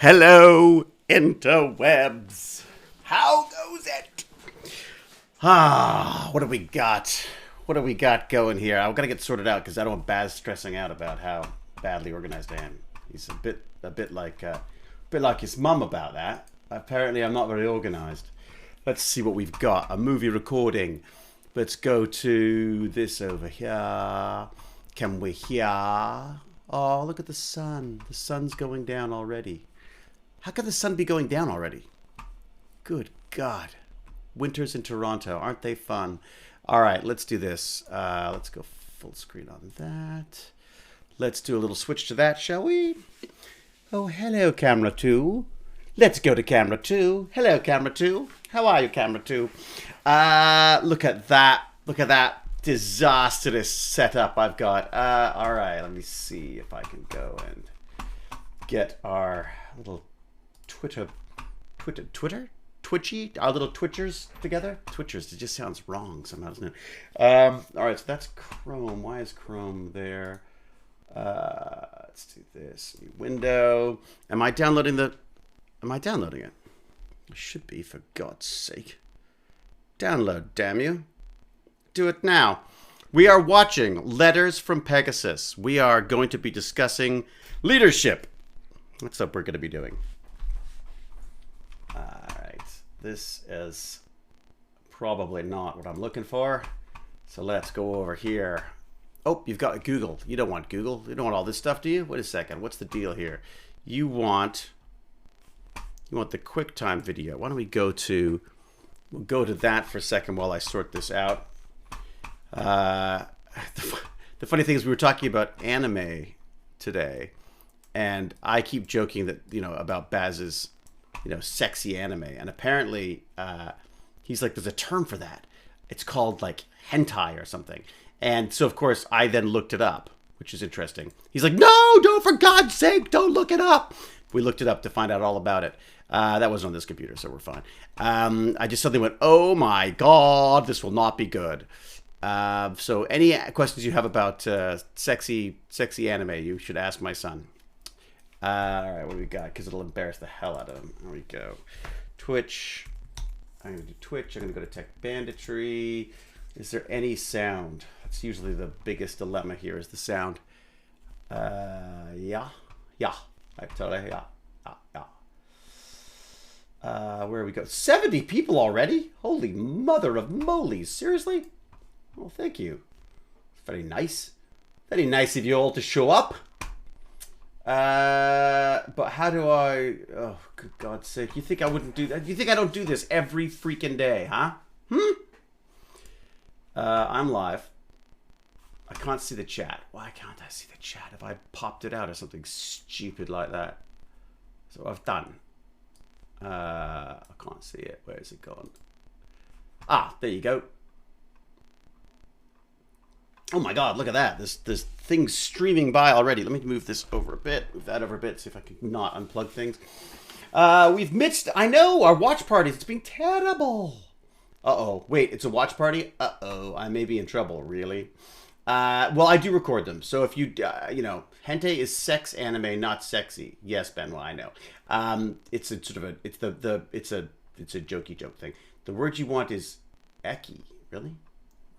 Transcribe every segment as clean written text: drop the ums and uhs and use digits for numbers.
Hello, interwebs. How goes it? What do we got? What do we got going here? I'm gonna get sorted out because I don't want Baz stressing out about how badly organized I am. He's a bit like his mum about that. Apparently, I'm not very organized. Let's see what we've got. A movie recording. Let's go to this over here. Can we hear? Oh, look at the sun. The sun's going down already. How could the sun be going down already? Good God. Winters in Toronto. Aren't they fun? All right, let's do this. Let's go full screen on that. Let's do a little switch to that, shall we? Oh, hello, camera 2. Let's go to camera 2. Hello, camera 2. How are you, camera 2? Look at that. Look at that disastrous setup I've got. All right, let me see if I can go and get our little Twitchy, our little Twitchers together. Twitchers, it just sounds wrong somehow, doesn't it? All right, so that's Chrome. Why is Chrome there? Let's do this. New window. Am I downloading it? I should be, for God's sake. Download, damn you. Do it now. We are watching Letters from Pegasus. We are going to be discussing leadership. That's what we're going to be doing. Alright. This is probably not what I'm looking for. So let's go over here. Oh, you've got Google. You don't want Google. You don't want all this stuff, do you? Wait a second. What's the deal here? You want the QuickTime video. Why don't we go to... We'll go to that for a second while I sort this out. The funny thing is we were talking about anime today, and I keep joking that, about Baz's, sexy anime. And apparently he's like, there's a term for that. It's called like hentai or something. And so, of course, I then looked it up, which is interesting. He's like, no, don't, for God's sake, don't look it up. We looked it up to find out all about it. That wasn't on this computer, so we're fine. I just suddenly went, oh my God, this will not be good. So any questions you have about sexy anime, you should ask my son. All right, what do we got? Because it'll embarrass the hell out of him. There we go. Twitch. I'm going to do Twitch. I'm going to go to TechBanditry. Is there any sound? That's usually the biggest dilemma here, is the sound. Yeah. I totally, yeah. Where we go? 70 people already? Holy mother of moly. Seriously? Well, thank you. Very nice. Very nice of you all to show up. But how do I... Oh, good God's sake. You think I wouldn't do that? You think I don't do this every freaking day, huh? I'm live. I can't see the chat. Why can't I see the chat? Have I popped it out or something stupid like that? So I've done. I can't see it. Where is it gone? Ah, there you go. Oh my God, look at that. This thing's streaming by already. Let me move this over a bit. Move that over a bit. See if I can not unplug things. We've missed, I know, our watch parties. It's been terrible. Uh-oh. Wait, it's a watch party? Uh-oh. I may be in trouble, really. Well, I do record them. So if you, hentai is sex anime, not sexy. Yes, Benoit, I know. It's a sort of it's a jokey joke thing. The word you want is ecky, really?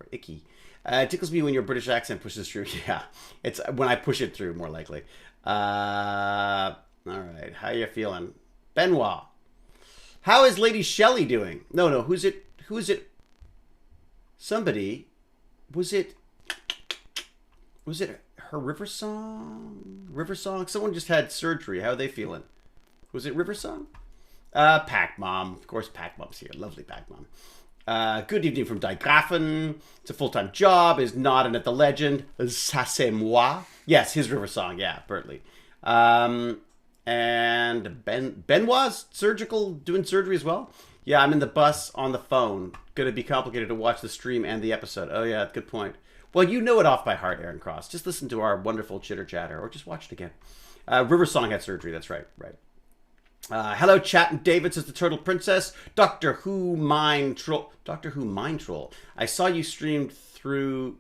Or icky. It tickles me when your British accent pushes through. Yeah, it's when I push it through, more likely. All right, how you feeling? Benoit. How is Lady Shelley doing? No, who's it? Somebody. Was it her River Song? Someone just had surgery. How are they feeling? Was it River Song? Pac Mom. Of course, Pac Mom's here. Lovely Pac Mom. Good evening from Dijkgrafen. It's a full-time job. Is not an at the legend. Ça c'est moi. Yes, his River Song. Yeah, Bertley. And Benoit's doing surgery as well. Yeah, I'm in the bus on the phone. Gonna be complicated to watch the stream and the episode. Oh yeah, good point. Well, you know it off by heart, Aaron Cross. Just listen to our wonderful chitter chatter, or just watch it again. River Song had surgery. That's right. Hello, chat and David, says the Turtle Princess. Doctor Who Mind Troll. I saw you streamed through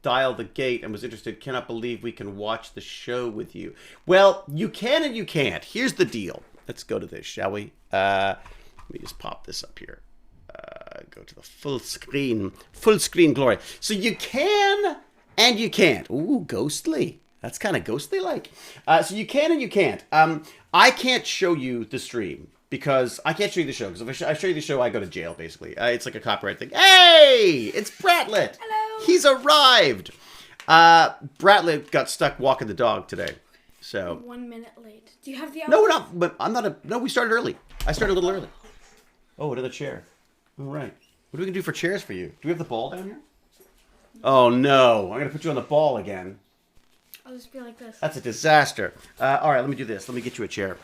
Dial the Gate and was interested. Cannot believe we can watch the show with you. Well, you can and you can't. Here's the deal. let's go to this, shall we? Let me just pop this up here. Go to the full screen glory. So you can and you can't. Ooh, ghostly. That's kind of ghostly-like. So you can and you can't. I can't show you the stream because I can't show you the show. Because if I show you the show, I go to jail, basically. It's like a copyright thing. Hey, it's Bratlet. Hello. He's arrived. Bratlet got stuck walking the dog today. So 1 minute late. Do you have the? No, we're not. But I'm not a. No, we started early. I started a little early. Oh, another chair. All right. What are we gonna do for chairs for you? Do we have the ball down here? Oh no! I'm gonna put you on the ball again. I'll just be like this. That's a disaster. All right, let me do this. Let me get you a chair.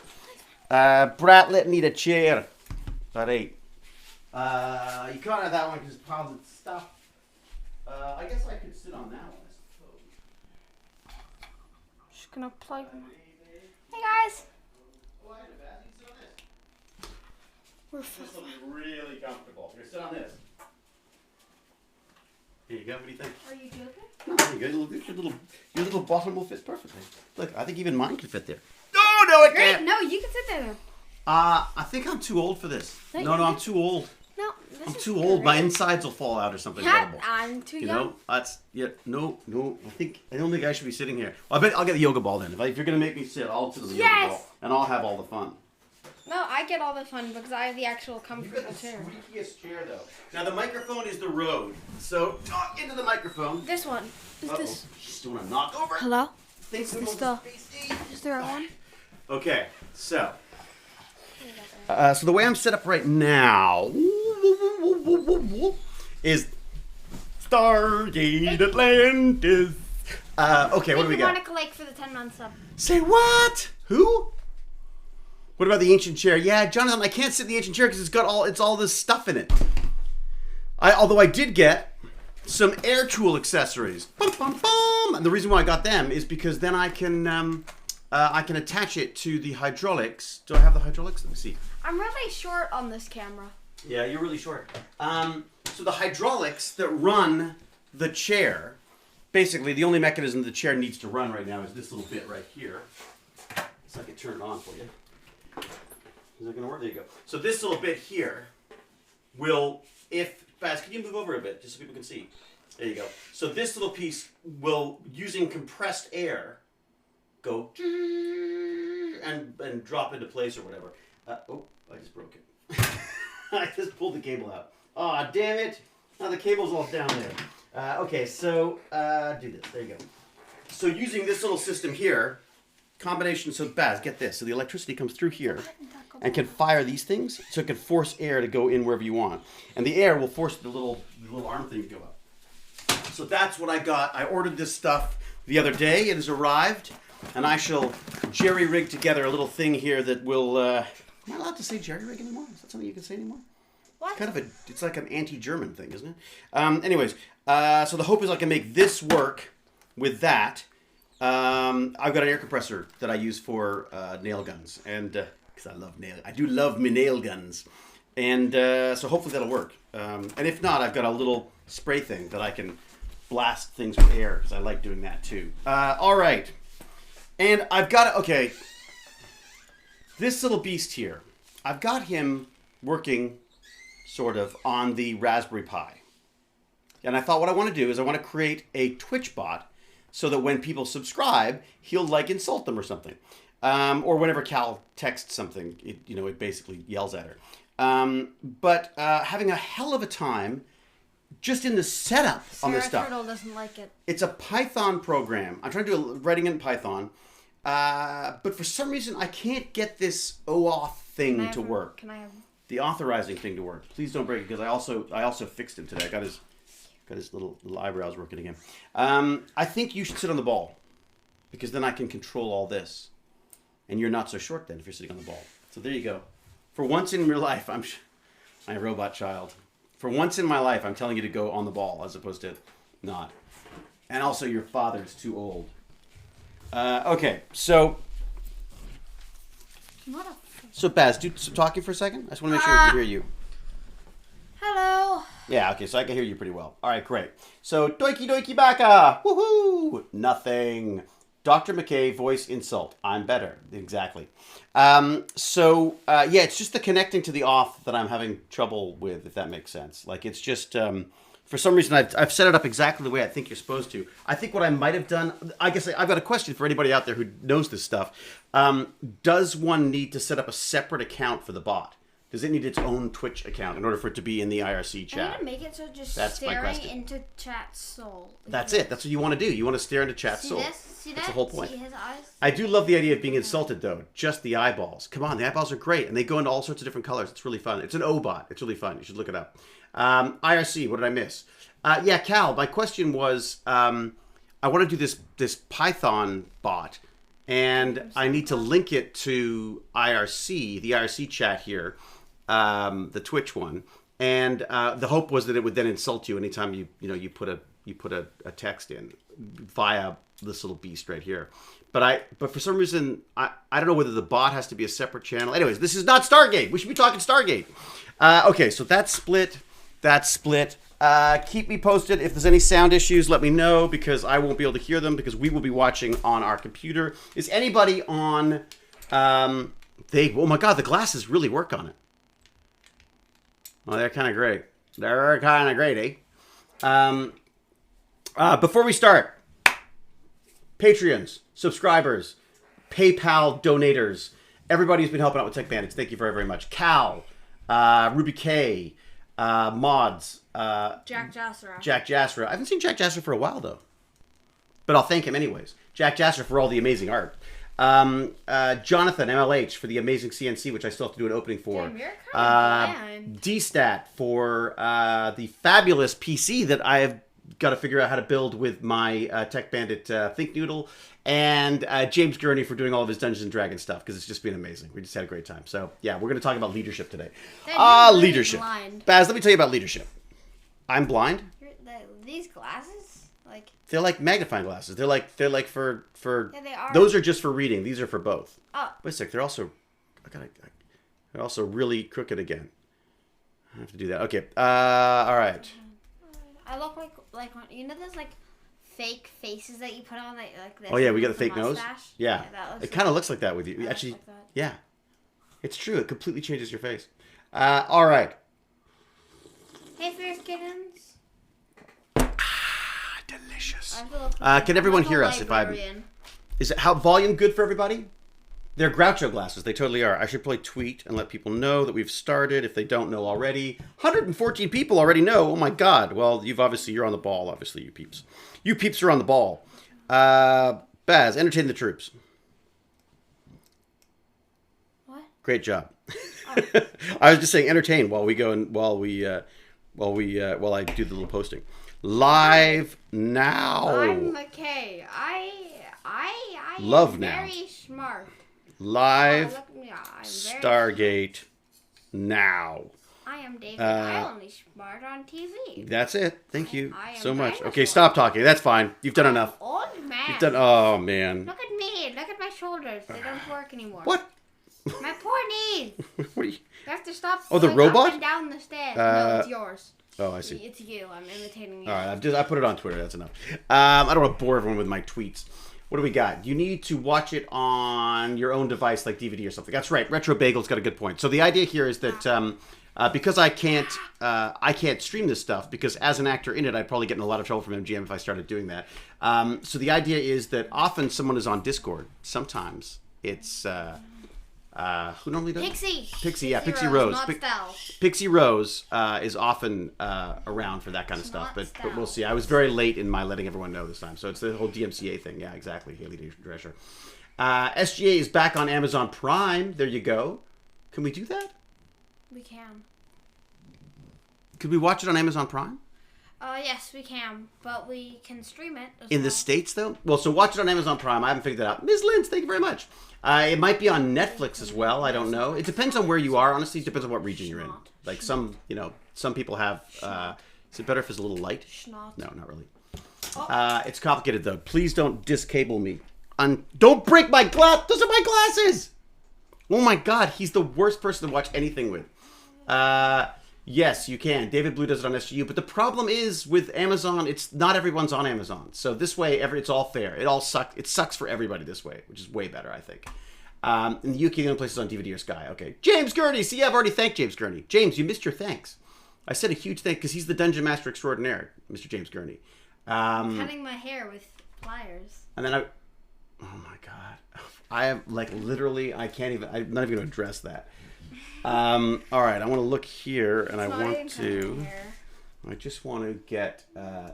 Bratlet need a chair. All right. You can't have that one because it's piles of stuff. I guess I could sit on that one. I suppose. Just gonna plug. Hey guys. We're This will be really comfortable. Here, sit on this. Here you go. What do you think? Are you joking? No, there you go. Your little bottom will fit perfectly. Look, I think even mine can fit there. No, it Great. can't. No, you can sit there then. I think I'm too old for this. No, I'm too old. No, I'm too old. My insides will fall out or something horrible. I'm too You young. know, no. I don't think I should be sitting here. Well, I bet I'll get the yoga ball then. If you're gonna make me sit, I'll sit on the yoga ball, and I'll have all the fun. No, I get all the fun because I have the actual comfortable chair. Squeakiest chair though. Now the microphone is the road, so talk into the microphone. This one. Is this? She's doing a knockover. Hello? Thanks Is the right one? Okay, so the way I'm set up right now is Stargate Atlantis. Okay, what do we got? Monica Lake for the 10-month sub. Say what? Who? What about the ancient chair? Yeah, Jonathan, I can't sit in the ancient chair because it's all this stuff in it. Although I did get some air tool accessories. Bum, bum, bum. And the reason why I got them is because then I can attach it to the hydraulics. Do I have the hydraulics? Let me see. I'm really short on this camera. Yeah, you're really short. So the hydraulics that run the chair, basically the only mechanism the chair needs to run right now is this little bit right here. So I can turn it on for you. Is that going to work? There you go. So this little bit here will, Baz, can you move over a bit just so people can see? There you go. So this little piece will, using compressed air, go and drop into place or whatever. I just broke it. I just pulled the cable out. Oh, damn it. Now the cable's all down there. Okay, so do this. There you go. So using this little system here, combination, so Baz, get this. So the electricity comes through here and can fire these things, so it can force air to go in wherever you want. And the air will force the little arm thing to go up. So that's what I got. I ordered this stuff the other day. It has arrived, and I shall jerry-rig together a little thing here that will... am I allowed to say jerry-rig anymore? Is that something you can say anymore? What? It's like an anti-German thing, isn't it? Anyways, so the hope is I can make this work with that. I've got an air compressor that I use for nail guns, and because I do love my nail guns, and so hopefully that'll work. And if not, I've got a little spray thing that I can blast things with air because I like doing that too. All right, and I've got this little beast here. I've got him working sort of on the Raspberry Pi, and I thought what I want to do is I want to create a Twitch bot so that when people subscribe, he'll like insult them or something. Or whenever Cal texts something, it basically yells at her. But having a hell of a time just in the setup on this stuff. Turtle doesn't like it. It's a Python program. I'm trying to do writing in Python. But for some reason, I can't get this OAuth thing to work. Can I have... The authorizing thing to work. Please don't break it, because I also fixed him today. I got his little eyebrows working again. I think you should sit on the ball, because then I can control all this. And you're not so short then if you're sitting on the ball. So there you go. For once in your life, I'm a robot child. For once in my life, I'm telling you to go on the ball as opposed to not. And also your father's too old. Okay, so Baz, do some talking for a second. I just want to make sure I can hear you. Hello. Yeah, okay, so I can hear you pretty well. All right, great. So, doiki doiki baka! Woohoo! Nothing. Dr. McKay, voice insult. I'm better. Exactly. Yeah, it's just the connecting to the off that I'm having trouble with, if that makes sense. Like, it's just, for some reason, I've set it up exactly the way I think you're supposed to. I think what I might have done, I guess I've got a question for anybody out there who knows this stuff. Does one need to set up a separate account for the bot? Does it need its own Twitch account in order for it to be in the IRC chat? I'm gonna make it so just That's my staring question. into chat's soul. That's it. That's what you want to do. You want to stare into chat's soul. See That's that? the whole point. See his eyes? I do love the idea of being insulted, though. Just the eyeballs. Come on, the eyeballs are great, and they go into all sorts of different colors. It's really fun. It's an O-bot. It's really fun. You should look it up. IRC, what did I miss? Yeah, Cal, my question was, I want to do this Python bot, and I need to link it to IRC, the IRC chat here, the Twitch one, and the hope was that it would then insult you anytime you put a text in via this little beast right here. But for some reason I don't know whether the bot has to be a separate channel. Anyways, this is not Stargate. We should be talking Stargate. Okay, so that's split. Keep me posted if there's any sound issues. Let me know, because I won't be able to hear them because we will be watching on our computer. Is anybody on? Oh my God, the glasses really work on it. Well, they're kind of great. They're kind of great, eh? Before we start, Patreons, subscribers, PayPal donators, everybody who's been helping out with TechBandits, thank you very, very much. Cal, Ruby K, Mods, Jack Jassera. Jack Jassera. I haven't seen Jack Jassera for a while, though. But I'll thank him anyways. Jack Jassera for all the amazing art. Jonathan, MLH, for the amazing CNC, which I still have to do an opening for. Damn, you're kind of bland. DStat for the fabulous PC that I have got to figure out how to build with my Tech Bandit Think Noodle. And James Gurney for doing all of his Dungeons & Dragons stuff, because it's just been amazing. We just had a great time. So, yeah, we're going to talk about leadership today. Leadership. Blind. Baz, let me tell you about leadership. I'm blind. These glasses? Like... They're like magnifying glasses. They're like for Yeah, they are. Those are just for reading. These are for both. Oh. Wait a sec. They're also they're also really crooked again. I have to do that. Okay. All right. I look like you know those like fake faces that you put on like this. Oh yeah, we got the fake mustache? nose. Yeah, it kind of looks like that with you. Actually, like that. yeah, it's true. It completely changes your face. All right. Hey, fierce kittens. Delicious. Can everyone hear us? Is it how volume good for everybody? They're Groucho glasses. They totally are. I should probably tweet and let people know that we've started if they don't know already. 114 people already know. Oh my God. Well, you're on the ball. Obviously, you peeps. You peeps are on the ball. Baz, entertain the troops. What? Great job. Oh. I was just saying, entertain while we go and while I do the little posting. Live now. I'm McKay. I Love am now. very smart. Live Look at me. I'm very Stargate now. I am David. I'm only smart on TV. That's it. Thank you I am so much. dinosaur. Okay, stop talking. That's fine. You've done enough. Old man. You've done. Oh man. Look at me. Look at my shoulders. They don't work anymore. What? My poor knees. What are you? You have to stop. Oh, the going robot? Up and down the stairs. No, it's yours. Oh, I see. It's you. I'm imitating you. All right, I put it on Twitter. That's enough. I don't want to bore everyone with my tweets. What do we got? You need to watch it on your own device, like DVD or something. That's right. Retro Bagel's got a good point. So the idea here is that because I can't stream this stuff, because as an actor in it, I'd probably get in a lot of trouble from MGM if I started doing that. So the idea is that often someone is on Discord. Sometimes it's who normally does? Pixie, Pixie Rose. Not Stell. Pixie Rose is often around for that kind of stuff, but we'll see. I was very late in my letting everyone know this time, so it's the whole DMCA thing. Yeah, exactly. Haley Drescher. SGA is back on Amazon Prime. There you go. Can we do that? We can. Could we watch it on Amazon Prime? Yes, we can, but we can stream it as In the States, though? Well, so watch it on Amazon Prime. I haven't figured that out. Ms. Lynch, thank you very much. It might be on Netflix as well. I don't know. It depends on where you are. Honestly, it depends on what region you're in. Like some people have... is it better if it's a little light? Schnott. No, not really. Oh. It's complicated, though. Please don't discable me. Don't break my glass! Those are my glasses! Oh my God, he's the worst person to watch anything with. Yes, you can. David Blue does it on SGU, but the problem is with Amazon, it's not everyone's on Amazon. So this way, it's all fair. It sucks for everybody this way, which is way better, I think. In the UK, the only place is on DVD or Sky. Okay, James Gurney. See, I've already thanked James Gurney. James, you missed your thanks. I said a huge thank because he's the Dungeon Master Extraordinaire, Mr. James Gurney. Cutting my hair with pliers. And then oh my god, I have like literally, I'm not even going to address that. All right, I want to look here, and I just want to get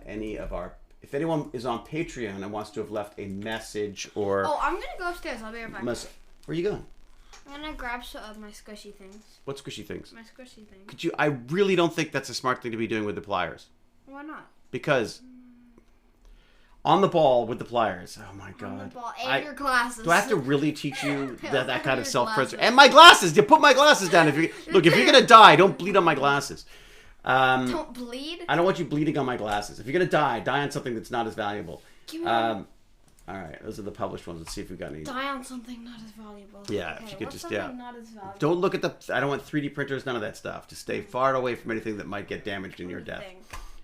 any of our. If anyone is on Patreon and wants to have left a message or. Oh, I'm gonna go upstairs. I'll be right back. Where are you going? I'm gonna grab some of my squishy things. What squishy things? My squishy things. Could you? I really don't think that's a smart thing to be doing with the pliers. Why not? Because. On the ball with the pliers. Oh my god. On the ball and your glasses. Do I have to really teach you that kind of self-preservation? And my glasses. You put my glasses down. If you're gonna die, don't bleed on my glasses. Don't bleed. I don't want you bleeding on my glasses. If you're gonna die on something that's not as valuable. All right, those are the published ones. Let's see if we got any. Die on something not as valuable. Yeah, okay, if you could just not as valuable? Don't look at I don't want 3D printers. None of that stuff. Just stay far away from anything that might get damaged in your death.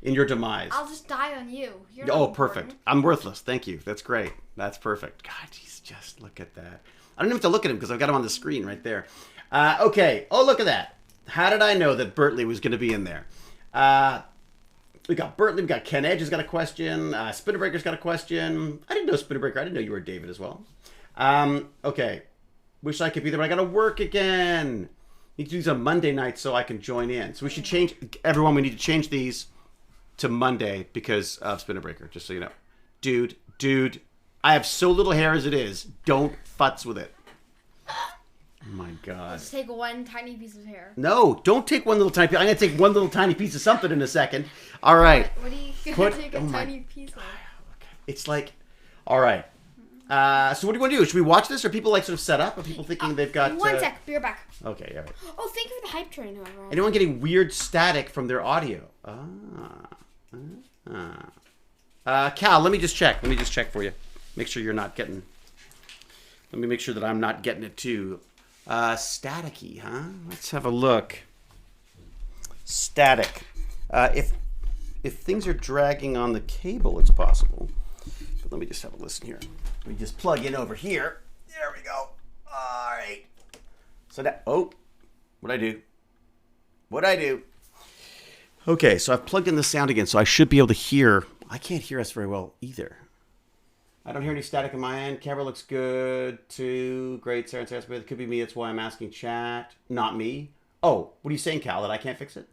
In your demise. I'll just die on you. You're perfect. I'm worthless. Thank you. That's great. That's perfect. God, just look at that. I don't even have to look at him because I've got him on the screen right there. Okay. Oh, look at that. How did I know that Bertley was going to be in there? We got Bertley. We got Ken Edge has got a question. Spinnerbreaker's got a question. I didn't know Spinnerbreaker. I didn't know you were David as well. Okay. Wish I could be there, but I got to work again. Need to do these on Monday night so I can join in. So we should change. Everyone, we need to change these to Monday because of Spinnerbreaker, just so you know. Dude, I have so little hair as it is. Don't futz with it. Oh my god. Let's take one tiny piece of hair. No, don't take one little tiny piece. I'm going to take one little tiny piece of something in a second. All right. What are you going to take a tiny piece of? It's like, all right. So what do you want to do? Should we watch this? Are people like sort of set up? Are people thinking they've got... One sec. Be right back. Okay, all right. Oh, thank you for the hype train, whoever. Anyone getting weird static from their audio? Cal, let me just check. Let me just check for you. Make sure you're not getting... Let me make sure that I'm not getting it too. Staticky, huh? Let's have a look. Static. If things are dragging on the cable, it's possible. But let me just have a listen here. Let me just plug in over here. There we go. All right. So that... Oh. What'd I do? Okay, so I've plugged in the sound again, so I should be able to hear. I can't hear us very well either. I don't hear any static on my end. Camera looks good too. Great, Sarah and Sarah Smith. It could be me. That's why I'm asking chat. Not me. Oh, what are you saying, Cal? That I can't fix it?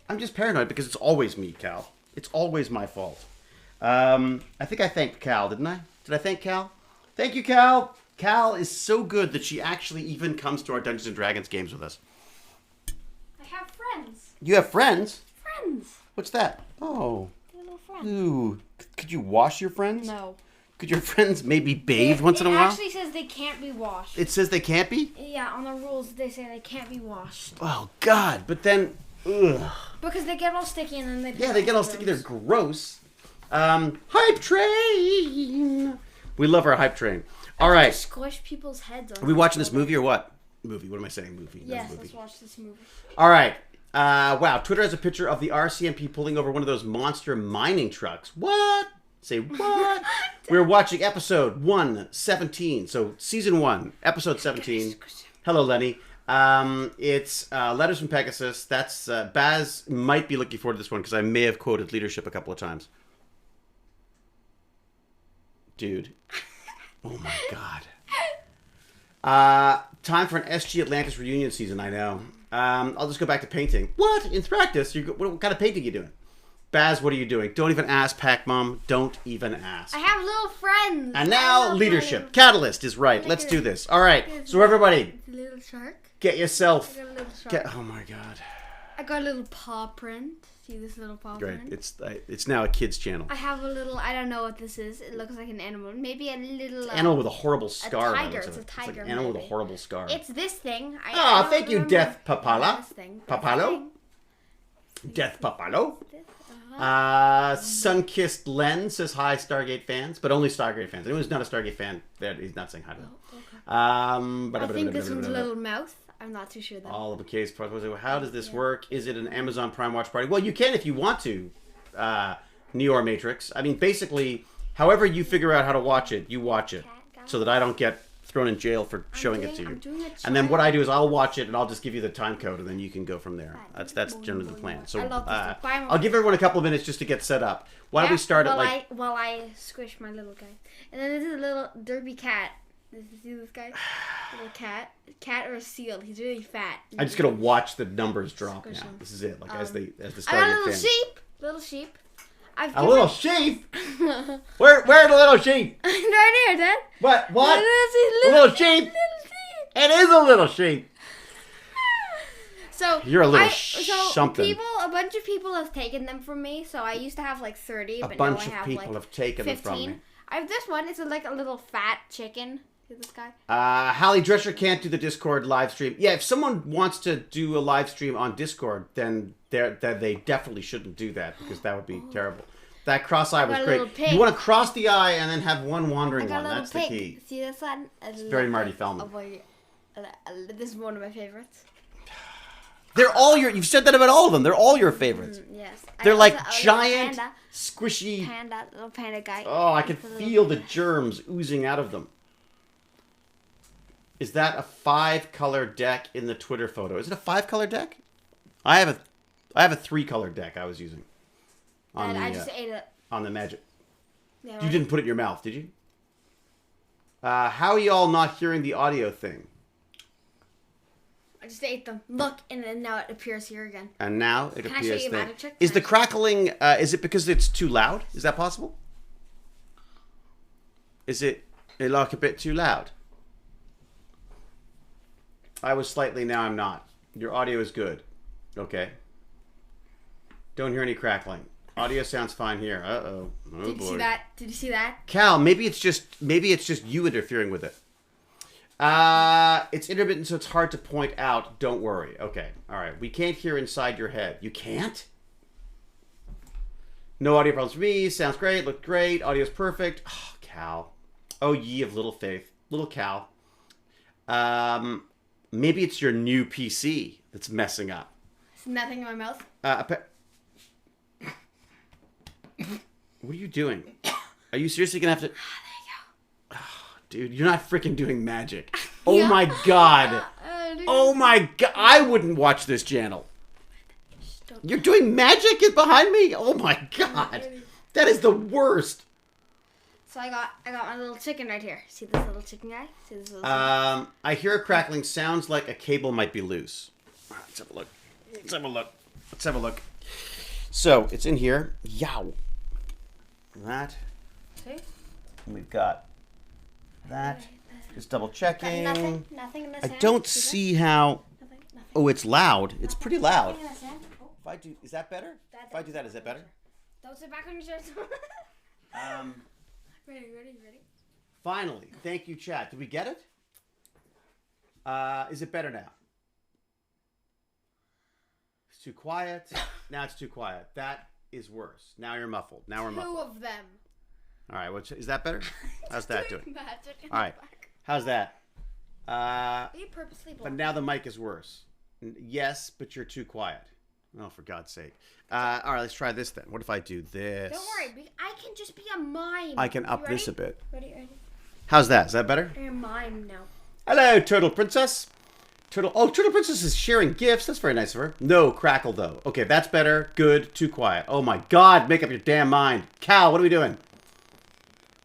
I'm just paranoid because it's always me, Cal. It's always my fault. I think I thanked Cal, didn't I? Did I thank Cal? Thank you, Cal. Cal is so good that she actually even comes to our Dungeons and Dragons games with us. I have friends. You have friends? Friends. What's that? Oh. They're little friends. Ooh. Could you wash your friends? No. Could your friends maybe bathe once in a while? It actually says they can't be washed. It says they can't be? Yeah, on the rules they say they can't be washed. Oh, God. But then, ugh. Because they get all sticky and then they... Yeah, they get all sticky. They're gross. Hype train. We love our hype train. All right. Squish people's heads on. Are we watching this movie or what? Movie. What am I saying? Movie. Yes, movie. let's watch this movie. All right. Wow. Twitter has a picture of the RCMP pulling over one of those monster mining trucks. What? Say what? We're watching episode 117. So season 1, episode 17. Hello, Lenny. It's Letters from Pegasus. That's Baz might be looking forward to this one because I may have quoted leadership a couple of times. Dude. Oh my God. Time for an SG Atlantis reunion season, I know. I'll just go back to painting. What? In practice? What kind of painting are you doing? Baz, what are you doing? Don't even ask, Pac Mom. Don't even ask. I have little friends. And now, leadership. Catalyst is right. Let's do this. All right. So everybody, it's a little shark. Get yourself. I got a little shark. Oh my God. I got a little paw print. See this little paw Great. print? It's now a kid's channel. I have a little. I don't know what this is. It looks like an animal. Maybe a little. Animal with a horrible scar. A tiger. It's a tiger. It's like an animal with a horrible scar. It's this thing. Thank you, Death Papala. Papalo. Death Papalo. Sun-Kissed Len says hi, Stargate fans, but only Stargate fans. Anyone who's not a Stargate fan, he's not saying hi to them. I think this one's a little mouth. I'm not too sure though. All of the case. How does this work? Is it an Amazon Prime watch party? Well, you can if you want to. Neo or Matrix. I mean, basically, however you figure out how to watch it, you watch it, so that I don't get thrown in jail for showing it to you. And then what I do is I'll watch it and I'll just give you the time code, and then you can go from there. That's generally the plan. So I'll give everyone a couple of minutes just to get set up. Why don't we start at like? While I squish my little guy, and then this is a little derby cat. See this guy? Little cat or a seal. He's really fat. I'm just gonna watch the numbers drop now. This is it. Like as the Stargate I got a little sheep. Little sheep. Little sheep? Where are the little sheep? Right here, Dad. What? Little sheep? Little sheep. It is a little sheep. So you're a little something. A bunch of people have taken them from me. So I used to have like 30, but now I have like 15. A bunch of people have taken them from me. I have this one. It's like a little fat chicken. See this guy? Hallie Drescher can't do the Discord live stream. Yeah, if someone wants to do a live stream on Discord, then they definitely shouldn't do that because that would be terrible. That cross eye was great. You want to cross the eye and then have one wandering one. That's the key. See this one? It's very Marty Feldman. This is one of my favorites. They're all you've said that about all of them. They're all your favorites. Yes. They're like giant, squishy. Little panda guy. Oh, I can feel the germs oozing out of them. Is that a 5-color deck in the Twitter photo? Is it a 5-color deck? I have a 3-color deck I was using. I just ate it. On the Magic. Yeah, right? You didn't put it in your mouth, did you? How are y'all not hearing the audio thing? I just ate them. Look, and then now it appears here again. And now it appears. Can I show you a magic trick? Is the crackling? Is it because it's too loud? Is that possible? Is it like a bit too loud? I was slightly. Now I'm not. Your audio is good. Okay. Don't hear any crackling. Audio sounds fine here. Uh-oh. Oh, Did you see that? Did you see that? Cal, maybe it's just you interfering with it. It's intermittent, so it's hard to point out. Don't worry. Okay. All right. We can't hear inside your head. You can't? No audio problems for me. Sounds great. Looked great. Audio's perfect. Oh, Cal. Oh, ye of little faith. Little Cal. Maybe it's your new PC that's messing up. There's nothing in my mouth. What are you doing? Are you seriously gonna have to? There you go. Oh, dude, you're not freaking doing magic. Oh my god. Oh my god. I wouldn't watch this channel. You're doing magic behind me? Oh my god. That is the worst. So I got my little chicken right here. See this little chicken guy? See this little chicken? I hear a crackling. Sounds like a cable might be loose. All right, let's have a look. Let's have a look. So it's in here. Yow. That. See? We've got that. Just double checking. Nothing in this I don't see how. Nothing. Oh, it's loud. It's pretty loud. Nothing in this hand. Oh. If I do, is that better? If I do that, is that better? Don't sit back on your chair. Ready. Finally, thank you, chat. Did we get it? Is it better now? It's too quiet. Now it's too quiet. That is worse. Now you're muffled. Now we're muffled. Two of them. All right. Is that better? How's that doing? Magic in All right. the back. How's that? You purposely But now the mic is worse. Yes, but you're too quiet. Oh, for God's sake. All right, let's try this then. What if I do this? Don't worry. I can just be a mime. I can up this a bit. Ready. How's that? Is that better? You're a mime now. Hello, Turtle Princess. Turtle Princess is sharing gifts. That's very nice of her. No crackle, though. Okay, that's better. Good. Too quiet. Oh, my God. Make up your damn mind. Cal, what are we doing?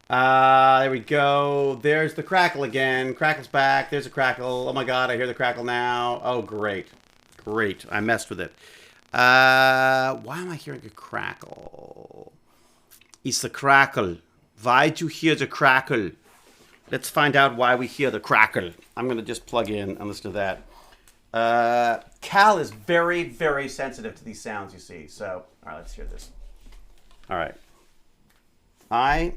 There we go. There's the crackle again. Crackle's back. There's a crackle. Oh, my God. I hear the crackle now. Oh, great. Great. I messed with it. Why am I hearing a crackle? It's the crackle. Why do you hear the crackle? Let's find out why we hear the crackle. I'm going to just plug in and listen to that. Cal is very, very sensitive to these sounds, you see. So, all right, let's hear this. All right. I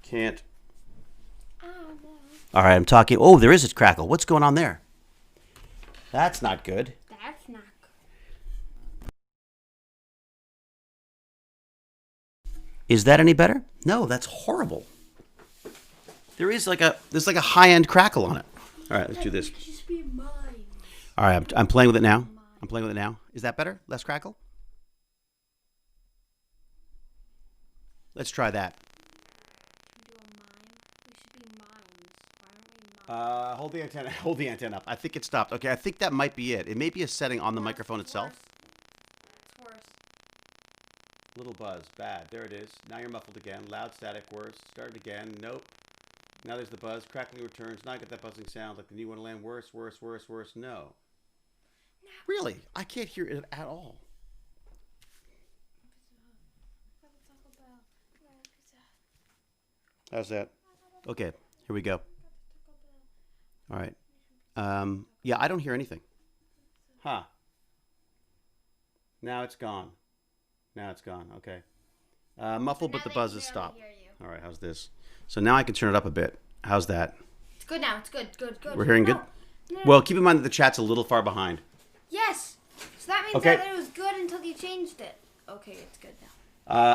can't. All right, I'm talking. Oh, there is a crackle. What's going on there? That's not good. That's not good. Is that any better? No, that's horrible. There's like a high-end crackle on it. All right, let's do this. Just be mine. All right, I'm playing with it now. I'm playing with it now. Is that better? Less crackle? Let's try that. Do a mime. We should be mimes. Why aren't we mimes? Hold the antenna. Hold the antenna up. I think it stopped. Okay, I think that might be it. It may be a setting on the microphone itself. It's worse. Little buzz. Bad. There it is. Now you're muffled again. Loud static. Worse. Start again. Nope. Now there's the buzz. Crackling returns. Now I get that buzzing sound like the new Wonderland. Worse. Worse. Worse. Worse. No. Really? I can't hear it at all. How's that? Okay. Here we go. All right. Yeah, I don't hear anything. Huh. Now it's gone. Now it's gone. Okay. Muffled, but the buzz has stopped. All right. How's this? So now I can turn it up a bit. How's that? It's good now. It's good. Good. We're hearing good? No. Well, keep in mind that the chat's a little far behind. Yes. So that means that it was good until you changed it. Okay, it's good now.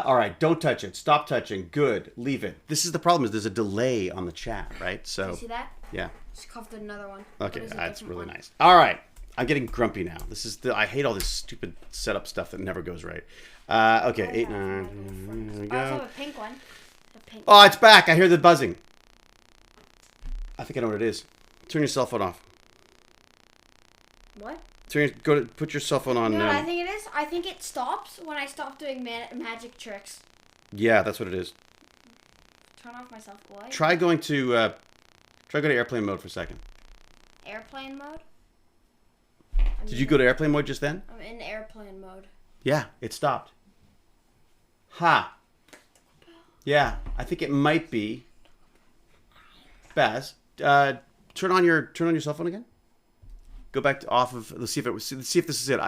All right. Don't touch it. Stop touching. Good. Leave it. This is the problem is there's a delay on the chat, right? So. Do you see that? Yeah. Just coughed another one. Okay, that's really nice. All right. I'm getting grumpy now. I hate all this stupid setup stuff that never goes right. Okay, 8, 9. Here we go. I also have a pink one. Oh, it's back. I hear the buzzing. I think I know what it is. Turn your cell phone off. What? Put your cell phone on. No, I think it is. I think it stops when I stop doing magic tricks. Yeah, that's what it is. Turn off my self boy. Try going to airplane mode for a second. Airplane mode? Did you go to airplane mode just then? I'm in airplane mode. Yeah, it stopped. Ha. Yeah, I think it might be. Baz, turn on your cell phone again. Go back to off of. Let's see if this is it.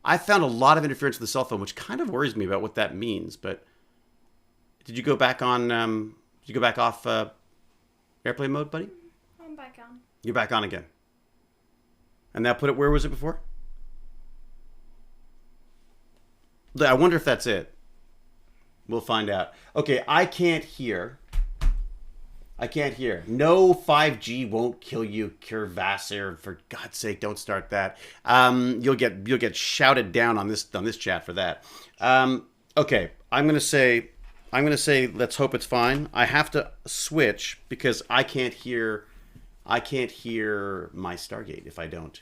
I found a lot of interference with the cell phone, which kind of worries me about what that means. But did you go back on? Did you go back off airplane mode, buddy? I'm back on. You're back on again. And now put it. Where was it before? I wonder if that's it. We'll find out. Okay, I can't hear. No 5G won't kill you, Curvassor. For God's sake, don't start that. You'll get shouted down on this chat for that. Okay, I'm gonna say let's hope it's fine. I have to switch because I can't hear my Stargate if I don't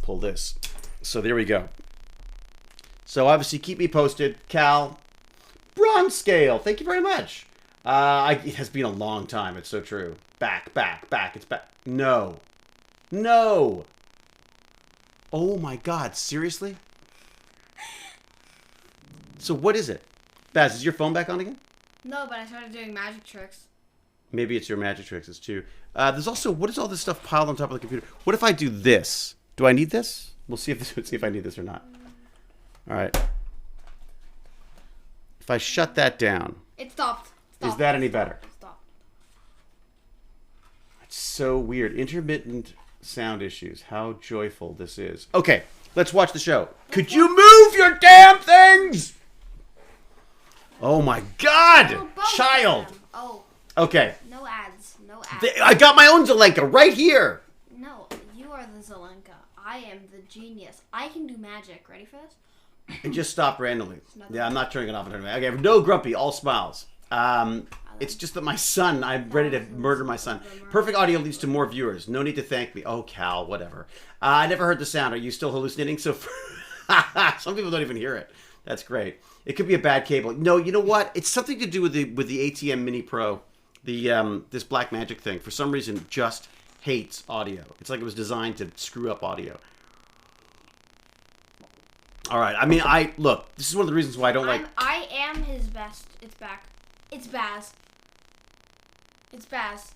pull this. So there we go. So obviously keep me posted. Cal, bronze scale. Thank you very much. It has been a long time. It's so true. Back. It's back. No. Oh my God. Seriously? So what is it? Baz, is your phone back on again? No, but I started doing magic tricks. Maybe it's your magic tricks. It's too. There's also, what is all this stuff piled on top of the computer? What if I do this? Do I need this? We'll see if I need this or not. All right. If I shut that down. It stopped. Is that any better? It stopped. It's so weird. Intermittent sound issues. How joyful this is. Okay, let's watch the show. Could you move your damn things? Oh my God, child. Oh. Okay. No ads. I got my own Zelenka right here. No, you are the Zelenka. I am the genius. I can do magic. Ready for this? It just stopped randomly. Yeah, I'm not turning it off. Okay, no grumpy, all smiles. It's just that my son, I'm ready to murder my son. Perfect audio leads to more viewers. No need to thank me. Oh, Cal, whatever. I never heard the sound. Are you still hallucinating? So some people don't even hear it. That's great. It could be a bad cable. No, you know what? It's something to do with the ATM Mini Pro. This Black Magic thing, for some reason, just hates audio. It's like it was designed to screw up audio. All right. I mean, look. This is one of the reasons why I don't like. I am his best. It's back. It's Baz.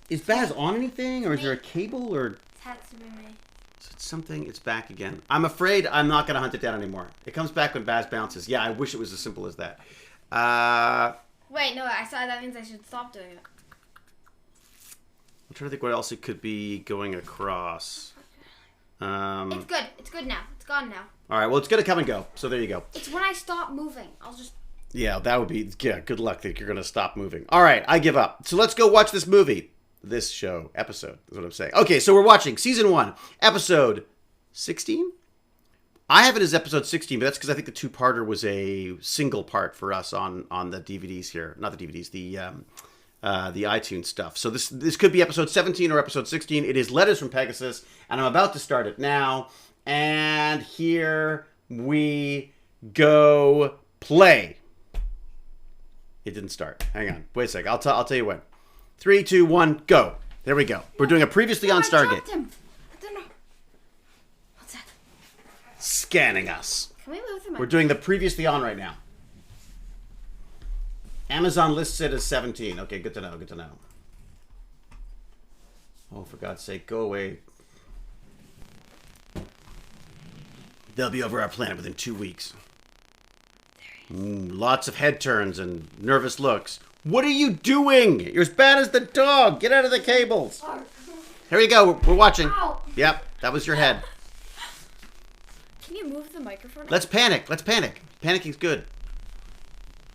Is Baz on anything, or is there a cable, or? It has to be me. So it's something. It's back again. I'm afraid I'm not going to hunt it down anymore. It comes back when Baz bounces. Yeah, I wish it was as simple as that. Wait, no. I saw that means I should stop doing it. I'm trying to think what else it could be going across. It's good. It's good now. It's gone now. All right. Well, it's going to come and go. So there you go. It's when I stop moving. I'll just... Yeah, that would be... Yeah, good luck that you're going to stop moving. All right. I give up. So let's go watch this movie. this show episode, is what I'm saying. Okay, so we're watching season 1, episode 16. I have it as episode 16, but that's because I think the two-parter was a single part for us on the DVDs here. Not the DVDs, the iTunes stuff. So this could be episode 17 or episode 16. It is Letters from Pegasus, and I'm about to start it now. And here we go. Play. It didn't start. Hang on. Wait a sec. I'll tell you when. 3, 2, 1, go. There we go. We're doing a previously on Stargate. I don't know. What's that? Scanning us. Can we move the mic? We're doing the previously on right now. Amazon lists it as 17. Okay, good to know. Good to know. Oh, for God's sake, go away. They'll be over our planet within 2 weeks. Lots of head turns and nervous looks. What are you doing? You're as bad as the dog. Get out of the cables. Here we go. We're watching. Ow. Yep, that was your head. Can you move the microphone? Let's panic. Let's panic. Panicing's good.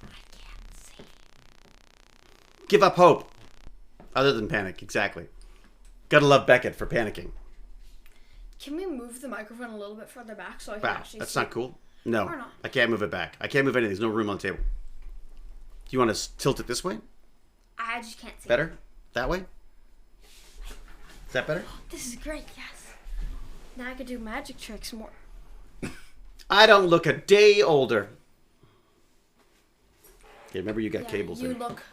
I can't see. Give up hope. Other than panic, exactly. Gotta love Beckett for panicking. Can we move the microphone a little bit further back so I can Wow, actually that's see? not cool. No, Or not. I can't move it back. I can't move anything. There's no room on the table. Do you want to tilt it this way? I just can't see. Better? That way? Is that better? This is great, yes. Now I can do magic tricks more. I don't look a day older. Okay, remember you got Yeah, cables you in. look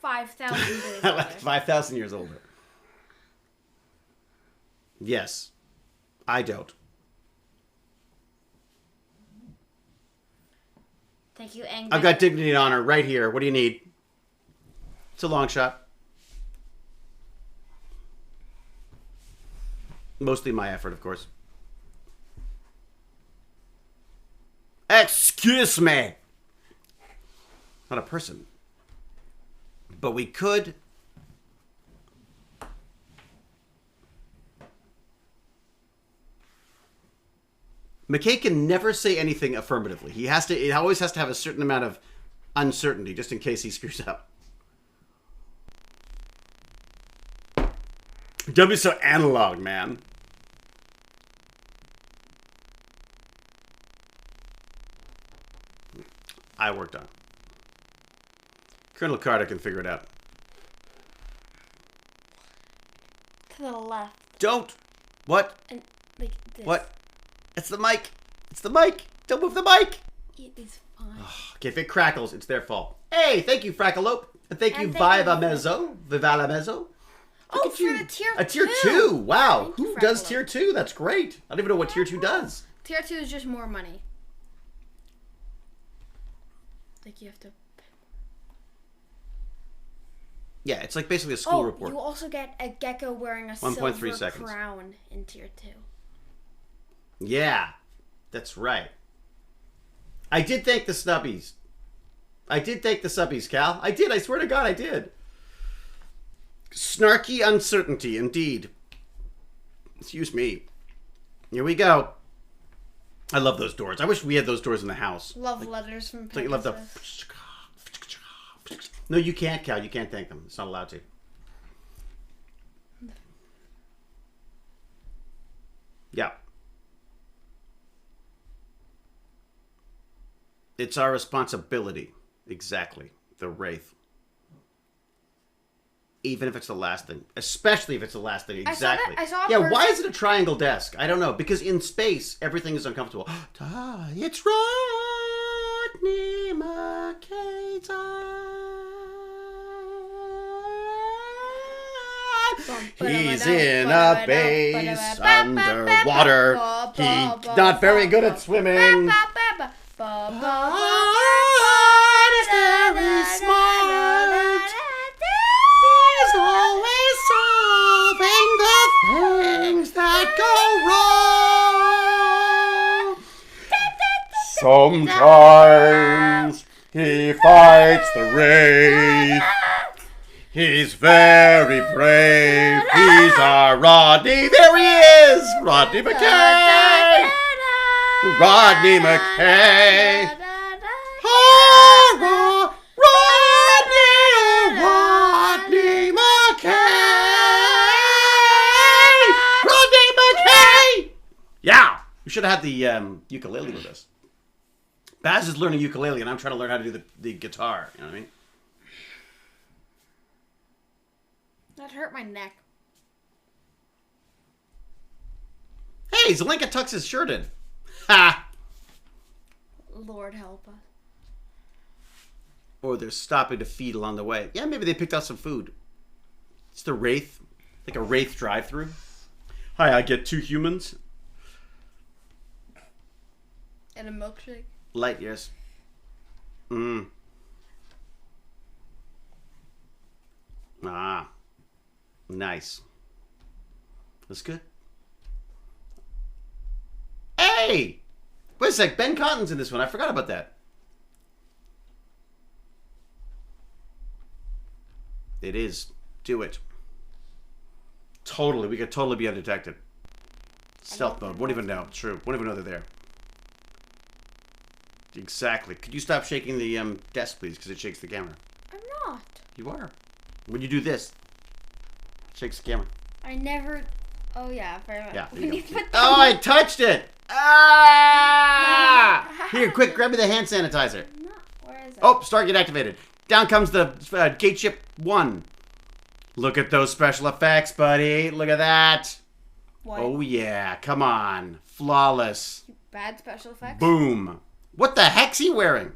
5,000 days Like older. 5,000 years older. Yes. I don't. Thank you, Ang. I've got dignity and honor right here. What do you need? It's a long shot. Mostly my effort, of course. Excuse me. Not a person. But we could. McKay can never say anything affirmatively. He has to. It always has to have a certain amount of uncertainty, just in case he screws up. Don't be so analog, man. I worked on it. Colonel Carter can figure it out. To the left. Don't. What? And like this. What? It's the mic. It's the mic. Don't move the mic. It is fine. Okay, if it crackles, it's their fault. Hey, thank you, Frackalope. And thank you, And thank you. Viva Mezzo. Viva la Mezzo. Oh, Look at for you. the tier A tier 2. 2. Wow. Thank you, Who does Frackalope. tier 2? That's great. I don't even know what tier 2 does. Tier 2 is just more money. Like you have to. Yeah, it's like basically a school Oh, report. you also get a gecko wearing a 1.3 silver seconds. crown in tier 2. Yeah, that's right. I did thank the snubbies. Cal. I did. I swear to God, I did. Snarky uncertainty, indeed. Excuse me. Here we go. I love those doors. I wish we had those doors in the house. Love letters from Don't you love Pegasus. the... No, you can't, Cal. You can't thank them. It's not allowed to. Yeah. It's our responsibility. Exactly. The Wraith. Even if it's the last thing. Especially if it's the last thing. Exactly. I saw a yeah, person- why is it a triangle desk? I don't know. Because in space, everything is uncomfortable. It's Rodney McKay time. He's in a base underwater. He's not very good at swimming. Very smart. He's always solving the things that go wrong. Sometimes he fights the Wraith. He's very brave. He's our Rodney. There he is. Rodney McKay. Rodney McKay. Rodney McKay. We should have had the ukulele with us. Baz is learning ukulele, and I'm trying to learn how to do the guitar. You know what I mean? That hurt my neck. Hey, Zelenka tucks his shirt in. Ha! Lord help us. Or they're stopping to feed along the way. Yeah, maybe they picked out some food. It's the Wraith. Like a Wraith drive-thru. Hi, I get 2 humans. And a milkshake. Light, yes. Ah. Nice. That's good. Hey! Wait a sec, Ben Cotton's in this one. I forgot about that. It is. Do it. Totally. We could totally be undetected. Stealth mode. Won't even know. True. Won't even know they're there. Exactly. Could you stop shaking the desk, please? Because it shakes the camera. I'm not. You are. When you do this, it shakes the camera. I never... Oh, yeah. Yeah. When you put Oh, I touched it! Ah! Here, quick, grab me the hand sanitizer. No. Where is it? Oh, Stargate activated. Down comes the gate ship 1. Look at those special effects, buddy. Look at that. What? Oh, yeah. Come on. Flawless. Bad special effects? Boom. What the heck's he wearing?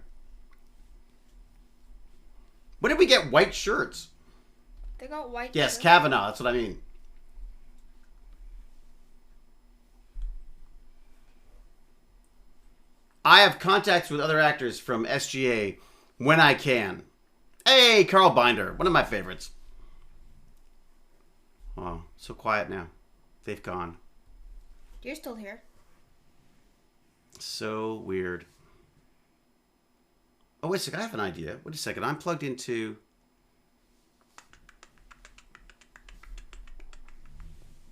When did we get white shirts? They got white Yes, shirts. Kavanaugh. That's what I mean. I have contacts with other actors from SGA when I can. Hey, Carl Binder. One of my favorites. Oh, so quiet now. They've gone. You're still here. So weird. Oh, wait a second. I have an idea. Wait a second. I'm plugged into...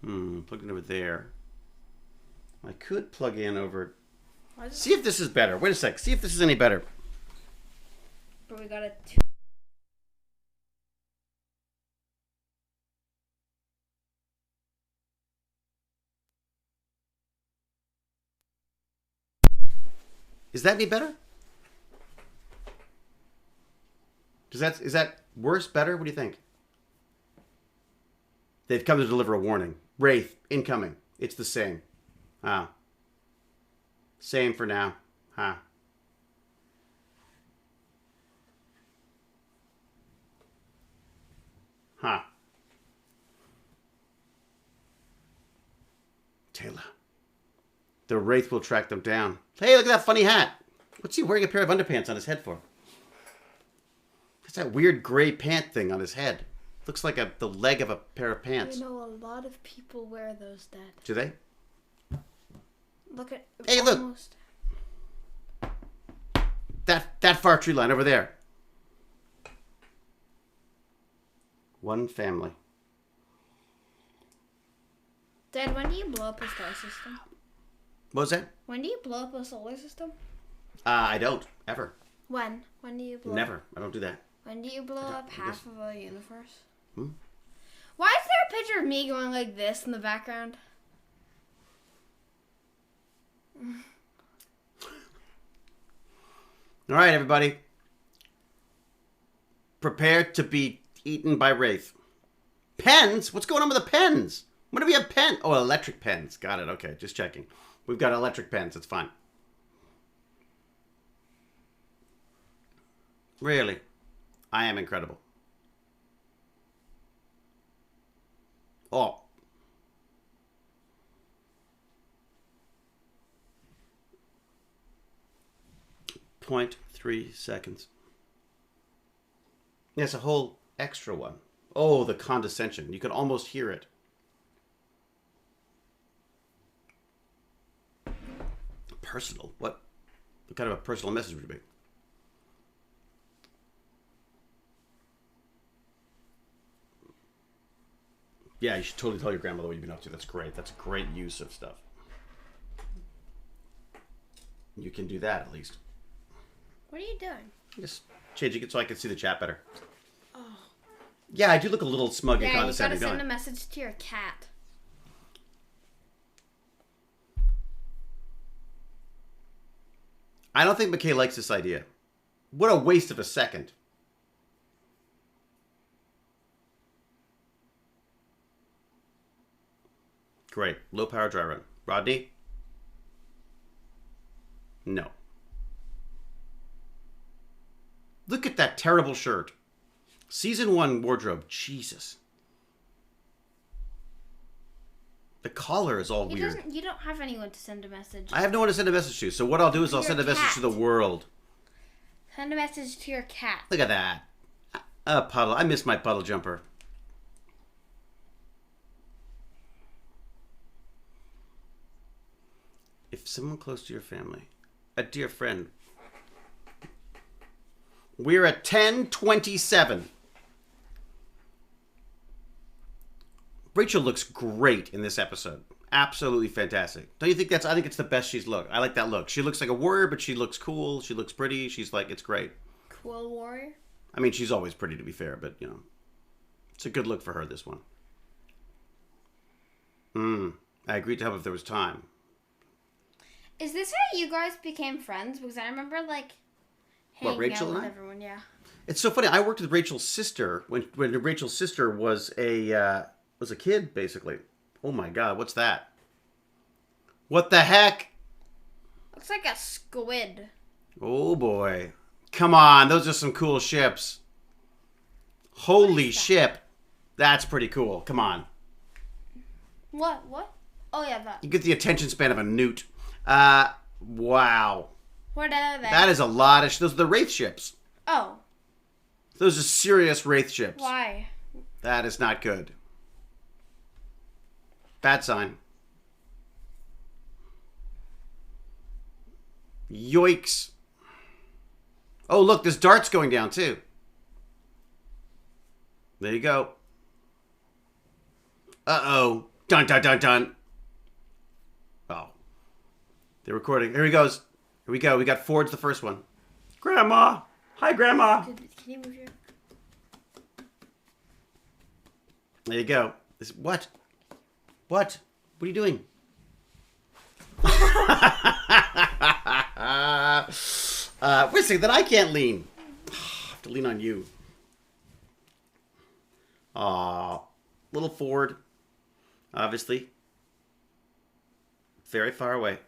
plugged in over there. I could plug in over... See if this is better. Wait a sec. See if this is any better. But we got it. Is that any better? Is that worse, better? What do you think? They've come to deliver a warning. Wraith, incoming. It's the same. Ah. Same for now. Huh. Huh. Taylor. The Wraith will track them down. Hey, look at that funny hat. What's he wearing a pair of underpants on his head for? That's that weird gray pant thing on his head. Looks like the leg of a pair of pants. You know, a lot of people wear those, Dad. Do they? Look at... Hey, look. That far tree line over there. One family. Dad, when do you blow up a star system? What was that? When do you blow up a solar system? I don't. Ever. When? When do you blow Never. up? I don't do that. When do you blow up half of a universe? Hmm? Why is there a picture of me going like this in the background? All right, everybody. Prepare to be eaten by Wraith. Pens? What's going on with the pens? When do we have pen? Oh, electric pens. Got it. Okay, just checking. We've got electric pens. It's fine. Really? I am incredible. Oh. .3 seconds. Yes, a whole extra one. Oh, the condescension. You can almost hear it. Personal? What kind of a personal message would it be? Yeah, you should totally tell your grandmother what you've been up to. That's great. That's a great use of stuff. You can do that at least. What are you doing? Just changing it so I can see the chat better. Oh. Yeah, I do look a little smug and Yeah, you condescending. gotta send don't a I? message to your cat. I don't think McKay likes this idea. What a waste of a second. Great. Low power dry run. Rodney? No. Look at that terrible shirt. Season 1 wardrobe. Jesus. The collar is all weird. You don't have anyone to send a message. I have no one to send a message to. So what I'll do is I'll send a message to the world. Send a message to your cat. Look at that. A puddle. I missed my puddle jumper. If someone close to your family, a dear friend. We're at 10:27. Rachel looks great in this episode. Absolutely fantastic. Don't you think I think it's the best she's looked. I like that look. She looks like a warrior, but she looks cool. She looks pretty. She's like, it's great. Cool warrior? I mean, she's always pretty, to be fair, but, you know, it's a good look for her, this one. I agreed to help if there was time. Is this how you guys became friends? Because I remember, like, hanging Rachel out and with I? everyone, yeah. It's so funny. I worked with Rachel's sister when Rachel's sister was a kid, basically. Oh my God, what's that? What the heck? Looks like a squid. Oh boy. Come on, those are some cool ships. Holy ship. That's pretty cool. Come on. What? Oh yeah, that. You get the attention span of a newt. Wow. What are they? That is a lot of... Those are the Wraith ships. Oh. Those are serious Wraith ships. Why? That is not good. Bad sign. Yoicks. Oh, look, this dart's going down, too. There you go. Uh-oh. Dun, dun, dun, dun. Oh. They're recording. Here he goes. Here we go. We got Ford's the first one. Grandma. Hi, Grandma. Can you move your... There you go. What? What? What are you doing? Wait a second, then I can't lean. I have to lean on you. Aw. Little Ford. Obviously. Very far away.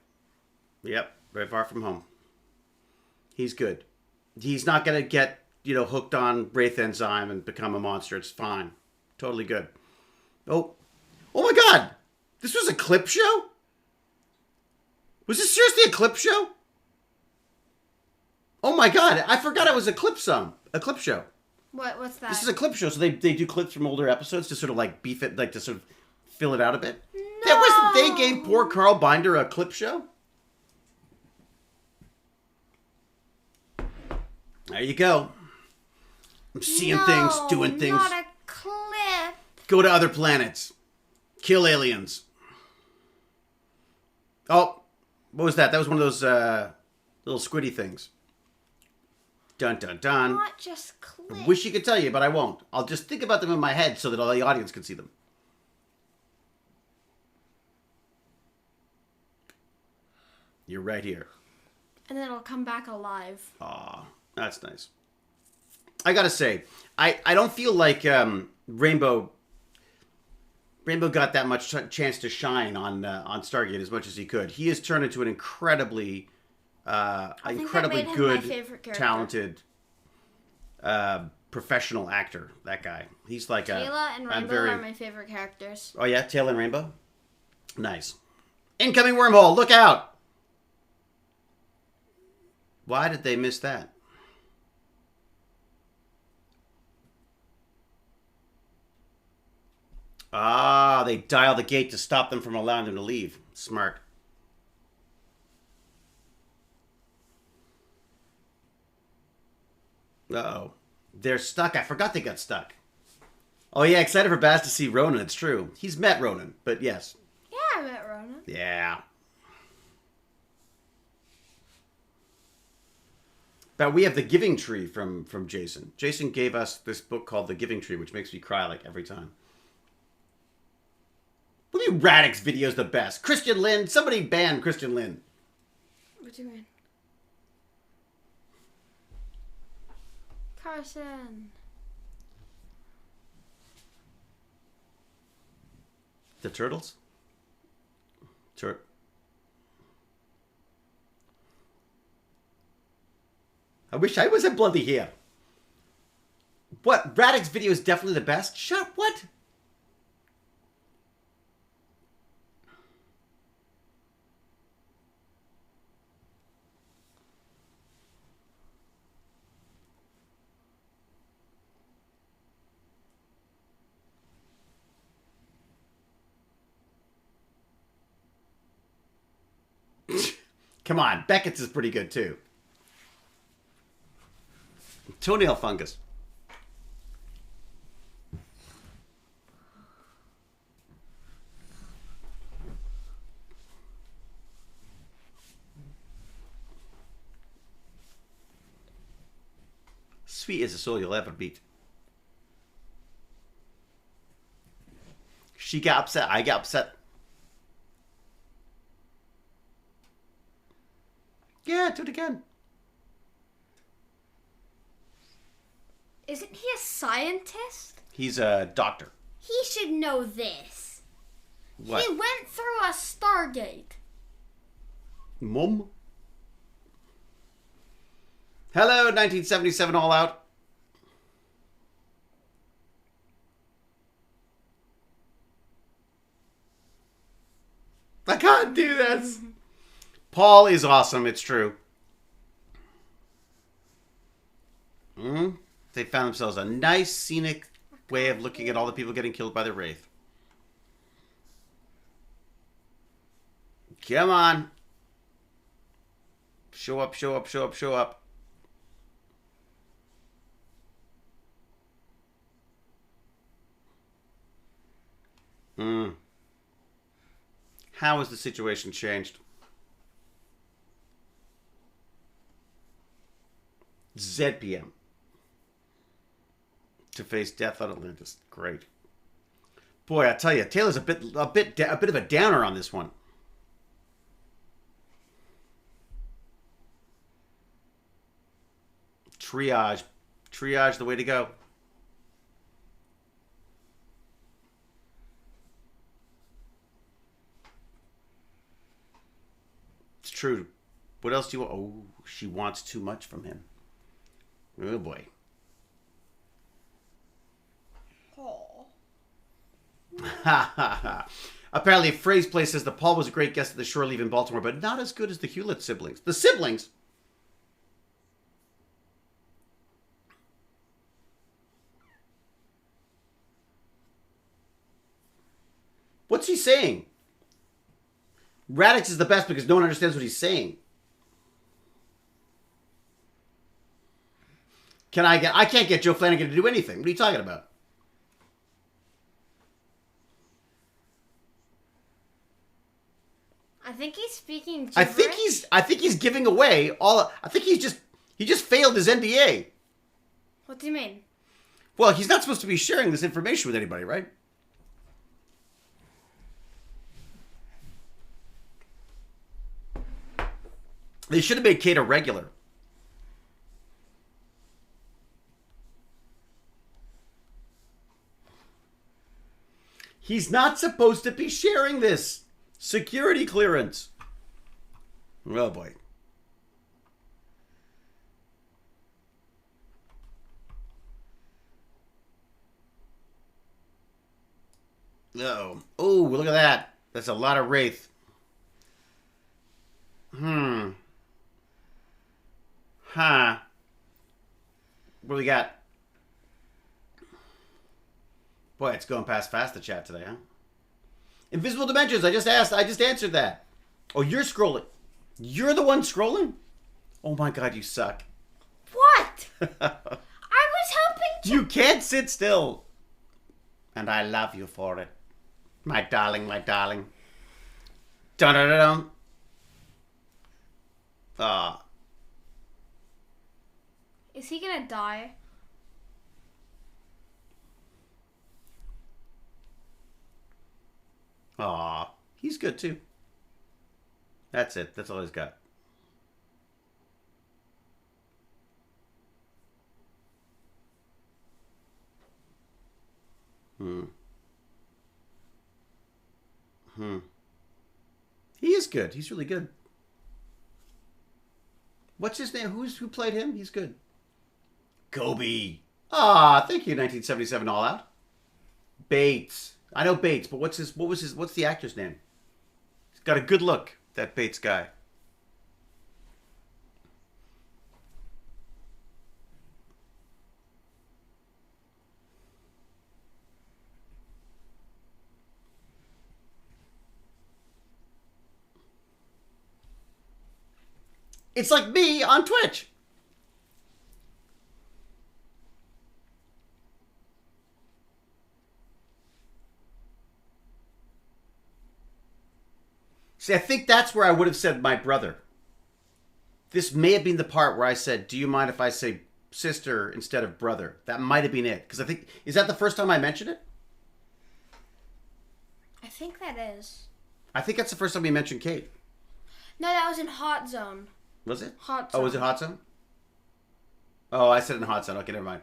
Yep, very far from home. He's good. He's not going to get, hooked on Wraith enzyme and become a monster. It's fine. Totally good. Oh my God! This was a clip show? Was this seriously a clip show? Oh my God, I forgot it was a clip show. What's that? This is a clip show, so they do clips from older episodes to sort of like beef it, like to sort of fill it out a bit. No! They gave poor Carl Binder a clip show? There you go. I'm seeing things, doing things. Not a clip. Go to other planets. Kill aliens. Oh, what was that? That was one of those little squiddy things. Dun, dun, dun. Not just clip. I wish you could tell you, but I won't. I'll just think about them in my head so that all the audience can see them. You're right here. And then it'll come back alive. Aw, that's nice. I gotta say, I don't feel like Rainbow got that much chance to shine on Stargate as much as he could. He has turned into an incredibly good, talented, professional actor. That guy. He's like Taylor and Rainbow are my favorite characters. Oh yeah, Taylor and Rainbow. Nice. Incoming wormhole. Look out. Why did they miss that? Ah, they dialed the gate to stop them from allowing them to leave. Smart. Uh-oh. They're stuck. I forgot they got stuck. Oh, yeah, excited for Baz to see Ronan. It's true. He's met Ronan, but yes. Yeah, I met Ronan. Yeah. But we have The Giving Tree from Jason. Jason gave us this book called The Giving Tree, which makes me cry like every time. What do you mean Radix video's the best? Christian Lin? Somebody ban Christian Lin. What do you mean? Carson. The turtles? I wish I wasn't bloody here. What? Radix's video is definitely the best? Shut what? Come on, Beckett's is pretty good too. Toenail fungus. Sweet as a soul you'll ever meet. She got upset. I got upset. Yeah, do it again. Isn't he a scientist? He's a doctor. He should know this. What? He went through a Stargate. Mum? Hello, 1977 All Out. I can't do this. Paul is awesome, it's true. They found themselves a nice, scenic way of looking at all the people getting killed by the Wraith. Come on. Show up, show up, show up, show up. How has the situation changed? ZPM. To face death on Atlantis. Great. Boy, I tell you, Taylor's a bit of a downer on this one. Triage. Triage the way to go. It's true. What else do you want? Oh, she wants too much from him. Oh boy. Oh. Ha ha ha. Apparently, Phrase Play says that Paul was a great guest at the Shore Leave in Baltimore, but not as good as the Hewlett siblings. The siblings? What's he saying? Radix is the best because no one understands what he's saying. I can't get Joe Flanagan to do anything. What are you talking about? I think he's speaking gibberish. I think he's giving away all. I think he just failed his NDA. What do you mean? Well, he's not supposed to be sharing this information with anybody, right? They should have made Kate a regular. He's not supposed to be sharing this. Security clearance. Oh boy. Uh-oh. Oh, look at that. That's a lot of Wraith. Huh. What do we got? Boy, it's going past fast the chat today, huh? Invisible Dimensions, I just answered that. Oh, you're scrolling. You're the one scrolling? Oh my god, you suck. What? I was helping to... You can't sit still. And I love you for it. My darling, my darling. Dun-dun-dun-dun. Is he gonna die? Aw, he's good too. That's it. That's all he's got. Hmm. Hmm. He is good. He's really good. What's his name? Who played him? He's good. Kobe. Ah, thank you, 1977 All Out. Bates. I know Bates, but what's the actor's name? He's got a good look, that Bates guy. It's like me on Twitch. See, I think that's where I would have said my brother. This may have been the part where I said, do you mind if I say sister instead of brother? That might have been it. Because I think, is that the first time I mentioned it? I think that is. I think that's the first time we mentioned Kate. No, that was in Hot Zone. Was it? Hot Zone. Oh, was it Hot Zone? Oh, I said in Hot Zone. Okay, never mind.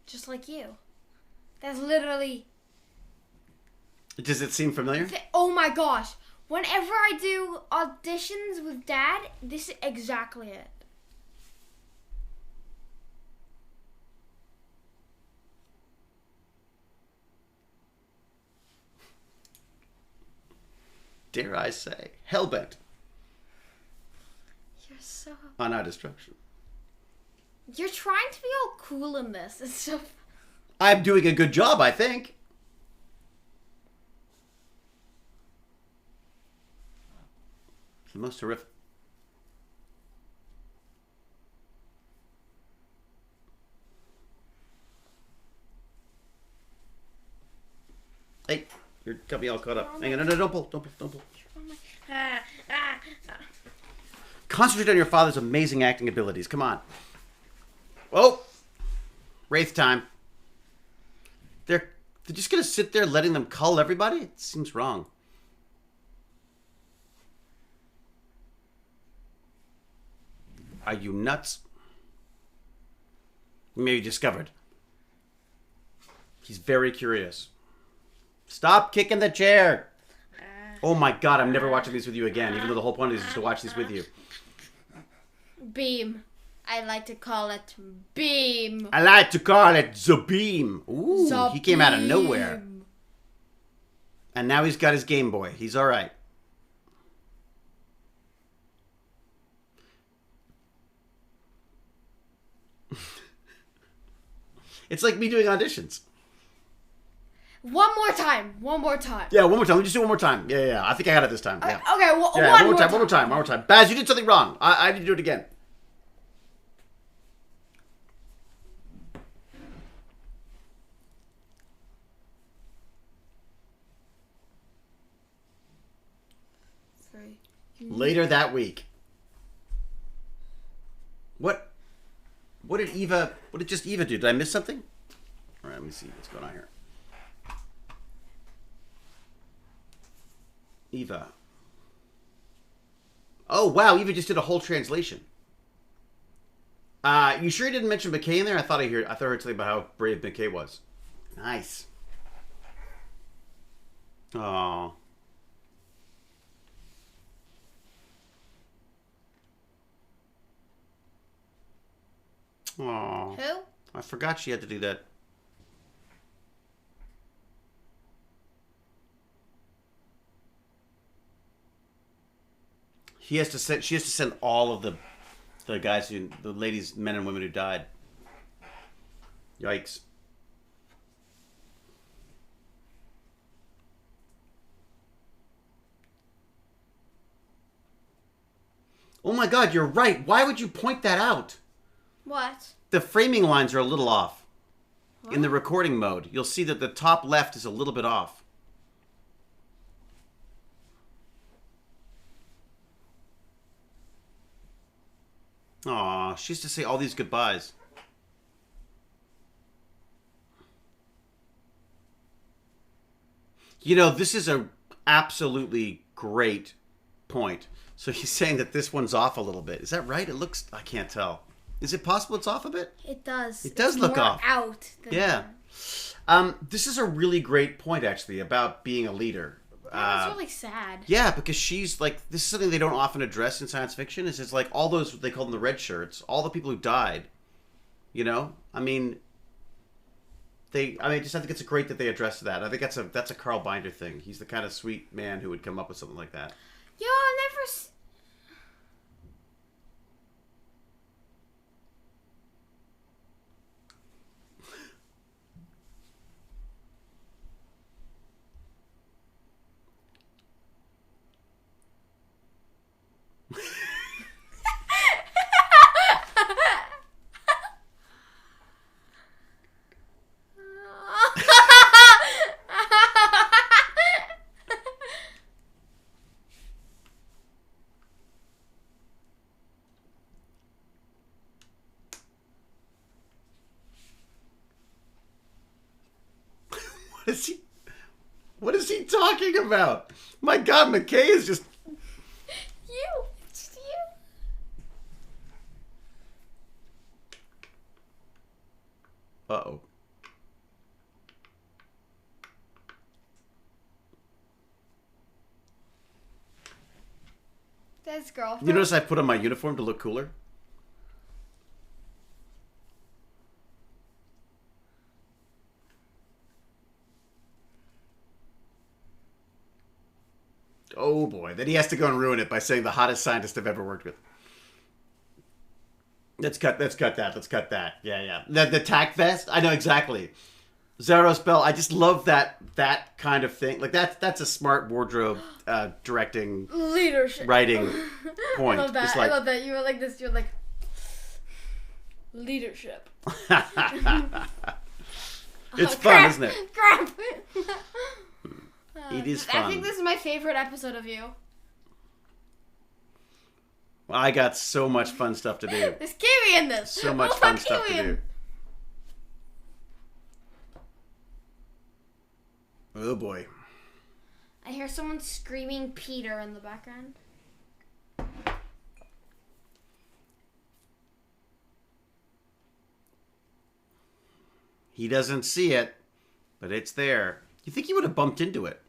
Just like you. That's literally... Does it seem familiar? Oh my gosh. Whenever I do auditions with Dad, this is exactly it. Dare I say, hellbent You're so... on our destruction. You're trying to be all cool in this. It's so... I'm doing a good job, I think. It's the most horrific. Hey, you're got me all caught up. Hang on, no, don't pull. Concentrate on your father's amazing acting abilities. Come on. Oh, Wraith time. They're just gonna sit there letting them cull everybody? It seems wrong. Are you nuts? Maybe discovered. He's very curious. Stop kicking the chair. Oh my god, I'm never watching these with you again, even though the whole point is just to watch these with you. Beam. I like to call it Beam. I like to call it the Beam. Ooh, The he came out of Beam. nowhere. And now he's got his Game Boy. He's alright. It's like me doing auditions. One more time. One more time. Yeah, one more time. Let me just do it one more time. Yeah. I think I got it this time. Yeah. Okay, well, Yeah, one one more time. Baz, you did something wrong. I need to do it again. Later that week. What did just Eva do? Did I miss something? All right, let me see what's going on here. Eva. Oh, wow, Eva just did a whole translation. You sure you didn't mention McKay in there? I thought I heard something about how brave McKay was. Nice. Oh. Oh. Who? I forgot she had to do that. She has to send all of the ladies, men and women who died. Yikes. Oh my god, you're right. Why would you point that out? What? The framing lines are a little off. What? In the recording mode, you'll see that the top left is a little bit off. Aw, she used to say all these goodbyes. You know, this is a absolutely great point. So he's saying that this one's off a little bit. Is that right? It looks... I can't tell. Is it possible it's off a bit? It does. It does It's look more off. Out. Than Yeah. This is a really great point, actually, about being a leader. That's really sad. Yeah, because she's like, this is something they don't often address in science fiction. Is it's like all those, they call them the red shirts, all the people who died. You know, I mean, I just I think it's great that they address that. I think that's a Carl Binder thing. He's the kind of sweet man who would come up with something like that. Yo, I never. What is he talking about? My God, McKay is just... You. It's you. Uh-oh. That's girlfriend. You notice I put on my uniform to look cooler? Oh boy, then he has to go and ruin it by saying the hottest scientist I've ever worked with. Let's cut that. Yeah. The tack vest, I know exactly. Zaros Bell, I just love that kind of thing. Like that's a smart wardrobe directing, leadership, writing point. I love that. Just like, I love that. You were like this. You're like leadership. It's fun, crap, isn't it? Crap. It is fun. I think this is my favorite episode of you. Well, I got so much fun stuff to do. There's Kiwi in this. So much What fun about stuff to Kiwi? do. Oh boy. I hear someone screaming Peter in the background. He doesn't see it, but it's there. You think he would have bumped into it?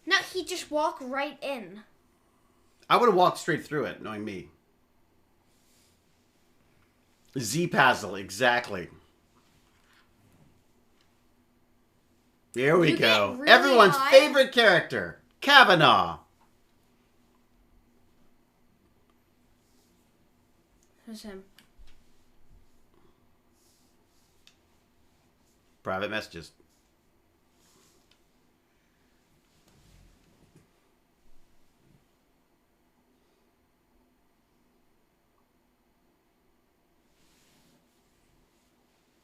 No, he just walked right in. I would have walked straight through it, knowing me. Z-Puzzle, exactly. Here we You go. get really Everyone's high? favorite character, Kavanaugh. Who's him? Private messages.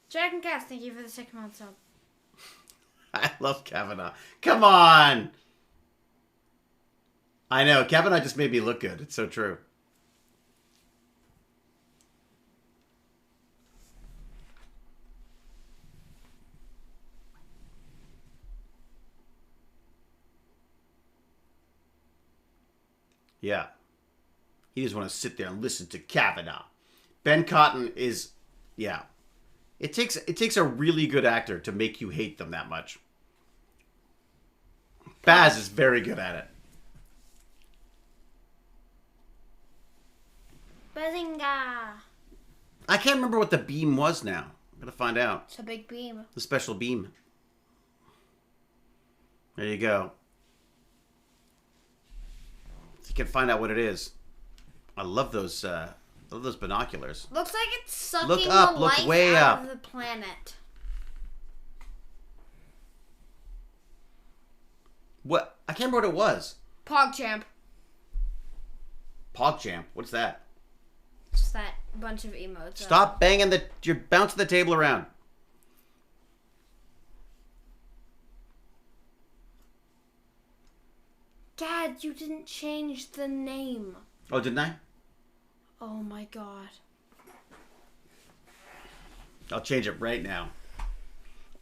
Jack and Cass, thank you for the 6-month sub. I love Kavanaugh. Come on! I know, Kavanaugh just made me look good. It's so true. Yeah. He just want to sit there and listen to Kavanaugh. Ben Cotton is, yeah. It takes a really good actor to make you hate them that much. Baz is very good at it. Bazinga! I can't remember what the beam was now. I'm going to find out. It's a big beam. The special beam. There you go. You can find out what it is. I love those binoculars. Looks like it's sucking Look up, the look life way out up. of the planet. What? I can't remember what it was. PogChamp. PogChamp. What's that? It's that bunch of emotes. Stop banging you're bouncing the table around. Dad, you didn't change the name. Oh, didn't I? Oh my god. I'll change it right now.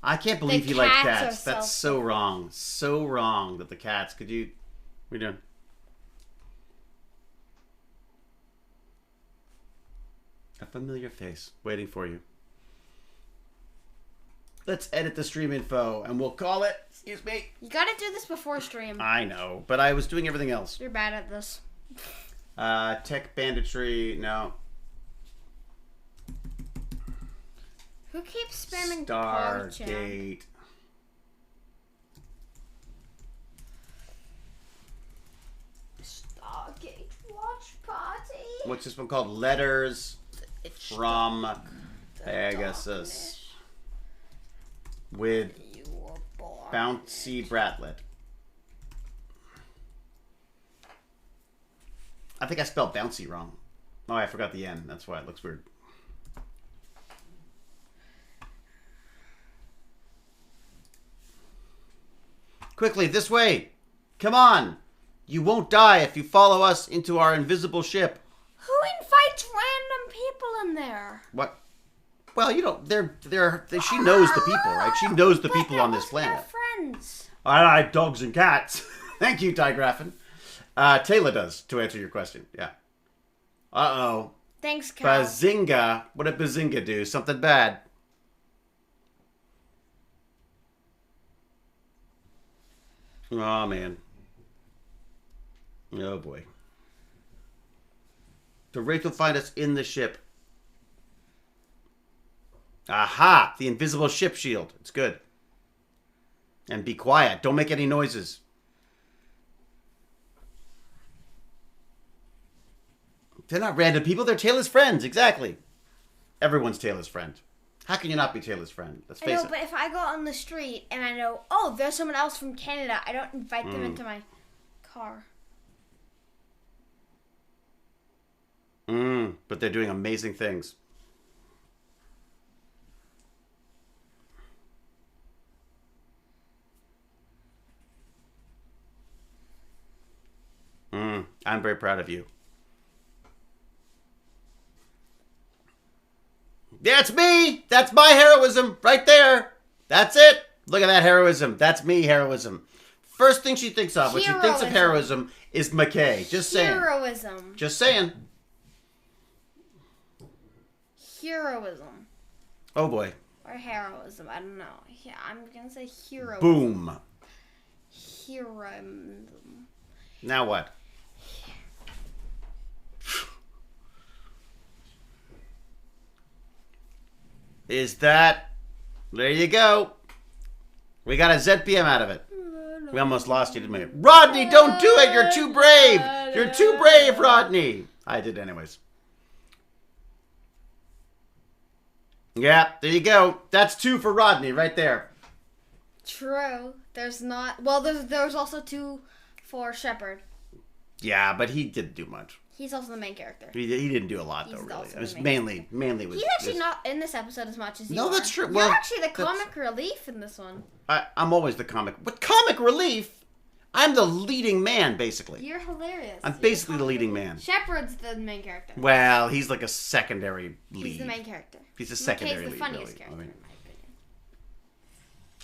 I can't believe you like cats. That's so wrong. So wrong that the cats. Could you... What are you doing? A familiar face waiting for you. Let's edit the stream info and we'll call it. Excuse me. You gotta do this before stream. I know, but I was doing everything else. You're bad at this. Tech banditry. No. Who keeps spamming Stargate. Stargate watch party. What's this one called? Letters from Pegasus. With Bouncy Bratlet. I think I spelled bouncy wrong. Oh, I forgot the N. That's why it looks weird. Quickly, this way! Come on! You won't die if you follow us into our invisible ship. Who invites random people in there? What? Well, you know, she knows the people, right? She knows the people on this planet. They're friends. I like dogs and cats. Thank you, Ty Graffin. Taylor does, to answer your question. Yeah. Uh-oh. Thanks, Cal. Bazinga. What did Bazinga do? Something bad. Oh, man. Oh, boy. The Wraith will find us in the ship. Aha! The invisible ship shield. It's good. And be quiet. Don't make any noises. They're not random people. They're Taylor's friends. Exactly. Everyone's Taylor's friend. How can you not be Taylor's friend? Let's face I know, it. but if I go on the street and I know, oh, there's someone else from Canada, I don't invite them into my car. But they're doing amazing things. I'm very proud of you. That's me! That's my heroism right there! That's it! Look at that heroism. That's me heroism. First thing she thinks of when she thinks of heroism is McKay. Just saying. Heroism. Just saying. Heroism. Oh boy. Or heroism. I don't know. Yeah, I'm going to say heroism. Boom. Heroism. Now what? Is that... There you go. We got a ZPM out of it. We almost lost you, didn't we? Rodney, don't do it! You're too brave! You're too brave, Rodney! I did anyways. Yeah, there you go. That's 2 for Rodney right there. True. There's not... Well, there's also 2 for Shepard. Yeah, but he didn't do much. He's also the main character. He didn't do a lot, though, really. It was mainly was... He's actually not in this episode as much as you are. No, that's true. You're well, actually the comic relief in this one. I'm always the comic... What comic relief? I'm the leading man, basically. You're hilarious. I'm basically the leading man. Shepard's the main character. Well, he's like a secondary lead. He's the main character. He's a secondary lead, McKay's the funniest really. character, I mean, in my opinion.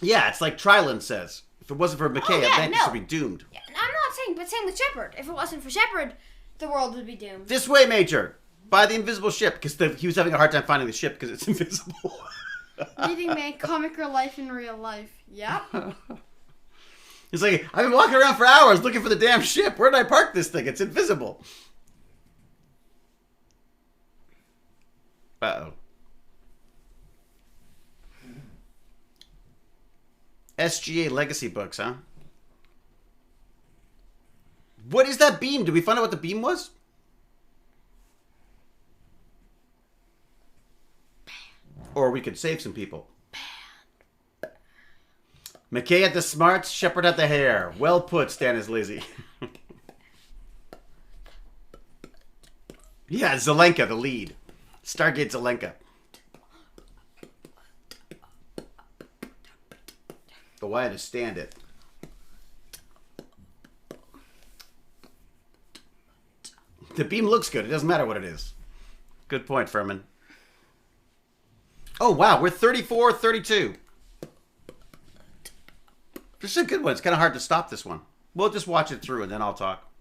yeah, it's like Tryland says. If it wasn't for McKay, Atlantis would be doomed. Yeah, I'm not saying, but same with Shepard. If it wasn't for Shepard, the world would be doomed. This way, Major. By the invisible ship, because he was having a hard time finding the ship because it's invisible. Leading man, comic life in real life. Yep. He's like, I've been walking around for hours looking for the damn ship. Where did I park this thing? It's invisible. Uh-oh. SGA Legacy books, huh? What is that beam? Did we find out what the beam was? Or we could save some people. McKay had the smarts, Shepard had the hair. Well put, Stannis Lazy. Yeah, Zelenka, the lead. Stargate Zelenka. Oh, I understand it. The beam looks good. It doesn't matter what it is. Good point, Furman. Oh, wow. We're 34-32. This is a good one. It's kind of hard to stop this one. We'll just watch it through and then I'll talk.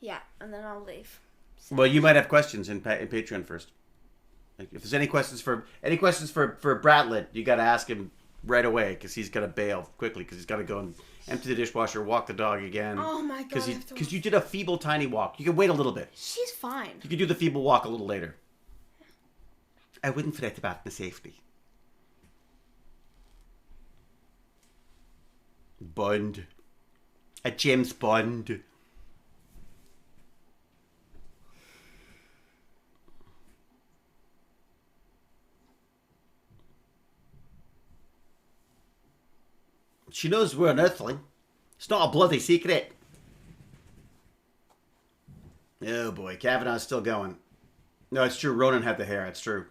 Yeah, and then I'll leave. So. Well, you might have questions in Patreon first. Like, if there's any questions for Bradlett, you got to ask him right away because he's gonna bail quickly because he's got to go and empty the dishwasher, walk the dog again. Oh my god! Because you did a feeble, tiny walk. You can wait a little bit. She's fine. You can do the feeble walk a little later. I wouldn't fret about the safety. Bond. A James Bond. She knows we're an Earthling. It's not a bloody secret. Oh boy, Kavanaugh's still going. No, it's true. Ronan had the hair. It's true.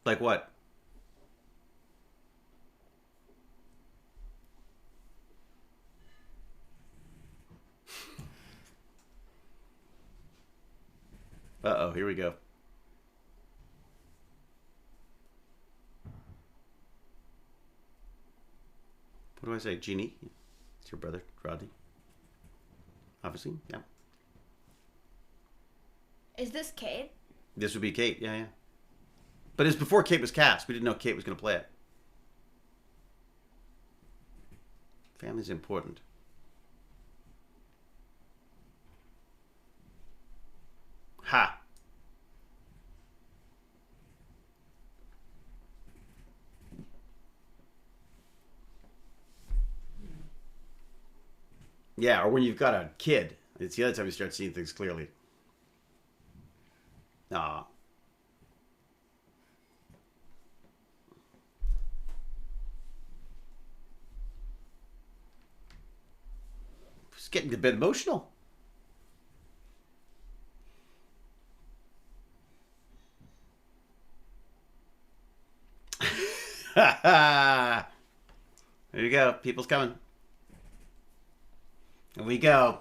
Like what? Uh-oh, here we go. What do I say? Jeannie? It's your brother, Rodney. Obviously, yeah. Is this Kate? This would be Kate, yeah. But it's before Kate was cast. We didn't know Kate was going to play it. Family's important. Ha! Yeah, or when you've got a kid. It's the other time you start seeing things clearly. Aw. It's getting a bit emotional. There you go. People's coming. Here we go.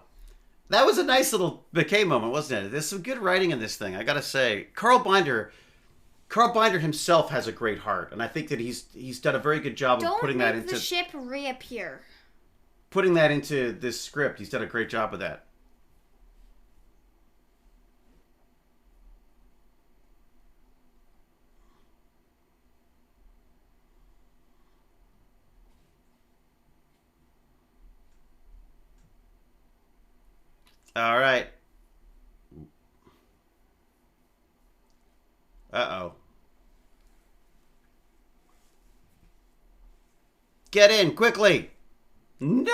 That was a nice little bouquet moment, wasn't it? There's some good writing in this thing, I gotta say. Carl Binder himself has a great heart, and I think that he's done a very good job of putting that into the ship reappear. Putting that into this script. He's done a great job with that. All right. Uh-oh. Get in, quickly. No!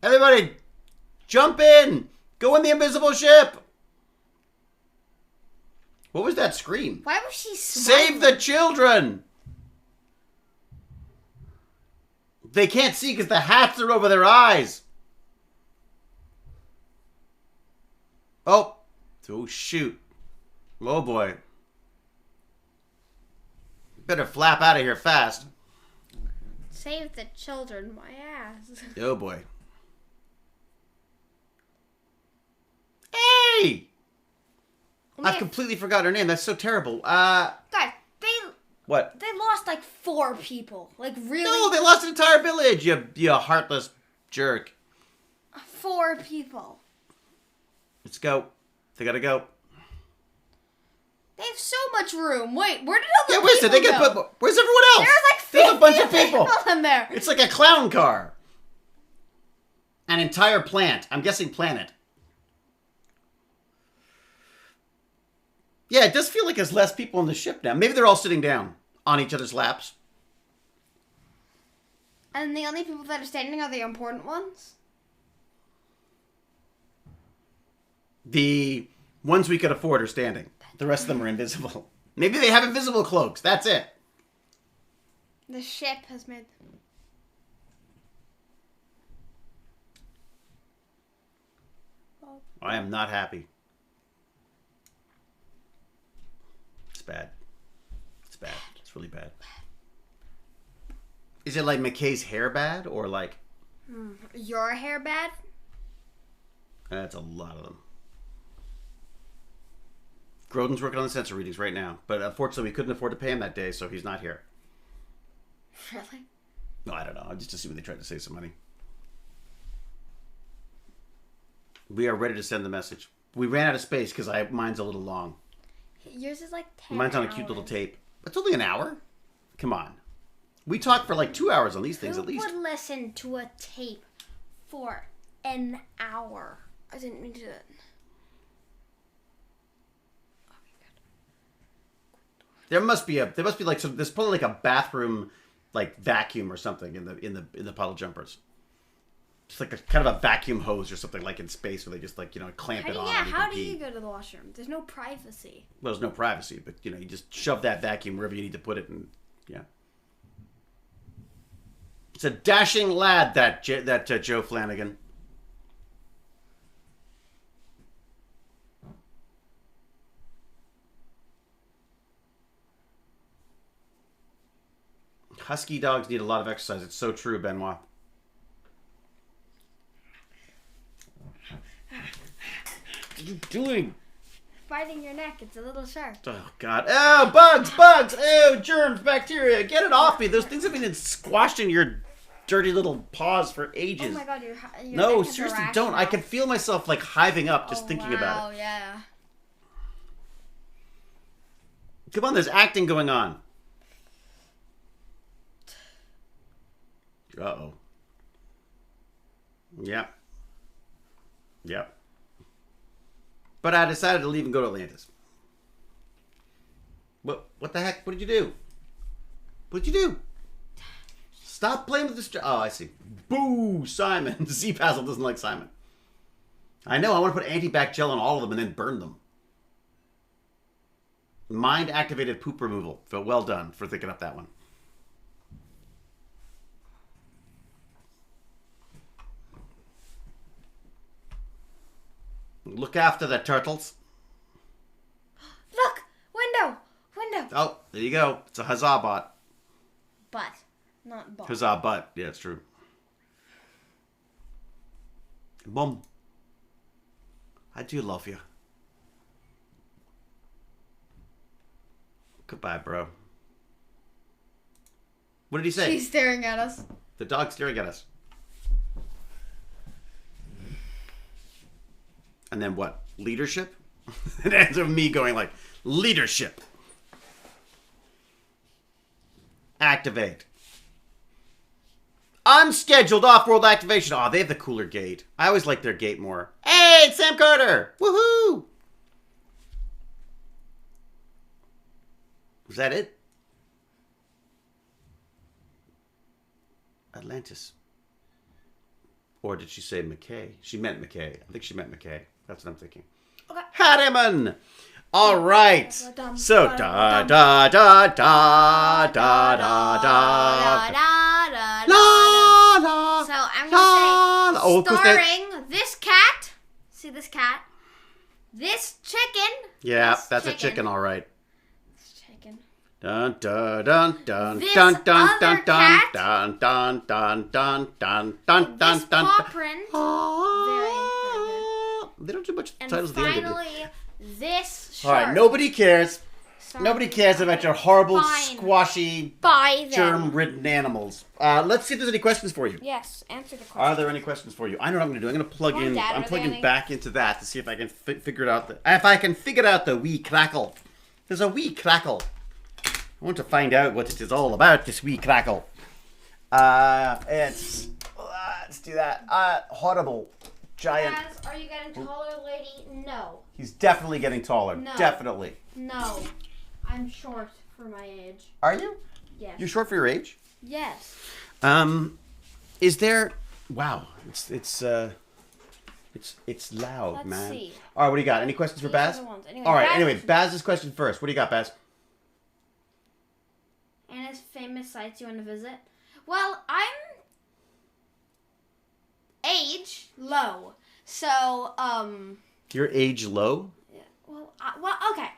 Everybody, jump in. Go in the invisible ship. What was that scream? Why was she smiling? Save the children. They can't see because the hats are over their eyes. Oh. Oh, shoot. Oh, boy. Better flap out of here fast. Save the children, my ass. Oh, boy. Hey! I've completely forgotten her name. That's so terrible. Guys, What? They lost like 4 people. Like, really? No, they lost an entire village, you heartless jerk. 4 people. Let's go. They gotta go. They have so much room. Wait, where did all the people they can go? put. Where's everyone else? There's like 50 a bunch of people in there. It's like a clown car. An entire plant. I'm guessing planet. Yeah, it does feel like there's less people on the ship now. Maybe they're all sitting down on each other's laps. And the only people that are standing are the important ones? The ones we could afford are standing. The rest of them are invisible. Maybe they have invisible cloaks. That's it. The ship has made them. I am not happy. It's bad. It's bad. It's really bad. Is it like McKay's hair bad or like... Your hair bad? That's a lot of them. Grodin's working on the sensor readings right now, but unfortunately we couldn't afford to pay him that day, so he's not here. Really? No, I don't know. Just to see when they tried to save some money. We are ready to send the message. We ran out of space because mine's a little long. Yours is like 10 Mine's on a cute little tape. It's only an hour. Come on. We talked for like 2 hours on these things at least. Who would listen to a tape for an hour? I didn't mean to do that. There must be like some. There's probably like a bathroom, like vacuum or something in the puddle jumpers. Just like a kind of a vacuum hose or something like in space where they just like clamp it on. Yeah, and how do you go to the washroom? There's no privacy. Well, there's no privacy, but you just shove that vacuum wherever you need to put it, and yeah. It's a dashing lad, that Joe Flanagan. Husky dogs need a lot of exercise. It's so true, Benoit. What are you doing? Biting your neck. It's a little sharp. Oh, God. Oh, bugs. Oh, germs, bacteria. Get it off me. Those things have been squashed in your dirty little paws for ages. Oh, my God. Your no, neck is seriously, a rash don't. now. I can feel myself, like, hiving up just thinking about it. Oh, yeah. Come on, there's acting going on. Uh-oh. Yep. But I decided to leave and go to Atlantis. What the heck? What did you do? What did you do? Stop playing with this. Oh, I see. Boo, Simon. Z-Pazzle doesn't like Simon. I know. I want to put anti-bac gel on all of them and then burn them. Mind-activated poop removal. So well done for thinking up that one. Look after the turtles. Look! Window! Oh, there you go. It's a huzzah bot. Butt, not bot. Huzzah butt. Yeah, it's true. Mom, I do love you. Goodbye, bro. What did he say? She's staring at us. The dog's staring at us. And then what? Leadership? It ends with me going like, leadership. Activate. Unscheduled off-world activation. Oh, they have the cooler gate. I always like their gate more. Hey, it's Sam Carter. Woohoo! Was that it? Atlantis. Or did she say McKay? She meant McKay. I think she meant McKay. That's what I'm thinking. Okay. Harriman! All right. So, da da da da da da da. La la. So, I'm going to say, starring that... this cat. See this cat? This chicken. Yeah, that's a chicken, all right. Chicken. Dun dun dun dun This dun dun other dun cat. dun dun dun dun dun dun dun This dun. paw print. Very good. They don't do much And titles at the end. finally, this shirt. All right, nobody cares. Sorry. Nobody cares about your horrible, Fine. squashy, Buy them. germ-ridden animals. Let's see if there's any questions for you. Yes, answer the question. Are there any questions for you? I know what I'm going to do. I'm going to plug Mom, in. Dad, I'm are plugging there any? back into that to see if I can figure it out. If I can figure out the wee crackle. There's a wee crackle. I want to find out what it is all about. This wee crackle. Let's do that. Horrible, giant. Guys, are you getting taller, lady? No. He's definitely getting taller. No. Definitely. No. I'm short for my age. Are you? Yes. You're short for your age. Yes. Is there? Wow. It's loud, Let's man. see. All right, what do you got? Any questions for These are Baz? the ones. Anyway, All right. Baz Anyway, is- Baz's question first. What do you got, Baz? And his famous sites you want to visit? Well, I'm age low. So, Your age low? well, okay.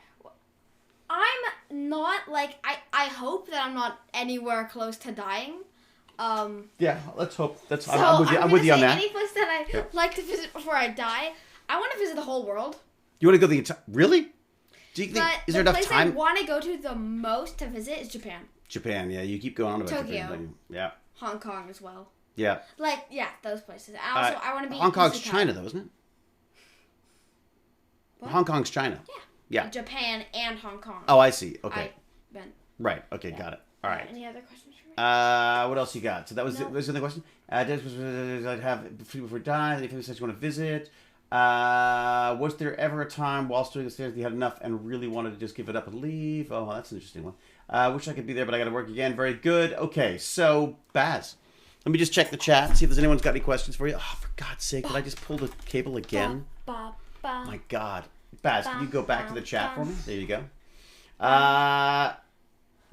I'm not, like, I hope that I'm not anywhere close to dying. Yeah, let's hope. So I'm with you. I'm with you on that. Any place that I like to visit before I die, I want to visit the whole world. You want to go the entire? Really? Do you think, But is there enough place time? I want to go to the most to visit is Japan. Japan, yeah. You keep going on about Tokyo. Japan. Don't you? Yeah. Hong Kong as well. Yeah. Like, yeah, those places. And also, I want to be Hong Kong's Isekai. China, though, isn't it? What? Hong Kong's China. Yeah. Yeah. Japan and Hong Kong. Oh, I see. Okay. Right. Okay, got it. All right. Any other questions for me? What else you got? So that was No. the other question. I'd have before die. If you want to visit, was there ever a time while doing the stairs you had enough and really wanted to just give it up and leave? Oh, that's an interesting one. Wish I could be there, but I got to work again. Very good. Okay, so Baz, let me just check the chat, see if there's anyone's got any questions for you. Oh, for God's sake, did I just pull the cable again? My God, Baz, can you go back to the chat for me? There you go.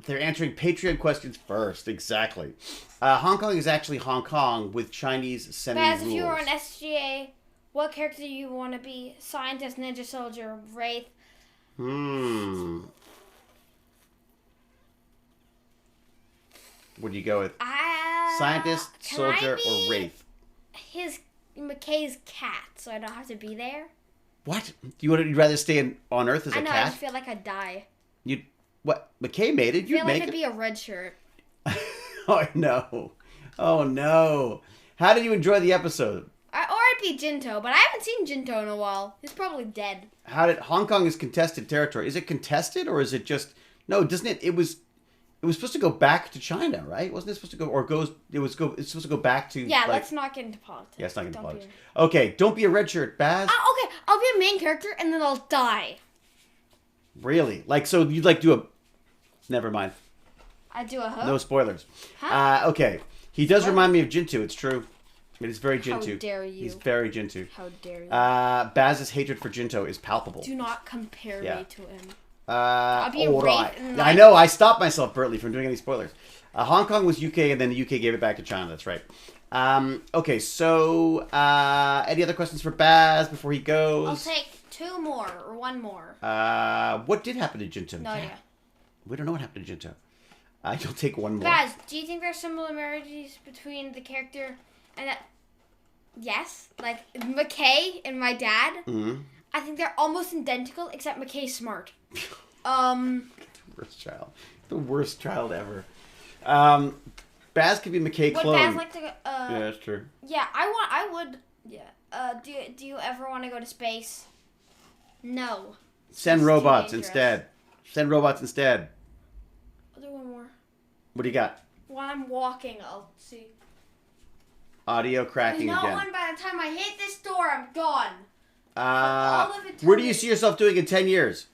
They're answering Patreon questions first. Exactly. Hong Kong is actually Hong Kong with Chinese semi-rules. Baz, if you were an SGA, what character do you want to be? Scientist, ninja soldier, wraith? Would you go with scientist, soldier, or wraith? McKay's cat, so I don't have to be there. What? You'd rather stay on Earth as a I know, cat? I just feel like I'd die. What? McKay made it. I You'd feel make like it. I'd be a red shirt. Oh no! Oh no! How did you enjoy the episode? Or I'd be Jinto, but I haven't seen Jinto in a while. He's probably dead. Hong Kong is contested territory? Is it contested or is it just no? Doesn't it? It was supposed to go back to China, right? Wasn't it supposed to go or goes? It's supposed to go back to. Yeah, let's not get into politics. Yeah, it's not into Don't politics. be Okay, don't be a red shirt, Baz. Okay, I'll be a main character and then I'll die. Really? Like so? You'd like do a? Never mind. I do a hook? No spoilers. Huh? Okay. He does remind me of Jintu. It's true. It is very Jintu. How dare you? He's very Jintu. How dare you? Baz's hatred for Jinto is palpable. Do not compare me to him. I'll be a wraith and I know. I stopped myself, Bertley, from doing any spoilers. Hong Kong was UK, and then the UK gave it back to China. That's right. Okay, so any other questions for Baz before he goes? I'll take two more or one more. What did happen to Jinto? No idea. We don't know what happened to Jinto. You'll take one more. Baz, do you think there's similarities between the character and that? Yes, like McKay and my dad. Mm-hmm. I think they're almost identical, except McKay's smart. The worst child ever. Baz could be McKay clone. Would Baz like to go? Yeah, that's true. Yeah, I would. Yeah. Do you ever want to go to space? No. Send It's robots too dangerous. instead. Send robots instead. I'll do one more. What do you got? While I'm walking, I'll see. Audio cracking There's no again. one by the time I hit this door, I'm gone. All of it Where do you see yourself doing in 10 years?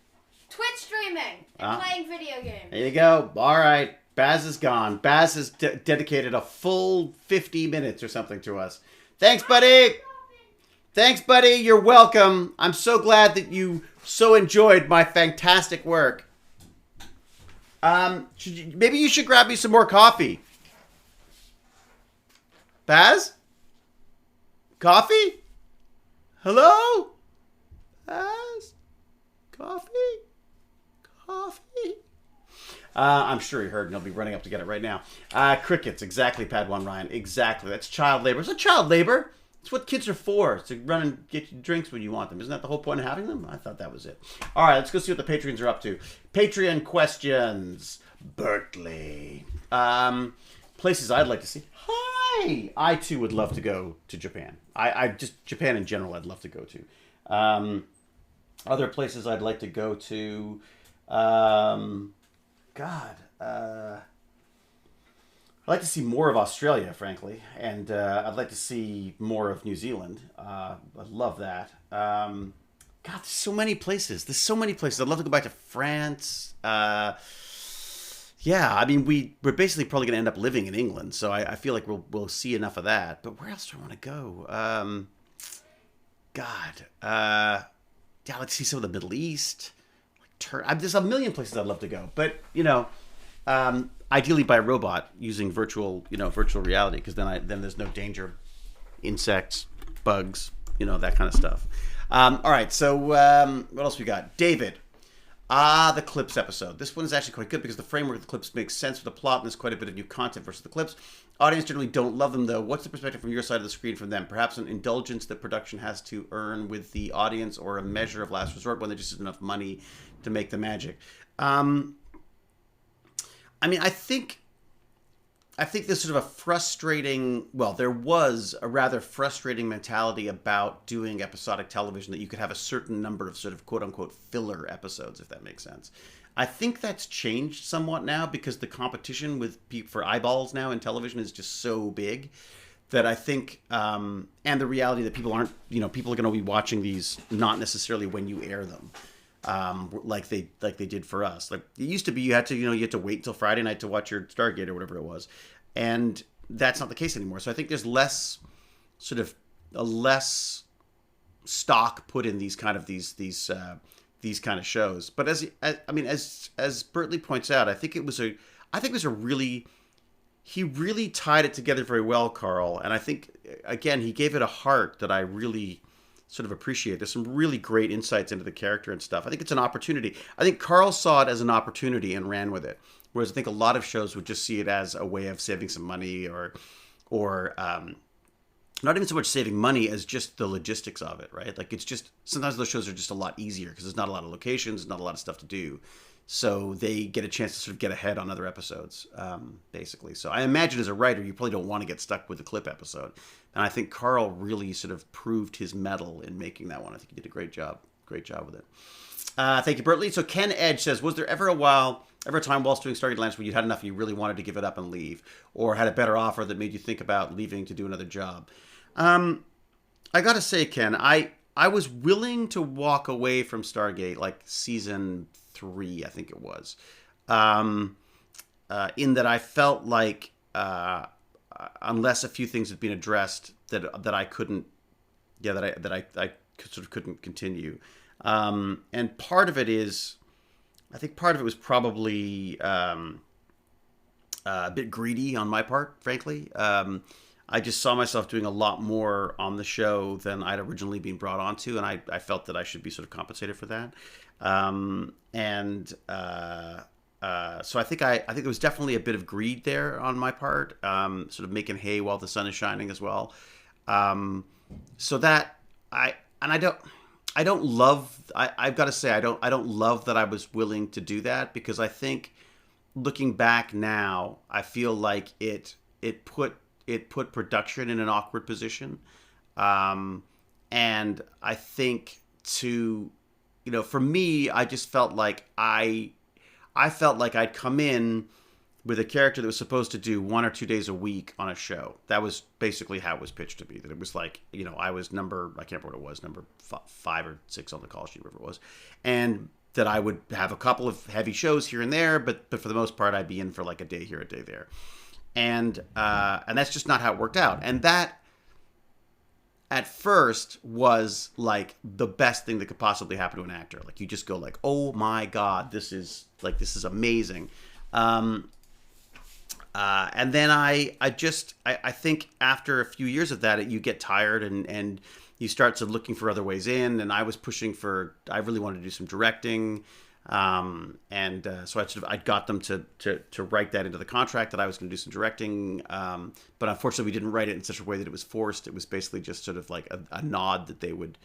Twitch streaming and playing video games. There you go. All right. Baz is gone. Baz has dedicated a full 50 minutes or something to us. Thanks, buddy. Thanks, buddy. You're welcome. I'm so glad that you so enjoyed my fantastic work. Maybe you should grab me some more coffee. Baz? Coffee? Hello? Baz? Coffee? Coffee? I'm sure he heard and he'll be running up to get it right now. Crickets, exactly, Padawan Ryan. Exactly. That's child labor. It's not child labor. It's what kids are for. It's to run and get you drinks when you want them. Isn't that the whole point of having them? I thought that was it. All right, let's go see what the Patreons are up to. Patreon questions. Berkeley. Places I'd like to see. Hi! I, too, would love to go to Japan. I just, Japan in general, I'd love to go to. Other places I'd like to go to. I'd like to see more of Australia, frankly, and I'd like to see more of New Zealand. I'd love that. God, there's so many places. I'd love to go back to France. Yeah, I mean, we're basically probably going to end up living in England, so I feel like we'll see enough of that. But where else do I want to go? Yeah, let's see some of the Middle East. There's a million places I'd love to go, but ideally by robot using virtual reality, because then there's no danger, insects, bugs, that kind of stuff. All right, so what else we got? David, The clips episode. This one is actually quite good because the framework of the clips makes sense with the plot and there's quite a bit of new content versus the clips. Audience generally don't love them though. What's the perspective from your side of the screen from them? Perhaps an indulgence that production has to earn with the audience, or a measure of last resort when there just isn't enough money to make the magic. I mean, I think there's sort of a frustrating, well, there was a rather frustrating mentality about doing episodic television, that you could have a certain number of sort of quote unquote filler episodes, if that makes sense. I think that's changed somewhat now because the competition for eyeballs now in television is just so big that I think, and the reality that people aren't, people are going to be watching these not necessarily when you air them. Like they did for us. Like it used to be, you had to wait until Friday night to watch your Stargate or whatever it was, and that's not the case anymore. So I think there's less stock put in these kind of shows. But as Bertley points out, I think it was he really tied it together very well, Carl. And I think again he gave it a heart that I really sort of appreciate. There's some really great insights into the character and stuff. I think it's an opportunity. I think Carl saw it as an opportunity and ran with it. Whereas I think a lot of shows would just see it as a way of saving some money or not even so much saving money as just the logistics of it, right? Like it's just, sometimes those shows are just a lot easier because there's not a lot of locations, not a lot of stuff to do. So they get a chance to sort of get ahead on other episodes, basically. So I imagine as a writer, you probably don't want to get stuck with the clip episode. And I think Carl really sort of proved his mettle in making that one. I think he did a great job with it. Thank you, Bertley. So Ken Edge says, was there ever a time whilst doing Stargate Atlantis where you'd had enough and you really wanted to give it up and leave? Or had a better offer that made you think about leaving to do another job? I got to say, Ken, I was willing to walk away from Stargate like season 3, I think it was, in that I felt like unless a few things had been addressed, that I couldn't, that I sort of couldn't continue. And part of it is, I think part of it was probably a bit greedy on my part, frankly. I just saw myself doing a lot more on the show than I'd originally been brought onto, and I felt that I should be sort of compensated for that. So I think there was definitely a bit of greed there on my part, sort of making hay while the sun is shining as well. So that I've got to say I don't love that I was willing to do that, because I think looking back now, I feel like it put production in an awkward position. And I think for me, I just felt like I felt like I'd come in with a character that was supposed to do 1 or 2 days a week on a show. That was basically how it was pitched to me. That it was like, I was I can't remember what it was, number 5 or 6 on the call sheet, whatever it was. And that I would have a couple of heavy shows here and there, but for the most part, I'd be in for like a day here, a day there. And that's just not how it worked out. And that, at first, was like the best thing that could possibly happen to an actor. Like you just go like, oh my God, this is amazing. And then I think after a few years of that, you get tired and you start sort of looking for other ways in. And I was I really wanted to do some directing. So I got them to write that into the contract that I was going to do some directing. But unfortunately we didn't write it in such a way that it was forced. It was basically just sort of like a nod that they would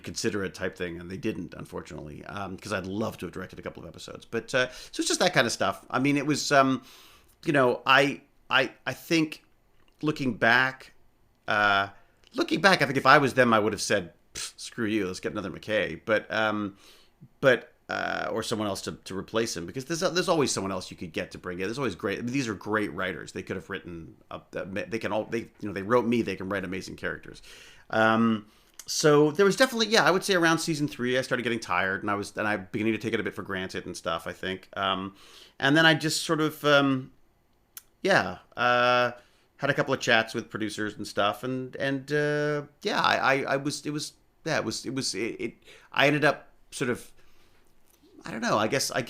consider it type thing. And they didn't, unfortunately, because I'd love to have directed a couple of episodes, but, so it's just that kind of stuff. I mean, it was, I think looking back, I think if I was them, I would have said, screw you, let's get another McKay. Or someone else to replace him, because there's always someone else you could get to bring in. There's always these are great writers. They could have written they wrote me. They can write amazing characters. So there was definitely, I would say around season 3, I started getting tired, and I beginning to take it a bit for granted and stuff, I think. And then I just sort of, had a couple of chats with producers and stuff, I ended up sort of, I don't know, I guess I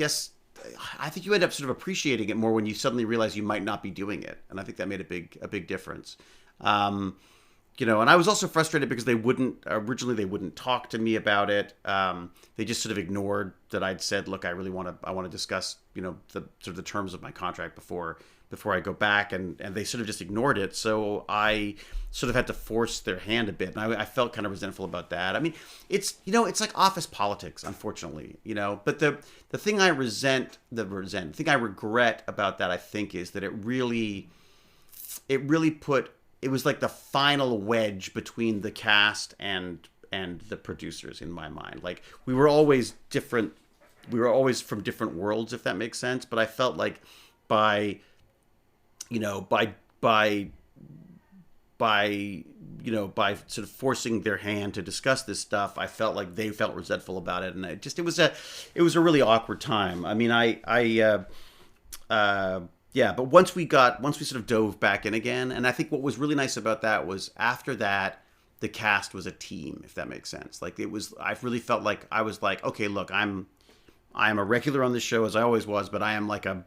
think you end up sort of appreciating it more when you suddenly realize you might not be doing it. And I think that made a big difference. and I was also frustrated because they wouldn't talk to me about it. They just sort of ignored that I'd said, look, I want to discuss, the sort of the terms of my contract before I go back, and they sort of just ignored it. So I sort of had to force their hand a bit, and I felt kind of resentful about that. I mean, it's like office politics, unfortunately, But the thing I the thing I regret about that, I think, is that it really put. It was like the final wedge between the cast and the producers in my mind. Like, we were always different. We were always from different worlds, if that makes sense. But I felt like by sort of forcing their hand to discuss this stuff, I felt like they felt resentful about it, and it was a really awkward time. I mean, yeah, but once we sort of dove back in again, and I think what was really nice about that was after that, the cast was a team, if that makes sense. Like, I really felt like I was like, okay, look, I'm a regular on this show, as I always was, but I am like I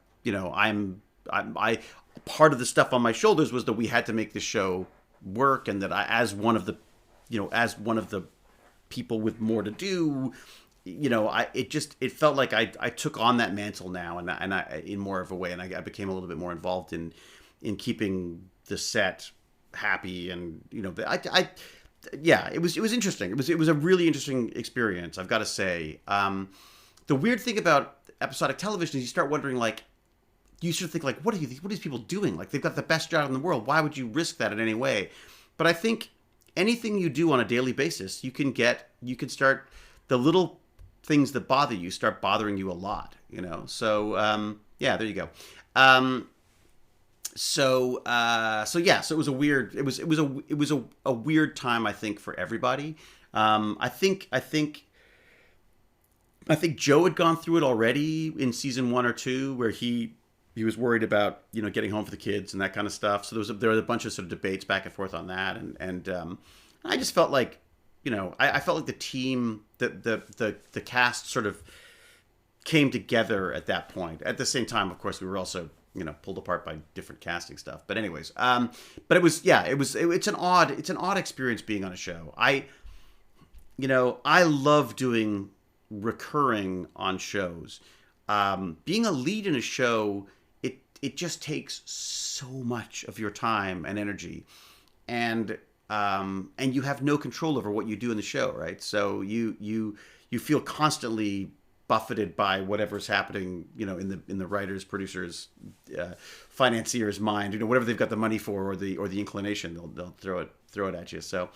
part of the stuff on my shoulders was that we had to make this show work, and that I, as one of the people with more to do, it felt like I took on that mantle now, and I in more of a way, and I became a little bit more involved in keeping the set happy, and yeah, it was interesting. It was a really interesting experience, I've got to say. The weird thing about episodic television is you start wondering, like, you sort of think, like, what are these people doing? Like, they've got the best job in the world. Why would you risk that in any way? But I think anything you do on a daily basis, you can start, the little things that bother you start bothering you a lot, So, yeah, there you go. So it was a weird time, I think, for everybody. I think Joe had gone through it already in season 1 or 2, where he was worried about, getting home for the kids and that kind of stuff. So there was a bunch of sort of debates back and forth on that. And I just felt like, I felt like the team, the cast sort of came together at that point. At the same time, of course, we were also, pulled apart by different casting stuff. But anyways, but it's an odd experience being on a show. I love doing recurring on shows. Being a lead in a show, it just takes so much of your time and energy, and you have no control over what you do in the show, right? So you feel constantly buffeted by whatever's happening, in the writers, producers, financiers' mind, whatever they've got the money for, or the inclination, they'll throw it at you. So,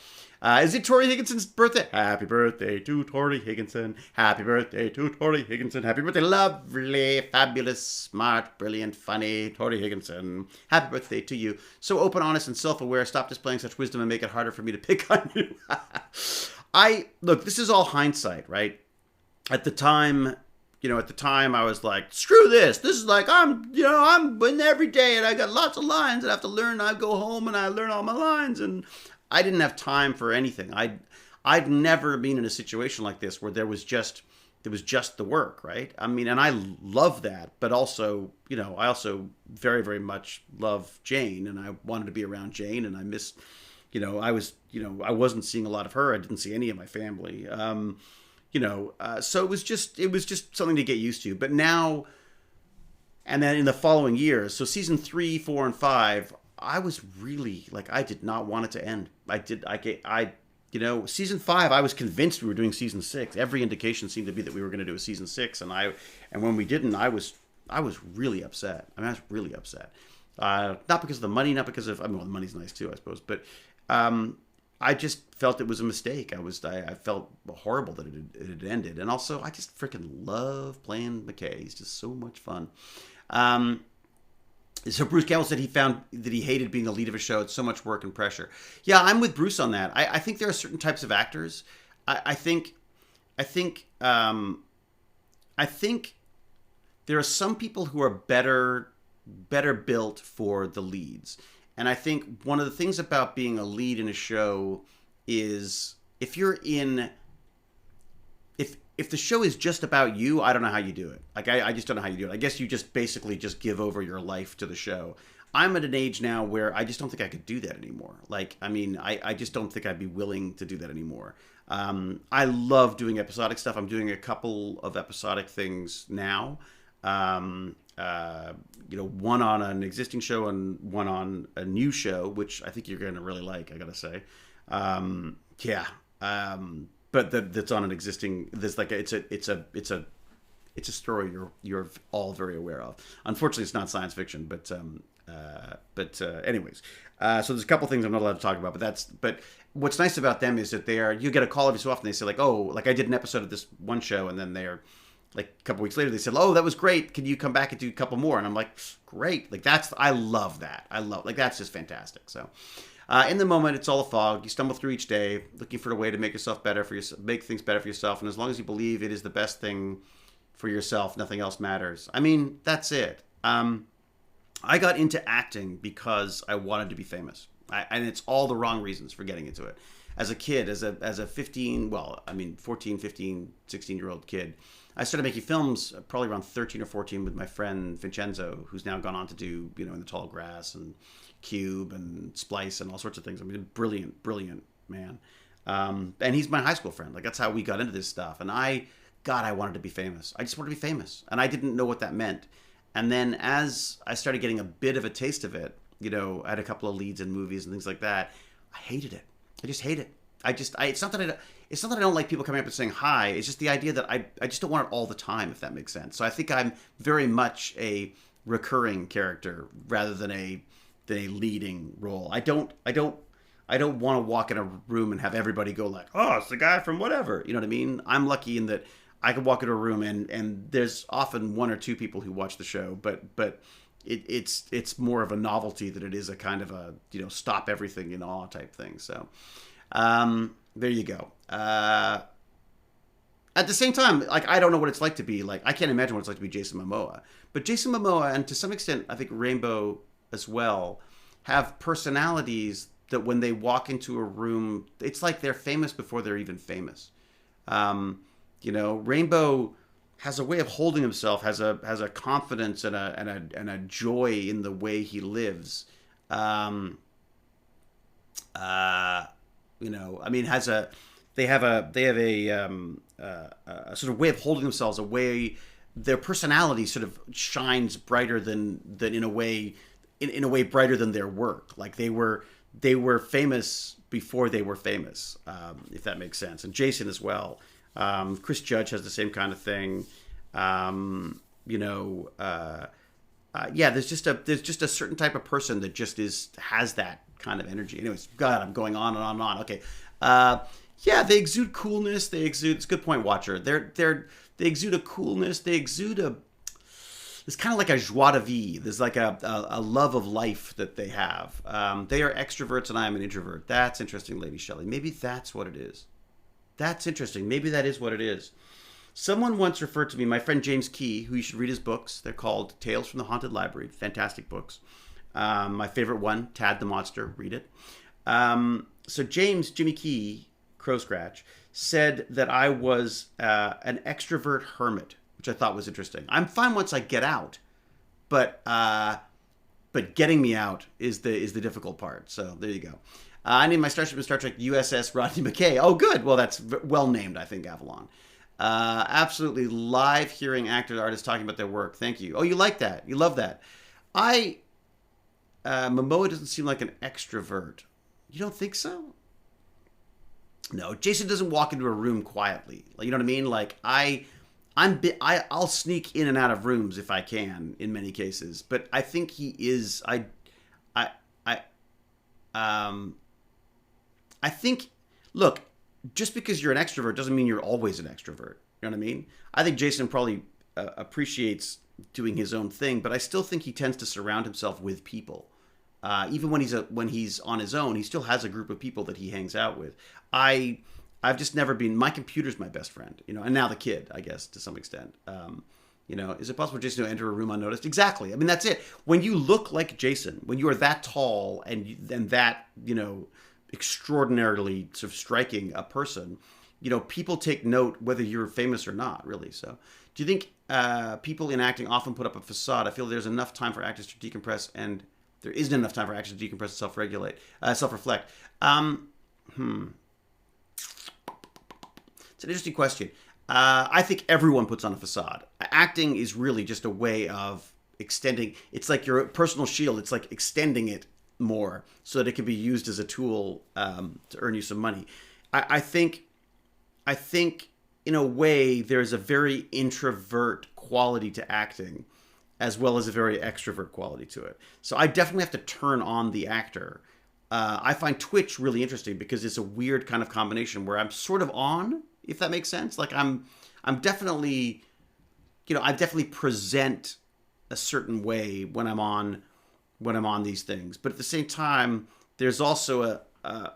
is it Tori Higginson's birthday? Happy birthday to Tori Higginson. Happy birthday to Tori Higginson. Happy birthday, lovely, fabulous, smart, brilliant, funny Tori Higginson. Happy birthday to you. So open, honest, and self-aware. Stop displaying such wisdom and make it harder for me to pick on you. Look, this is all hindsight, right? At the time, I was like, screw this. This is like, I'm in every day, and I got lots of lines that I have to learn. I go home and I learn all my lines, and I didn't have time for anything. I'd never been in a situation like this where there was just the work, right? I mean, and I love that, but also, I also very, very much love Jane, and I wanted to be around Jane, and I missed, I wasn't seeing a lot of her. I didn't see any of my family. So it was just something to get used to. But now, and then in the following years, so season 3, 4, and 5, I was really, like, I did not want it to end. Season 5, I was convinced we were doing season 6. Every indication seemed to be that we were going to do a season 6, and when we didn't, I was really upset. I mean, I was really upset. Not because of the money, not because of, well, the money's nice too, I suppose, but I just felt it was a mistake. I felt horrible that it had ended. And also, I just freaking love playing McKay. He's just so much fun. So Bruce Campbell said he found that he hated being the lead of a show. It's so much work and pressure. Yeah, I'm with Bruce on that. I think there are certain types of actors. I think there are some people who are better built for the leads. And I think one of the things about being a lead in a show is if the show is just about you, I don't know how you do it. Like, I just don't know how you do it. I guess you just basically just give over your life to the show. I'm at an age now where I just don't think I could do that anymore. Like, I mean, I just don't think I'd be willing to do that anymore. I love doing episodic stuff. I'm doing a couple of episodic things now. One on an existing show and one on a new show, which I think you're going to really like, I got to say. Yeah. But that's on an existing, there's like, it's a story you're all very aware of. Unfortunately, it's not science fiction, but anyways, so there's a couple things I'm not allowed to talk about, but what's nice about them is that you get a call every so often. They say like, oh, like I did an episode of this one show, and then they're like a couple weeks later they said, oh, that was great. Can you come back and do a couple more? And I'm like, great. Like I love that. Like that's just fantastic. So. In the moment, it's all a fog. You stumble through each day, looking for a way to make yourself better make things better for yourself. And as long as you believe it is the best thing for yourself, nothing else matters. I mean, that's it. I got into acting because I wanted to be famous. And it's all the wrong reasons for getting into it. As a kid, as a 14, 15, 16-year-old kid, I started making films probably around 13 or 14 with my friend Vincenzo, who's now gone on to do, In the Tall Grass and Cube and Splice and all sorts of things. I mean, brilliant man. And he's my high school friend. Like, that's how we got into this stuff. And I wanted to be famous. I just wanted to be famous. And I didn't know what that meant. And then as I started getting a bit of a taste of it, I had a couple of leads in movies and things like that. I hated it. I just hate it. It's not that I don't like people coming up and saying hi. It's just the idea that I just don't want it all the time, if that makes sense. So I think I'm very much a recurring character rather than a leading role. I don't want to walk in a room and have everybody go like, oh, it's the guy from whatever. You know what I mean? I'm lucky in that I can walk into a room and there's often one or two people who watch the show, but it's more of a novelty than it is a kind of a, stop everything in awe type thing. So there you go. At the same time, like, I don't know what it's like to be like, I can't imagine what it's like to be Jason Momoa, but Jason Momoa, and to some extent I think Rainbow as well, have personalities that when they walk into a room, it's like they're famous before they're even famous. Rainbow has a way of holding himself, has a confidence and a joy in the way he lives. They have a sort of way of holding themselves, a way their personality sort of shines brighter than in a way brighter than their work. Like they were famous before they were famous, if that makes sense. And Jason as well. Chris Judge has the same kind of thing. There's just a certain type of person that just has that kind of energy. Anyways, God, I'm going on and on and on. Okay. They exude coolness. It's a good point, Watcher. They exude a coolness. It's kind of like a joie de vivre. There's like a love of life that they have. They are extroverts and I am an introvert. That's interesting, Lady Shelley. Maybe that's what it is. That's interesting. Maybe that is what it is. Someone once referred to me, my friend James Key, who you should read his books. They're called Tales from the Haunted Library. Fantastic books. My favorite one, Tad the Monster. Read it. So Jimmy Key, Crow Scratch, said that I was an extrovert hermit, which I thought was interesting. I'm fine once I get out, but getting me out is the difficult part. So there you go. I named my starship in Star Trek USS Rodney McKay. Oh, good. Well, that's well named, I think, Avalon. Absolutely live hearing actors, artists talking about their work. Thank you. Oh, you like that? You love that? Momoa doesn't seem like an extrovert. You don't think so? No, Jason doesn't walk into a room quietly. Like, you know what I mean? Like I'll sneak in and out of rooms if I can in many cases, but I think he is. I think, look, just because you're an extrovert doesn't mean you're always an extrovert. You know what I mean? I think Jason probably appreciates doing his own thing, but I still think he tends to surround himself with people. Even when he's on his own, he still has a group of people that he hangs out with. I've just never been. My computer's my best friend, and now the kid, I guess, to some extent. Is it possible for Jason to enter a room unnoticed? Exactly. I mean, that's it. When you look like Jason, when you are that tall and that, extraordinarily sort of striking a person, people take note whether you're famous or not, really. So do you think people in acting often put up a facade? I feel there's enough time for actors to decompress and there isn't enough time for action to decompress and self-regulate, self-reflect. It's an interesting question. I think everyone puts on a facade. Acting is really just a way of extending. It's like your personal shield. It's like extending it more so that it can be used as a tool to earn you some money. I think in a way there's a very introvert quality to acting as well as a very extrovert quality to it. So I definitely have to turn on the actor. I find Twitch really interesting because it's a weird kind of combination where I'm sort of on, if that makes sense. Like I'm definitely, I definitely present a certain way when I'm on these things. But at the same time, there's also I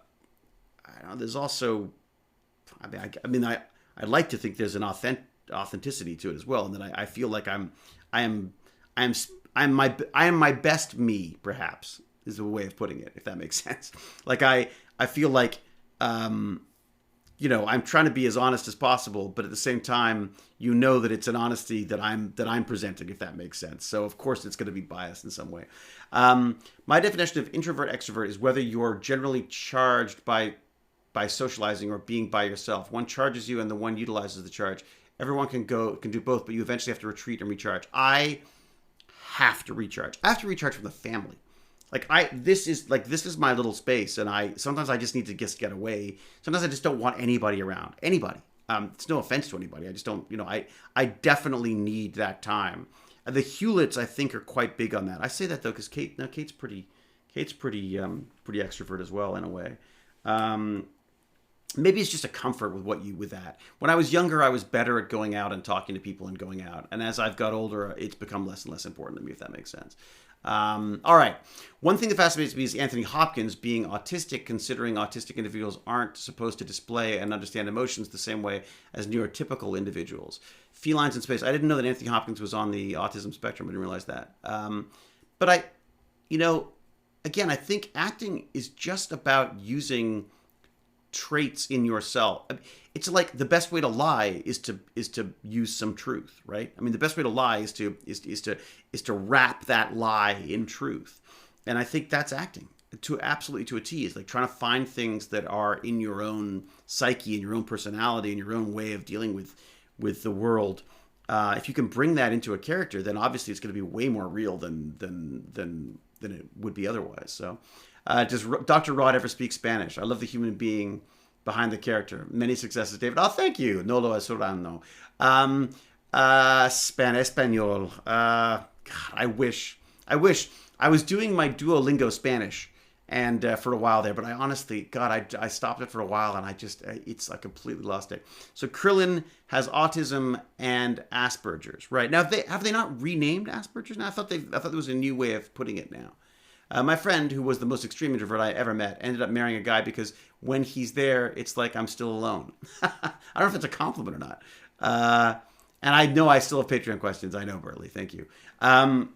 like to think there's an authenticity to it as well, and that I feel like I am my best me, perhaps, is a way of putting it, if that makes sense. Like I feel like I'm trying to be as honest as possible, but at the same time, that it's an honesty that I'm presenting, if that makes sense. So of course it's going to be biased in some way. My definition of introvert extrovert is whether you're generally charged by socializing or being by yourself. One charges you and the one utilizes the charge. Everyone can do both, but you eventually have to retreat and recharge. I have to recharge. I have to recharge from the family. This is my little space, and sometimes I just need to get away. Sometimes I just don't want anybody around. Anybody. It's no offense to anybody. I just don't, I definitely need that time. The Hewletts, I think, are quite big on that. I say that though because Kate's pretty extrovert as well in a way. Maybe it's just a comfort with that. When I was younger, I was better at going out and talking to people and going out. And as I've got older, it's become less and less important to me, if that makes sense. All right. One thing that fascinates me is Anthony Hopkins being autistic, considering autistic individuals aren't supposed to display and understand emotions the same way as neurotypical individuals. Felines in space. I didn't know that Anthony Hopkins was on the autism spectrum. I didn't realize that. But again, I think acting is just about using traits in yourself. It's like the best way to lie is to use some truth, right? I mean, the best way to lie is to wrap that lie in truth, and I think that's acting absolutely to a T. It's like trying to find things that are in your own psyche and your own personality and your own way of dealing with the world. If you can bring that into a character, then obviously it's going to be way more real than it would be otherwise. So. Does Dr. Rod ever speak Spanish? I love the human being behind the character. Many successes, David. Oh, thank you. No lo esorano. Espanol. God, I wish. I was doing my Duolingo Spanish and for a while there, but I honestly, God, I stopped it for a while and I completely lost it. So Krillin has autism and Asperger's, right? Now, have they not renamed Asperger's now? I thought there was a new way of putting it now. My friend, who was the most extreme introvert I ever met, ended up marrying a guy because when he's there, it's like I'm still alone. I don't know if it's a compliment or not. And I know I still have Patreon questions. I know, Burley. Thank you. All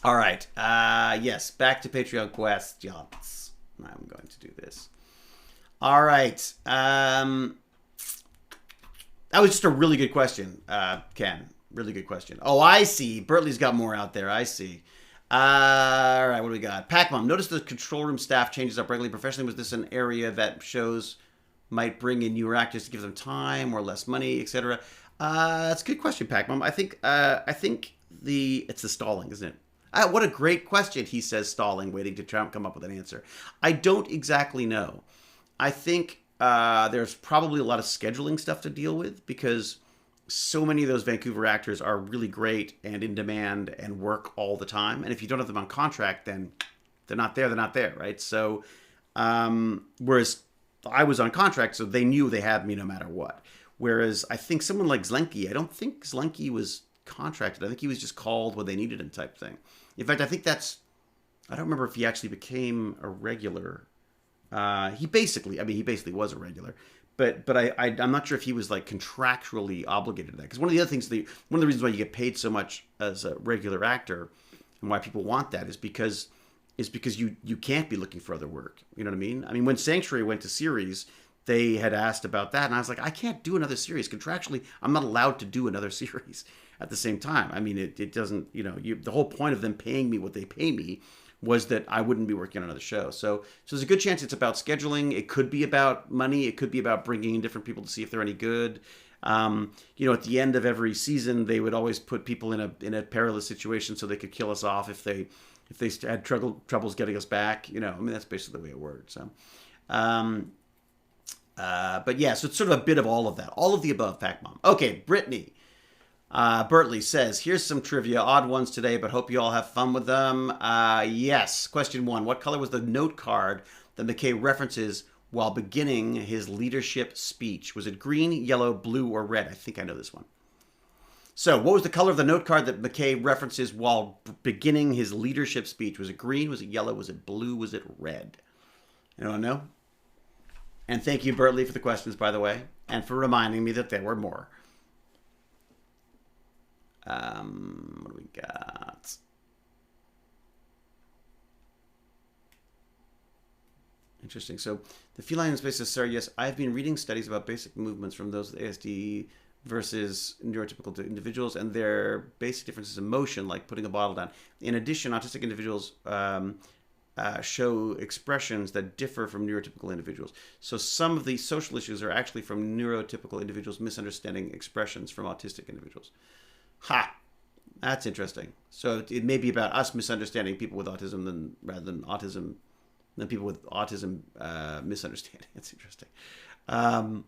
right. Yes, back to Patreon questions. I'm going to do this. All right. That was just a really good question, Ken. Really good question. Oh, I see. Burtley's got more out there. I see. All right, what do we got? Pac-Mom, notice the control room staff changes up regularly. Professionally, was this an area that shows might bring in newer actors to give them time or less money, etc.? That's a good question, Pac-Mom. I think it's the stalling, isn't it? What a great question, he says, stalling, waiting to try and come up with an answer. I don't exactly know. I think there's probably a lot of scheduling stuff to deal with because so many of those Vancouver actors are really great and in demand and work all the time. And if you don't have them on contract, then they're not there, right? So, whereas I was on contract, so they knew they had me no matter what. Whereas I think someone like Zlenke, I don't think Zlenke was contracted. I think he was just called when they needed him type thing. In fact, I don't remember if he actually became a regular. He basically was a regular. But I'm not sure if he was like contractually obligated to that. Because one of the reasons why you get paid so much as a regular actor and why people want that is because you can't be looking for other work. You know what I mean? I mean, when Sanctuary went to series, they had asked about that, and I was like, I can't do another series contractually. I'm not allowed to do another series at the same time. I mean, it doesn't. The whole point of them paying me what they pay me was that I wouldn't be working on another show. So there's a good chance it's about scheduling. It could be about money. It could be about bringing in different people to see if they're any good. At the end of every season, they would always put people in a perilous situation so they could kill us off if they had troubles getting us back. That's basically the way it worked. So, but yeah, so it's sort of a bit of all of that, all of the above. Pac Mom. Okay, Brittany. Bertley says, here's some trivia, odd ones today, but hope you all have fun with them. Yes. Question 1. What color was the note card that McKay references while beginning his leadership speech? Was it green, yellow, blue, or red? I think I know this one. So, what was the color of the note card that McKay references while beginning his leadership speech? Was it green? Was it yellow? Was it blue? Was it red? Anyone know? And thank you, Bertley, for the questions, by the way, and for reminding me that there were more. What do we got? Interesting. So the feline in space says, sir, yes, I've been reading studies about basic movements from those with ASD versus neurotypical individuals and their basic differences in motion, like putting a bottle down. In addition, autistic individuals show expressions that differ from neurotypical individuals. So some of the social issues are actually from neurotypical individuals misunderstanding expressions from autistic individuals. Ha! That's interesting. So it may be about us misunderstanding people with autism rather than people with autism misunderstanding. That's interesting. High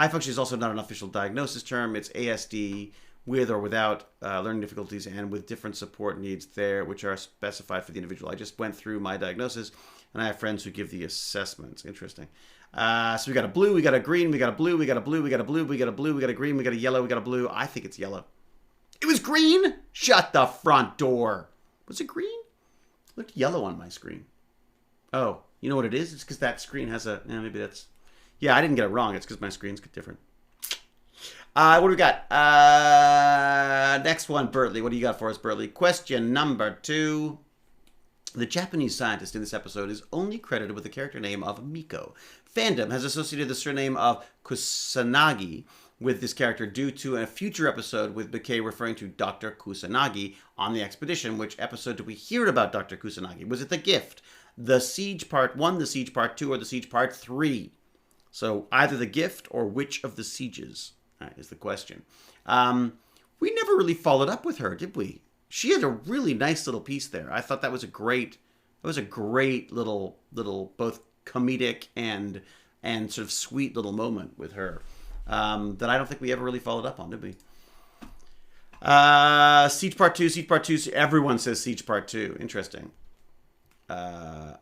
function is also not an official diagnosis term. It's ASD with or without learning difficulties and with different support needs there, which are specified for the individual. I just went through my diagnosis, and I have friends who give the assessments. Interesting. So we got a blue, we got a green, we got a blue, we got a blue, we got a blue, we got a blue, we got a green, we got a yellow, we got a blue. I think it's yellow. It was green? Shut the front door. Was it green? It looked yellow on my screen. Oh, you know what it is? It's because that screen has maybe that's... Yeah, I didn't get it wrong. It's because my screen's different. What do we got? Next one, Bertley. What do you got for us, Bertley? Question number 2. The Japanese scientist in this episode is only credited with the character name of Miko. Fandom has associated the surname of Kusanagi with this character due to a future episode with McKay referring to Dr. Kusanagi on the expedition. Which episode did we hear about Dr. Kusanagi? Was it The Gift, The Siege Part 1, The Siege Part 2, or The Siege Part 3? So either The Gift or which of the sieges is the question. We never really followed up with her, did we? She had a really nice little piece there. I thought that was a great little both comedic and sort of sweet little moment with her that I don't think we ever really followed up on, did we? Siege Part 2, Siege Part 2. Everyone says Siege Part 2. Interesting. Do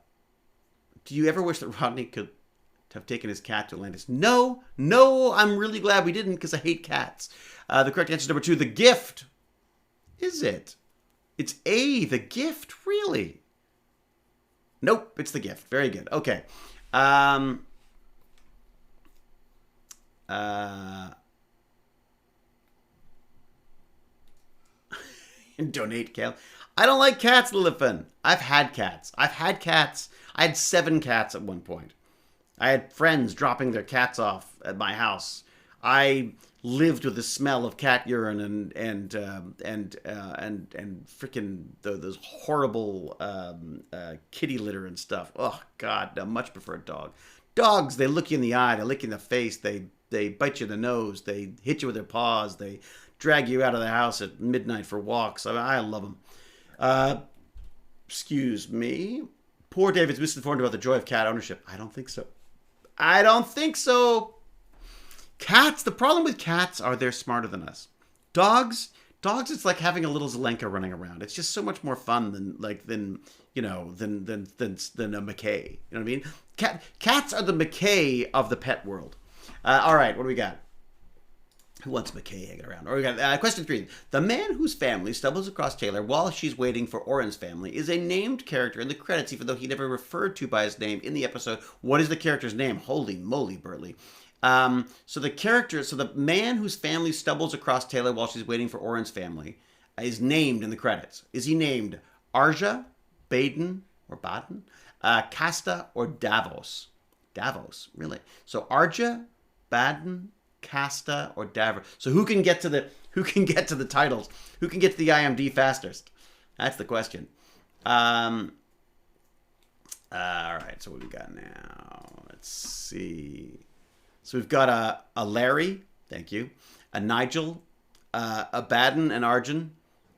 you ever wish that Rodney could have taken his cat to Atlantis? No, I'm really glad we didn't because I hate cats. The correct answer is number 2, The Gift. Is it? It's A, The Gift, really? Nope, it's The Gift. Very good. Okay. Donate, Cal. I don't like cats, Lillifin. I've had cats. I had 7 cats at one point. I had friends dropping their cats off at my house. I lived with the smell of cat urine and freaking those horrible kitty litter and stuff. Oh God, I much prefer a dog. Dogs, they look you in the eye, they lick you in the face, they bite you in the nose, they hit you with their paws, they drag you out of the house at midnight for walks. I love them. Excuse me. Poor David's misinformed about the joy of cat ownership. I don't think so. Cats, the problem with cats are they're smarter than us. Dogs, it's like having a little Zelenka running around. It's just so much more fun than a McKay. You know what I mean? Cats are the McKay of the pet world. All right, what do we got? Who wants McKay hanging around? Or we got question 3. The man whose family stumbles across Taylor while she's waiting for Oren's family is a named character in the credits, even though he never referred to by his name in the episode. What is the character's name? Holy moly, Bertley. So the man whose family stumbles across Taylor while she's waiting for Oren's family is named in the credits. Is he named Arja, Baden, or Baden, Casta, or Davos? Davos, really? So Arja, Baden, Casta, or Davos. So who can get to the titles? Who can get to the IMD fastest? That's the question. All right, so what we got now? Let's see. So we've got a Larry, thank you, a Nigel, a Baden, an Arjun,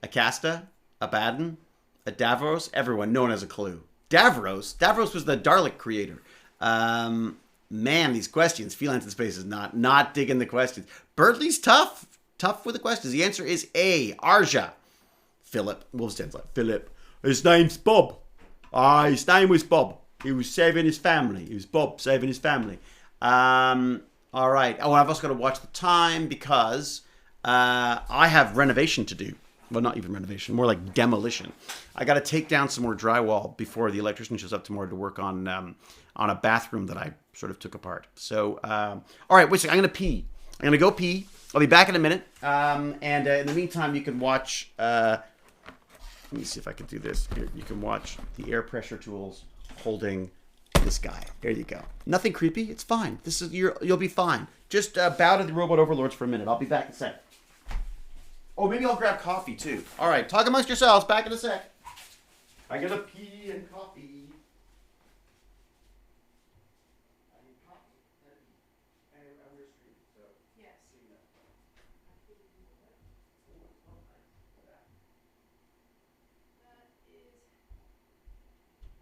a Casta, a Baden, a Davros. Everyone, no one has a clue. Davros? Davros was the Dalek creator. Man, these questions. Feline in Space is not digging the questions. Birdley's tough with the questions. The answer is A, Arja. Philip. Wolves stands like Philip. His name's Bob. His name was Bob. He was saving his family. He was Bob saving his family. All right. Oh, I've also got to watch the time because I have renovation to do. Well, not even renovation, more like demolition. I got to take down some more drywall before the electrician shows up tomorrow to work on a bathroom that I sort of took apart. So, all right, wait a second. I'm going to pee. I'm going to go pee. I'll be back in a minute. And in the meantime, you can watch... let me see if I can do this. Here, you can watch the air pressure tools holding this guy. There you go. Nothing creepy. It's fine. You'll be fine. Just bow to the robot overlords for a minute. I'll be back in a sec. Oh, maybe I'll grab coffee too. All right, talk amongst yourselves. Back in a sec. I gotta pee and coffee. I need coffee and we're streaming, so Yes. see you.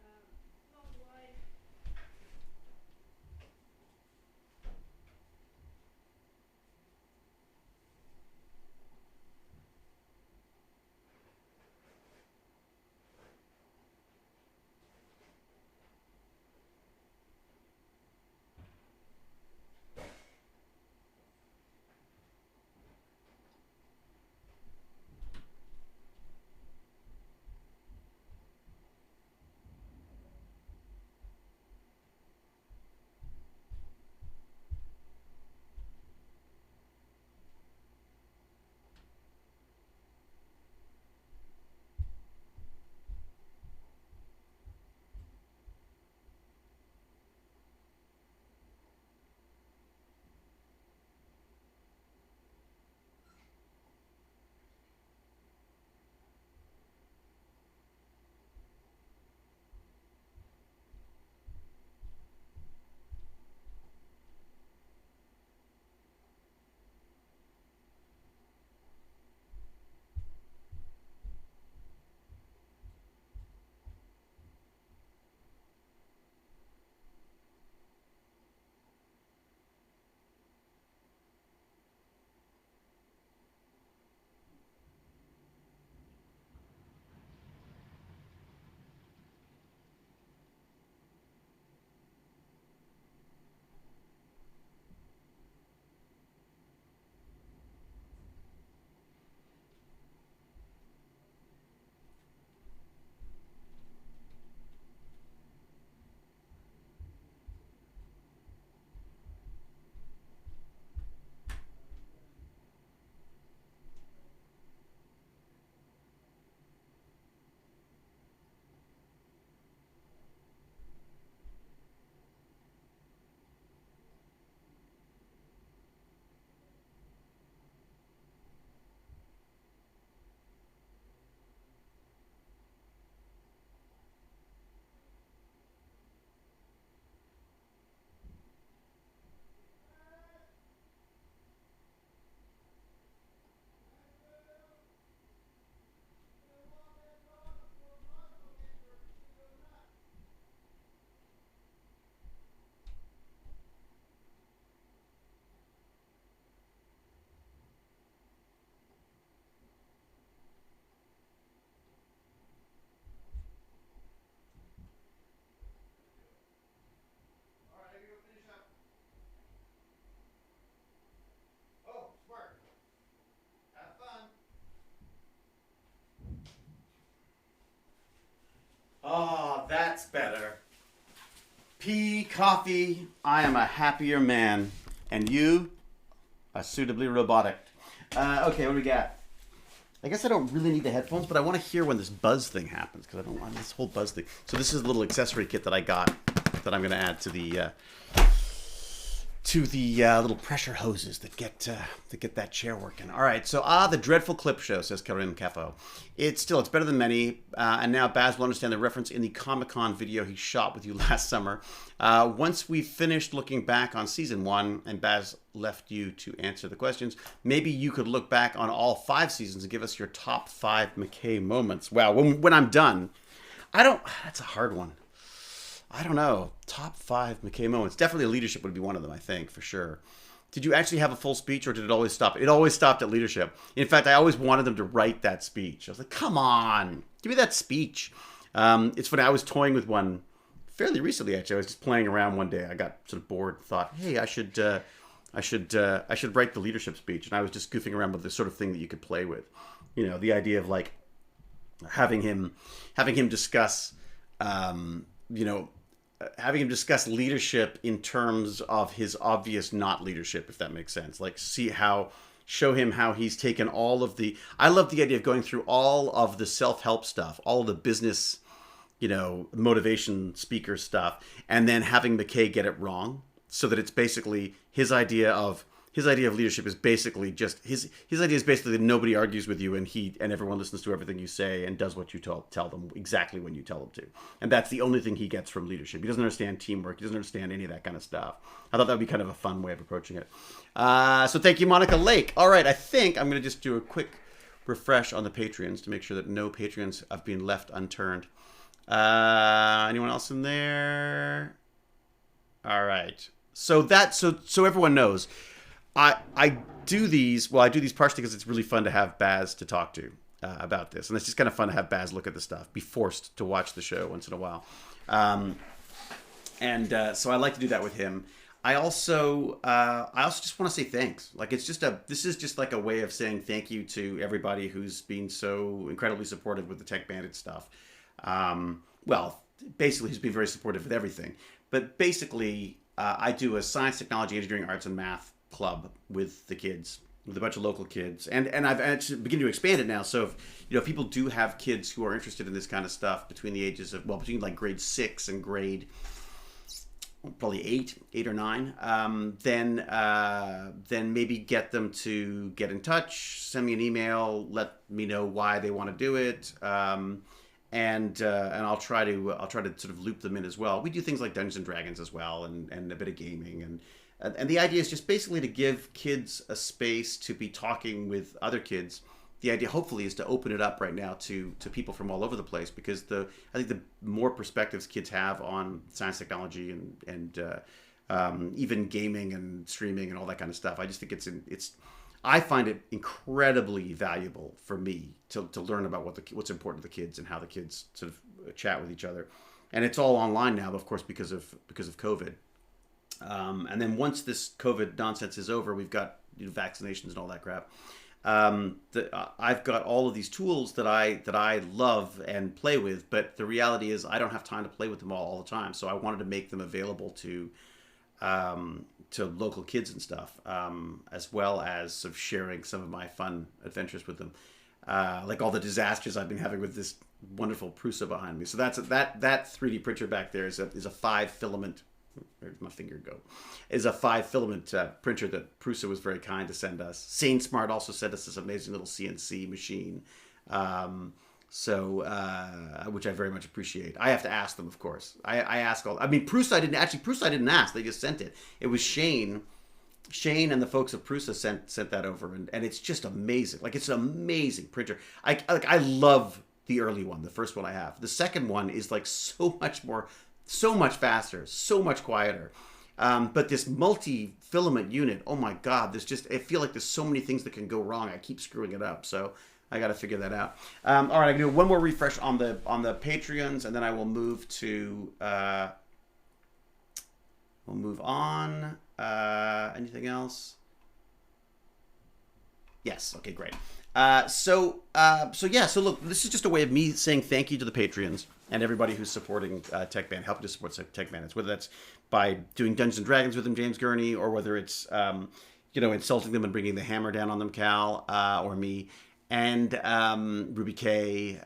That is not wide. Oh, that's better. Pee, coffee, I am a happier man. And you are suitably robotic. Okay, what do we got? I guess I don't really need the headphones, but I want to hear when this buzz thing happens, because I don't want this whole buzz thing. So this is a little accessory kit that I got that I'm going to add to to the little pressure hoses that get that chair working. All right, so the dreadful clip show, says Karim Kefo. It's better than many, and now Baz will understand the reference in the Comic-Con video he shot with you last summer. Once we finished looking back on season 1 and Baz left you to answer the questions, maybe you could look back on all 5 seasons and give us your top 5 McKay moments. Wow, when I'm done, that's a hard one. I don't know. Top 5 McKay moments. Definitely leadership would be one of them, I think, for sure. Did you actually have a full speech, or did it always stop? It always stopped at leadership. In fact, I always wanted them to write that speech. I was like, come on, give me that speech. It's funny, I was toying with one fairly recently, actually. I was just playing around one day. I got sort of bored and thought, hey, I should write the leadership speech. And I was just goofing around with this sort of thing that you could play with. You know, the idea of like having him discuss, having him discuss leadership in terms of his obvious not leadership, if that makes sense. Like, show him how he's taken all of the... I love the idea of going through all of the self-help stuff, all of the business, motivation speaker stuff, and then having McKay get it wrong, so that it's basically his idea of leadership is basically just his idea is basically that nobody argues with you, and everyone listens to everything you say and does what you tell them exactly when you tell them to. And that's the only thing he gets from leadership. He doesn't understand teamwork. He doesn't understand any of that kind of stuff. I thought that would be kind of a fun way of approaching it. So thank you, Monica Lake. All right, I think I'm going to just do a quick refresh on the Patreons to make sure that no Patreons have been left unturned. Anyone else in there? All right. So everyone knows. I do these partially because it's really fun to have Baz to talk to about this. And it's just kind of fun to have Baz look at the stuff, be forced to watch the show once in a while. So I like to do that with him. I also just want to say thanks. Like, this is just like a way of saying thank you to everybody who's been so incredibly supportive with the TechBandits stuff. Well, basically who's been very supportive with everything. But basically, I do a science, technology, engineering, arts, and math club with the kids, with a bunch of local kids, and I've actually begun to expand it now. So if people do have kids who are interested in this kind of stuff between the ages of between like grade 6 and grade probably 8 or 9, then maybe get them to get in touch, send me an email, let me know why they want to do it, and I'll try to sort of loop them in as well. We do things like Dungeons and Dragons as well, and a bit of gaming, and the idea is just basically to give kids a space to be talking with other kids. The idea, hopefully, is to open it up right now to people from all over the place, because I think the more perspectives kids have on science, technology, and even gaming and streaming and all that kind of stuff, I just think I find it incredibly valuable for me to learn about what's important to the kids and how the kids sort of chat with each other. And it's all online now, of course, because of COVID. And then once this COVID nonsense is over, we've got vaccinations and all that crap. I've got all of these tools that I love and play with, but the reality is I don't have time to play with them all the time. So I wanted to make them available to local kids and stuff, as well as sort of sharing some of my fun adventures with them, like all the disasters I've been having with this wonderful Prusa behind me. So that 3D printer back there is a 5-filament. Where'd my finger go? Is a 5-filament printer that Prusa was very kind to send us. Sane Smart also sent us this amazing little CNC machine, which I very much appreciate. I have to ask them, of course. I ask Prusa didn't ask. They just sent it. It was Shane and the folks of Prusa sent that over, and it's just amazing. Like, it's an amazing printer. I love the early one, the first one I have. The second one is like so much faster, so much quieter. But this multi-filament unit, oh my God, I feel like there's so many things that can go wrong. I keep screwing it up. So I got to figure that out. All right, I can do one more refresh on the Patreons, and then I will move to, we'll move on. Anything else? Yes. Okay, great. So look, this is just a way of me saying thank you to the Patreons and everybody who's supporting TechBand, helping to support TechBandits, whether that's by doing Dungeons and Dragons with them, James Gurney, or whether it's insulting them and bringing the hammer down on them, Cal, or me, and Ruby K,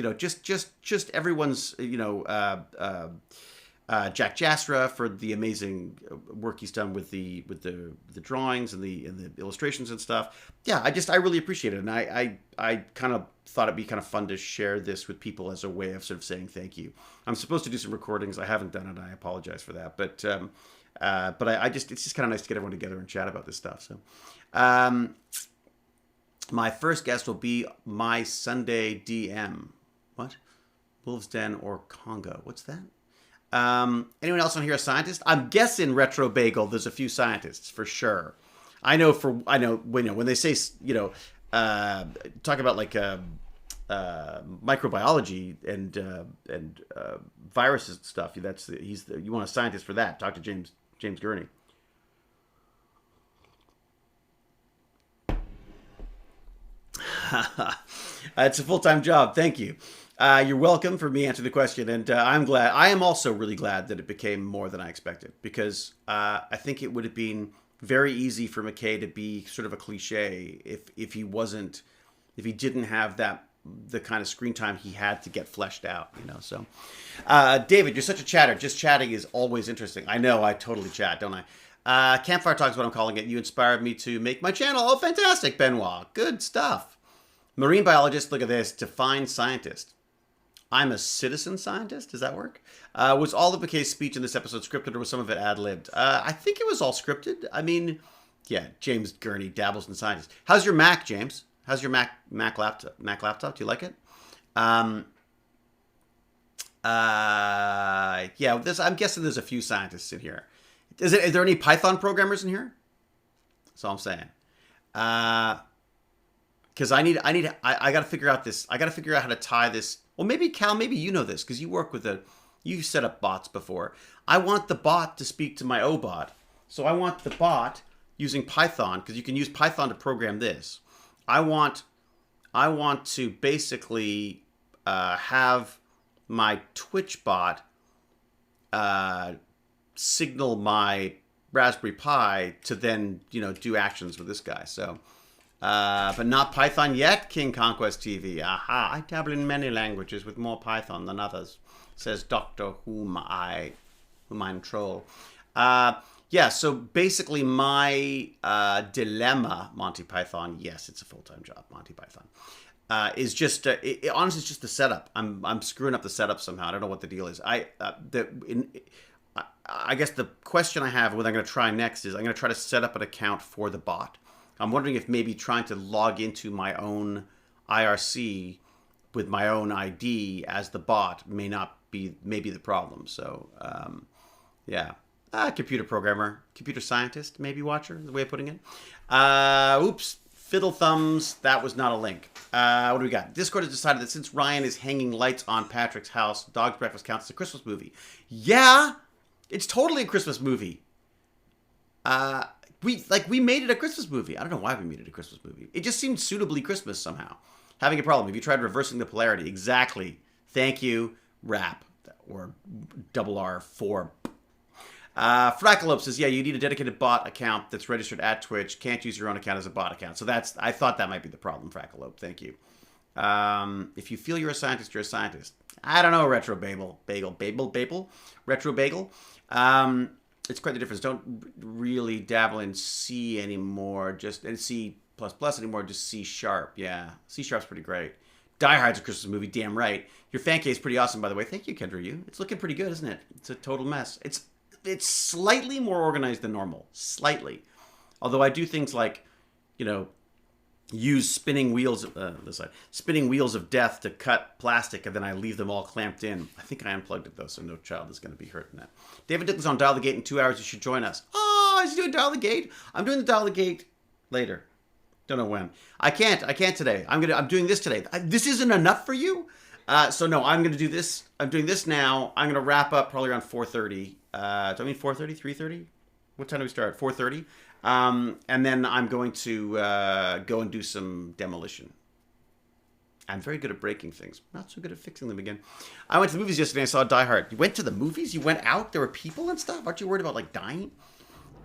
just everyone's Jack Jasra for the amazing work he's done with the drawings and the illustrations and stuff. Yeah, I really appreciate it, and I kind of thought it'd be kind of fun to share this with people as a way of sort of saying thank you. I'm supposed to do some recordings. I haven't done it. I apologize for that, but it's just kind of nice to get everyone together and chat about this stuff. So, my first guest will be my Sunday DM. What? Wolves Den or Congo? What's that? Anyone else on here a scientist? I'm guessing Retro Bagel. There's a few scientists for sure. I know when they say talk about like microbiology and viruses and stuff. You want a scientist for that? Talk to James Gurney. It's a full-time job. Thank you. You're welcome for me answering the question, and I'm glad. I am also really glad that it became more than I expected, because I think it would have been very easy for McKay to be sort of a cliche if he didn't have the kind of screen time he had to get fleshed out, So, David, you're such a chatter. Just chatting is always interesting. I know, I totally chat, don't I? Campfire Talk is what I'm calling it. You inspired me to make my channel. Oh, fantastic, Benoit. Good stuff. Marine biologist, look at this. Define scientist. I'm a citizen scientist. Does that work? Was all of McKay's speech in this episode scripted, or was some of it ad-libbed? I think it was all scripted. I mean, yeah, James Gurney dabbles in science. How's your Mac, James? How's your Mac laptop? Do you like it? Yeah, I'm guessing there's a few scientists in here. Is there any Python programmers in here? That's all I'm saying. Because I got to figure out this. I got to figure out how to tie this. Well, maybe Cal, maybe you know this because you've set up bots before. I want the bot to speak to my OBot. So I want the bot using Python, because you can use Python to program this. I want to basically have my Twitch bot signal my Raspberry Pi to then do actions with this guy. So. But not Python yet, King Conquest TV. Aha, I dabble in many languages with more Python than others, says Doctor whom I troll. Yeah, so basically my dilemma, Monty Python, yes, it's a full-time job, Monty Python, is just, honestly, it's just the setup. I'm screwing up the setup somehow. I don't know what the deal is. I guess the question I have, what I'm going to try next is I'm going to try to set up an account for the bot. I'm wondering if maybe trying to log into my own IRC with my own ID as the bot may be the problem. So, yeah. Computer programmer, computer scientist, maybe watcher, is the way of putting it. Oops. Fiddle thumbs. That was not a link. What do we got? Discord has decided that since Ryan is hanging lights on Patrick's house, Dog's Breakfast counts as a Christmas movie. Yeah, it's totally a Christmas movie. We made it a Christmas movie. I don't know why we made it a Christmas movie. It just seemed suitably Christmas somehow. Having a problem. Have you tried reversing the polarity? Exactly. Thank you. Rap. Or double R4. Frackalope says, yeah, you need a dedicated bot account that's registered at Twitch. Can't use your own account as a bot account. So I thought that might be the problem, Frackalope. Thank you. If you feel you're a scientist, you're a scientist. I don't know, Retro Bagel. Retro Bagel. It's quite the difference. Don't really dabble in C anymore. And C++ anymore. Just C Sharp. Yeah, C Sharp's pretty great. Die Hard's a Christmas movie. Damn right. Your fan case is pretty awesome, by the way. Thank you, Kendra. It's looking pretty good, isn't it? It's a total mess. It's slightly more organized than normal. Slightly. Although I do things like, use spinning wheels of death to cut plastic, and then I leave them all clamped in. I think I unplugged it, though, so no child is going to be hurt in that. David Dickley's on Dial the Gate in 2 hours. You should join us. Oh, is he doing Dial the Gate? I'm doing the Dial the Gate later. Don't know when. I can't today. I'm doing this today. This isn't enough for you? So no, I'm going to do this. I'm doing this now. I'm going to wrap up probably around 4:30. Do I mean 4:30? 3:30? What time do we start? 4:30? And then I'm going to go and do some demolition. I'm very good at breaking things. Not so good at fixing them again. I went to the movies yesterday and saw Die Hard. You went to the movies? You went out? There were people and stuff? Aren't you worried about, dying?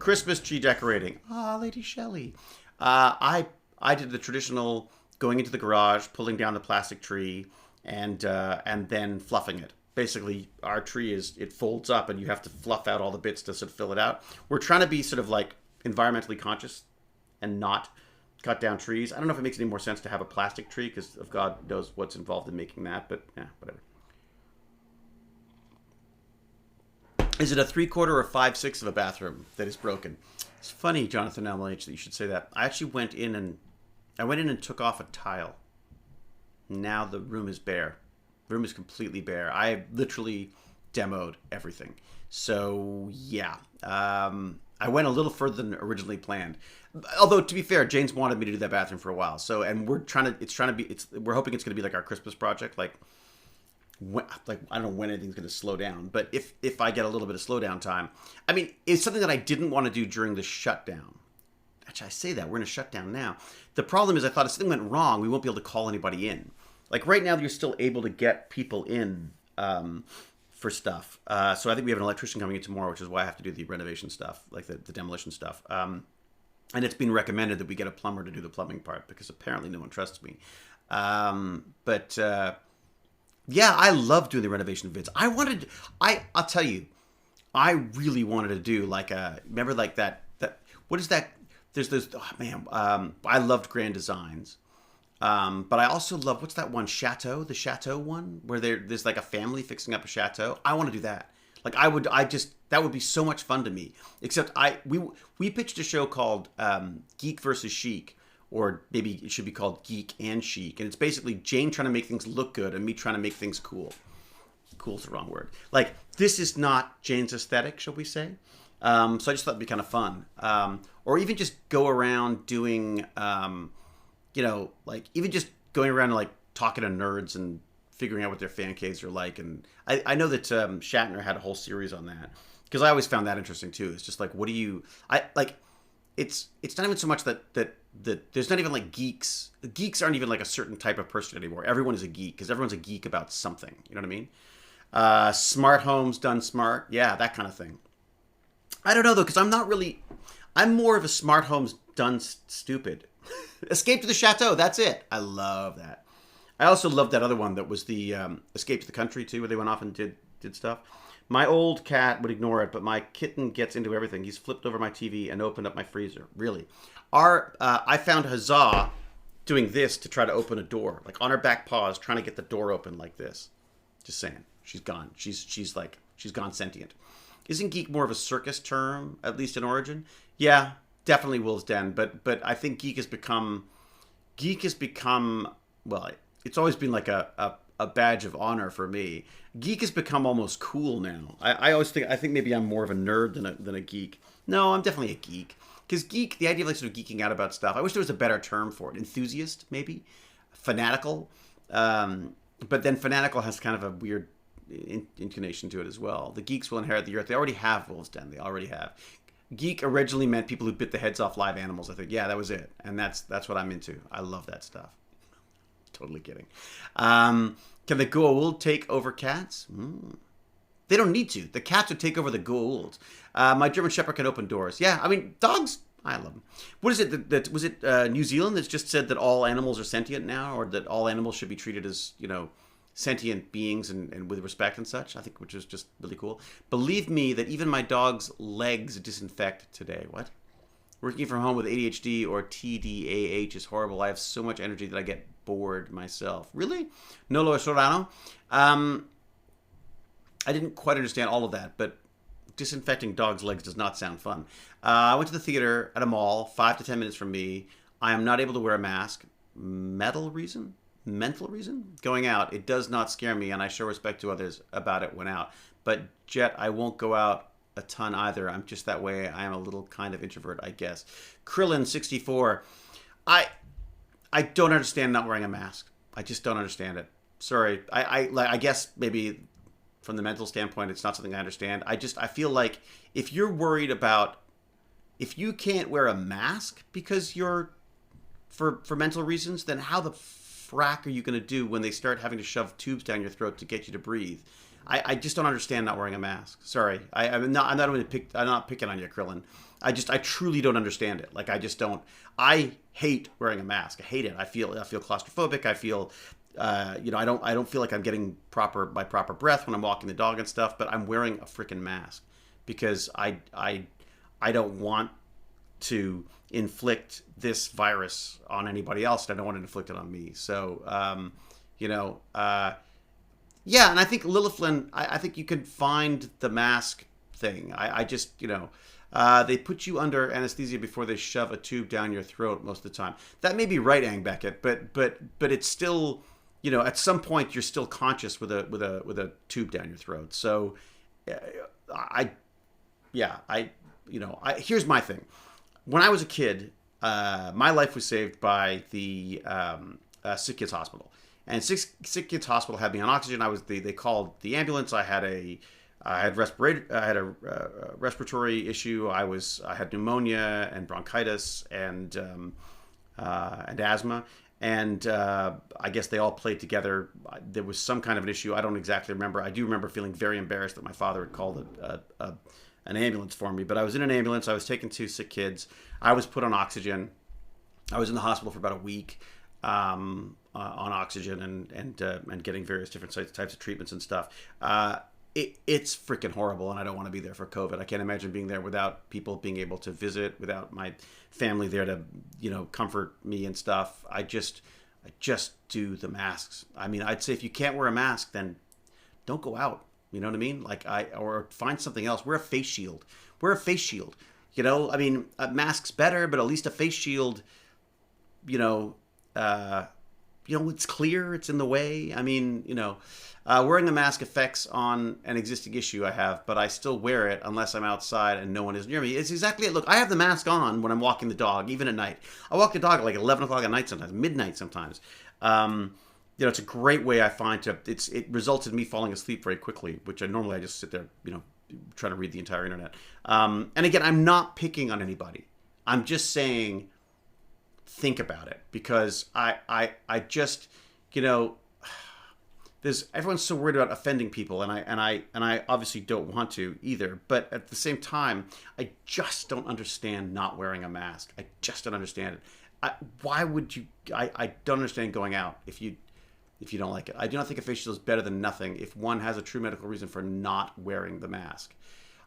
Christmas tree decorating. Lady Shelley. I did the traditional going into the garage, pulling down the plastic tree, and then fluffing it. basically our tree it folds up and you have to fluff out all the bits to sort of fill it out. We're trying to be sort of like environmentally conscious and not cut down trees. I don't know if it makes any more sense to have a plastic tree because of God knows what's involved in making that, but yeah, whatever. Is it a 3/4 or 5/6 of a bathroom that is broken? It's funny, Jonathan LH, that you should say that. I actually went in and took off a tile. Now the room is bare. The room is completely bare. I literally demoed everything. So yeah, I went a little further than originally planned. Although to be fair, Jane's wanted me to do that bathroom for a while. So and we're hoping it's going to be like our Christmas project. Like I don't know when anything's going to slow down, but if I get a little bit of slowdown time, I mean, it's something that I didn't want to do during the shutdown. Actually, I say that we're in a shutdown now. The problem is I thought if something went wrong, we won't be able to call anybody in. Like right now, you're still able to get people in for stuff. So I think we have an electrician coming in tomorrow, which is why I have to do the renovation stuff, like the demolition stuff. And it's been recommended that we get a plumber to do the plumbing part because apparently no one trusts me. Yeah, I love doing the renovation vids. I'll tell you, I really wanted to do remember like that, what is that? I loved Grand Designs. But I also love, what's that one, the Chateau one, where there's like a family fixing up a chateau. I want to do that. Like that would be so much fun to me. Except we pitched a show called Geek versus Chic, or maybe it should be called Geek and Chic. And it's basically Jane trying to make things look good and me trying to make things cool. Cool's the wrong word. Like, this is not Jane's aesthetic, shall we say. So I just thought it'd be kind of fun. Or even just go around doing, even just going around and like talking to nerds and figuring out what their fan caves are like. And I know that Shatner had a whole series on that because I always found that interesting too. It's just like, it's not even so much that there's not even like geeks. Geeks aren't even like a certain type of person anymore. Everyone is a geek because everyone's a geek about something. You know what I mean? Smart homes done smart. Yeah, that kind of thing. I don't know though, because I'm more of a smart homes done stupid. Escape to the Chateau. That's it. I love that. I also love that other one that was the Escape to the Country too, where they went off and did stuff. My old cat would ignore it, but my kitten gets into everything. He's flipped over my TV and opened up my freezer. Really. I found Huzzah doing this to try to open a door, like on her back paws, trying to get the door open like this. Just saying. She's gone. She's gone sentient. Isn't geek more of a circus term, at least in origin? Yeah, definitely Wolf's Den, but I think geek has become, well, it's always been like a badge of honor for me. Geek has become almost cool now. I think maybe I'm more of a nerd than a geek. No, I'm definitely a geek. Because geek, the idea of like sort of geeking out about stuff, I wish there was a better term for it. Enthusiast, maybe? Fanatical? But then fanatical has kind of a weird inclination to it as well. The geeks will inherit the earth. They already have Wolf's Den. They already have. Geek originally meant people who bit the heads off live animals. I think, yeah, that was it. And that's what I'm into. I love that stuff. Totally kidding. Can the Goa'uld take over cats? They don't need to. The cats would take over the Goa'ulds. My German Shepherd can open doors. Yeah, I mean, dogs, I love them. What is it? Was it New Zealand that's just said that all animals are sentient now, or that all animals should be treated as, sentient beings and with respect and such? I think, which is just really cool. Believe me that even my dog's legs disinfect today. What? Working from home with ADHD or TDAH is horrible. I have so much energy that I get bored myself. Really? Nolo Sorano? I didn't quite understand all of that, but disinfecting dogs' legs does not sound fun. I went to the theater at a mall, 5 to 10 minutes from me. I am not able to wear a mask. Mental reason? Going out, it does not scare me, and I show respect to others about it when out. But Jet, I won't go out a ton either. I'm just that way. I am a little kind of introvert, I guess. Krillin64. I don't understand not wearing a mask. I just don't understand it. Sorry. I guess maybe from the mental standpoint, it's not something I understand. I feel like if you're worried about, if you can't wear a mask because you're, for mental reasons, then how the frack are you going to do when they start having to shove tubes down your throat to get you to breathe? I just don't understand not wearing a mask. Sorry. I'm not picking on you, Krillin. I truly don't understand it. Like, I just don't. I hate wearing a mask. I hate it. I feel claustrophobic. I feel I don't feel like I'm getting my proper breath when I'm walking the dog and stuff, but I'm wearing a freaking mask because I don't want to inflict this virus on anybody else, and I don't want to inflict it on me. So, yeah, and I think Lilith Lynn, I think you could find the mask thing. I just, they put you under anesthesia before they shove a tube down your throat most of the time. That may be right, Ang Beckett, but it's still, at some point you're still conscious with a tube down your throat. So, here's my thing. When I was a kid, my life was saved by the Sick Kids Hospital. And Sick Kids Hospital had me on oxygen. They called the ambulance. I had a respiratory issue. I had pneumonia and bronchitis and asthma. And I guess they all played together. There was some kind of an issue. I don't exactly remember. I do remember feeling very embarrassed that my father had called an ambulance for me. But I was in an ambulance. I was taken to sick kids. I was put on oxygen. I was in the hospital for about a week. On oxygen and getting various different types of treatments and stuff. It's freaking horrible, and I don't want to be there for COVID. I can't imagine being there without people being able to visit, without my family there to, comfort me and stuff. I just do the masks. I mean, I'd say if you can't wear a mask, then don't go out. You know what I mean? Or find something else. Wear a face shield. Wear a face shield. I mean, a mask's better, but at least a face shield, it's clear, it's in the way. I mean, wearing a mask affects on an existing issue I have, but I still wear it unless I'm outside and no one is near me. It's exactly it. Look, I have the mask on when I'm walking the dog, even at night. I walk the dog at like 11 o'clock at night sometimes, midnight sometimes. It's a great way I find it results in me falling asleep very quickly, which I just sit there, trying to read the entire internet. And again, I'm not picking on anybody. I'm just saying, think about it, because I just, everyone's so worried about offending people, and I obviously don't want to either. But at the same time, I just don't understand not wearing a mask. I just don't understand it. Why would you? I don't understand going out if you don't like it. I do not think a face shield is better than nothing if one has a true medical reason for not wearing the mask.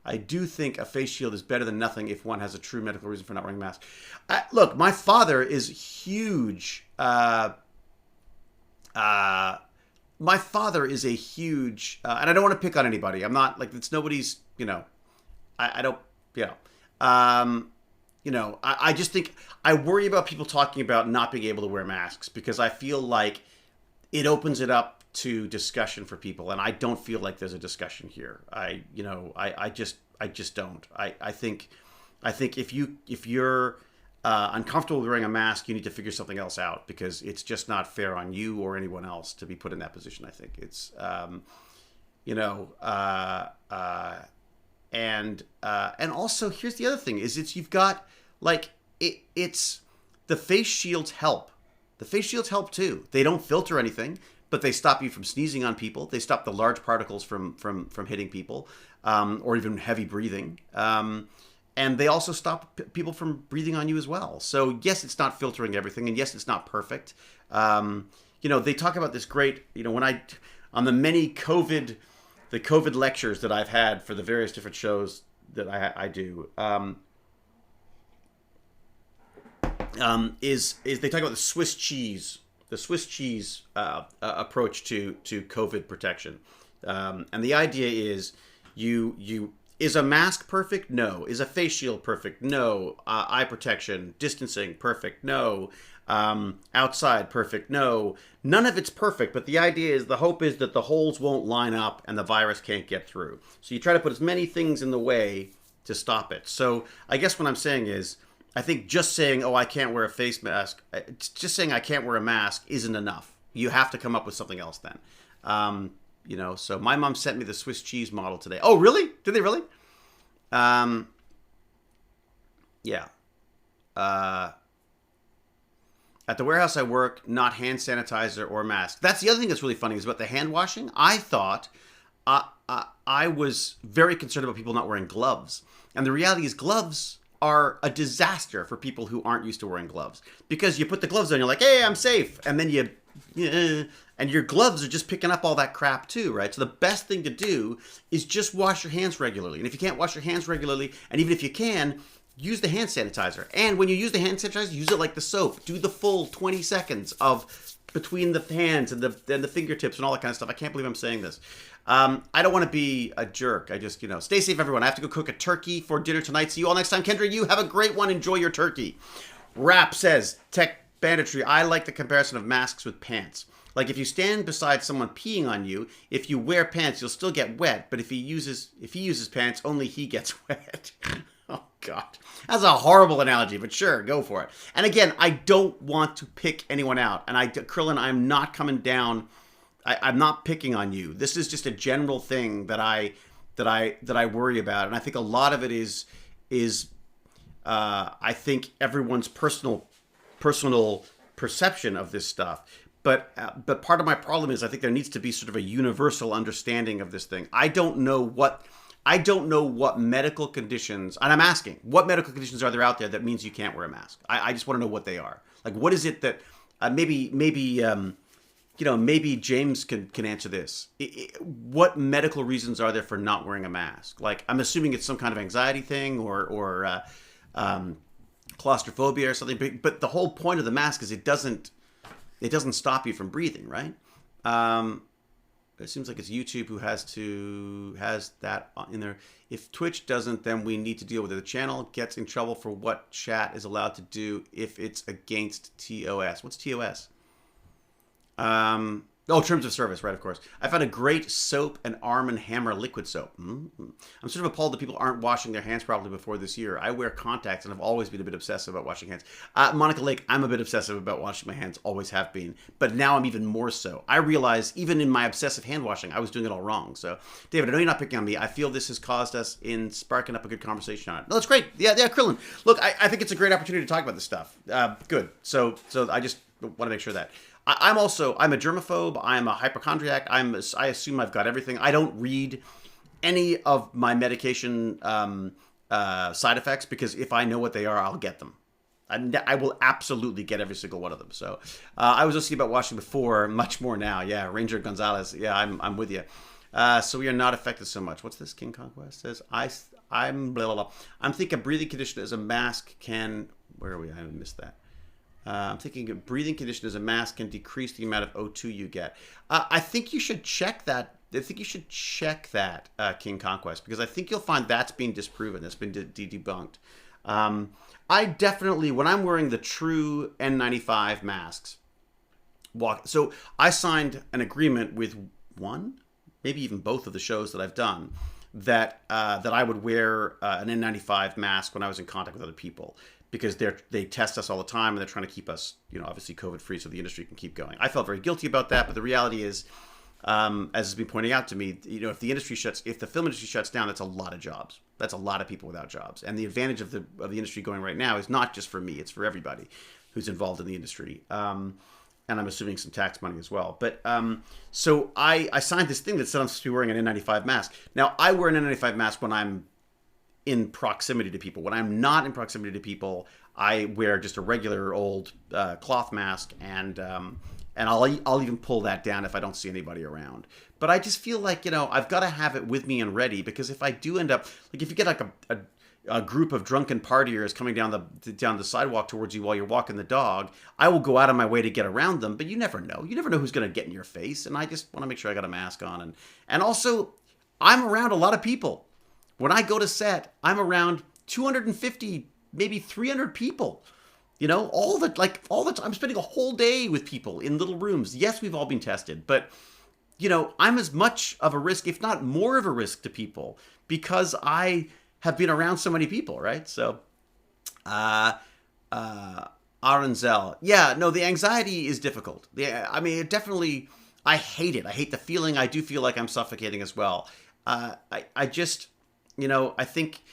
I do think a face shield is better than nothing if one has a true medical reason for not wearing a mask. Look, my father is huge. My father is a huge, and I don't want to pick on anybody. I'm not it's nobody's. I don't. I just think I worry about people talking about not being able to wear masks because I feel like it opens it up to discussion for people, and I don't feel like there's a discussion here. I just don't. I think if you're uncomfortable with wearing a mask, you need to figure something else out, because it's just not fair on you or anyone else to be put in that position. I think it's and also here's the other thing is you've got it's the face shields help. The face shields help too. They don't filter anything, but they stop you from sneezing on people. They stop the large particles from hitting people, or even heavy breathing. And they also stop people from breathing on you as well. So yes, it's not filtering everything, and yes, it's not perfect. They talk about this great, when on the many COVID lectures that I've had for the various different shows that I do. Is they talk about the Swiss cheese approach to COVID protection, and the idea is you is a mask perfect? No. Is a face shield perfect? No. Eye protection, distancing, perfect? No. Outside, perfect? No. None of it's perfect, but the idea is the hope is that the holes won't line up and the virus can't get through. So you try to put as many things in the way to stop it. So I guess what I'm saying is, I think just saying, I can't wear a face mask, just saying I can't wear a mask isn't enough. You have to come up with something else then. So my mom sent me the Swiss cheese model today. Oh, really? Did they really? Yeah. At the warehouse I work, not hand sanitizer or mask. That's the other thing that's really funny is about the hand washing. I thought I was very concerned about people not wearing gloves. And the reality is gloves are a disaster for people who aren't used to wearing gloves, because you put the gloves on, you're like, hey, I'm safe, and then And your gloves are just picking up all that crap too, right? So the best thing to do is just wash your hands regularly. And if you can't wash your hands regularly, and even if you can, use the hand sanitizer. And when you use the hand sanitizer, use it like the soap. Do the full 20 seconds of between the hands and the fingertips and all that kind of stuff. I can't believe I'm saying this. I don't want to be a jerk. I just, stay safe, everyone. I have to go cook a turkey for dinner tonight. See you all next time. Kendra, you have a great one. Enjoy your turkey. Rap says, Tech Banditry, I like the comparison of masks with pants. Like if you stand beside someone peeing on you, if you wear pants, you'll still get wet. But if he uses pants, only he gets wet. Oh God, that's a horrible analogy, but sure, go for it. And again, I don't want to pick anyone out. And Krillin, I'm not coming down. I'm not picking on you. This is just a general thing that I worry about, and I think a lot of it is I think everyone's personal perception of this stuff. But part of my problem is I think there needs to be sort of a universal understanding of this thing. I don't know what medical conditions, and I'm asking, what medical conditions are there out there that means you can't wear a mask? I just want to know what they are. Like, what is it that maybe James can answer this. What medical reasons are there for not wearing a mask? Like, I'm assuming it's some kind of anxiety thing or claustrophobia or something. But the whole point of the mask is it doesn't stop you from breathing, right? It seems like it's YouTube who has that in there. If Twitch doesn't, then we need to deal with it. The channel gets in trouble for what chat is allowed to do if it's against TOS. What's TOS? Terms of service, right, of course. I found a great soap and Arm & Hammer liquid soap. I'm sort of appalled that people aren't washing their hands properly before this year. I wear contacts and I've always been a bit obsessive about washing hands. Monica Lake, I'm a bit obsessive about washing my hands, always have been. But now I'm even more so. I realize even in my obsessive hand washing, I was doing it all wrong. So, David, I know you're not picking on me. I feel this has caused us in sparking up a good conversation on it. No, it's great. Yeah, Krillin. Look, I think it's a great opportunity to talk about this stuff. Good. So I just want to make sure that. I'm a germaphobe. I'm a hypochondriac. I assume I've got everything. I don't read any of my medication side effects because if I know what they are, I'll get them. I will absolutely get every single one of them. So I was listening about washing before, much more now. Yeah, Ranger Gonzalez. Yeah, I'm with you. So we are not affected so much. What's this? King Conquest says I'm blah blah blah. I'm thinking a breathing condition as a mask can. Where are we? I missed that. I'm thinking a breathing condition as a mask can decrease the amount of O2 you get. I think you should check that. King Conquest, because I think you'll find that's been disproven. That's been debunked. I definitely, when I'm wearing the true N95 masks, so I signed an agreement with one, maybe even both of the shows that I've done, that I would wear an N95 mask when I was in contact with other people. Because they test us all the time and they're trying to keep us, obviously COVID-free so the industry can keep going. I felt very guilty about that, but the reality is, as has been pointing out to me, if the film industry shuts down, that's a lot of jobs. That's a lot of people without jobs. And the advantage of the industry going right now is not just for me; it's for everybody who's involved in the industry. And I'm assuming some tax money as well. But so I signed this thing that said I'm supposed to be wearing an N95 mask. Now I wear an N95 mask when I'm in proximity to people. When I'm not in proximity to people, I wear just a regular old cloth mask, and I'll even pull that down if I don't see anybody around. But I just feel like I've got to have it with me and ready, because if I do end up if you get like a group of drunken partiers coming down the sidewalk towards you while you're walking the dog, I will go out of my way to get around them. But you never know. You never know who's going to get in your face, and I just want to make sure I got a mask on, and also I'm around a lot of people. When I go to set, I'm around 250, maybe 300 people. All the time. I'm spending a whole day with people in little rooms. Yes, we've all been tested, but I'm as much of a risk, if not more of a risk to people, because I have been around so many people, right? So, Aranzel. Yeah, no, the anxiety is difficult. It definitely, I hate it. I hate the feeling. I do feel like I'm suffocating as well. I just... I think,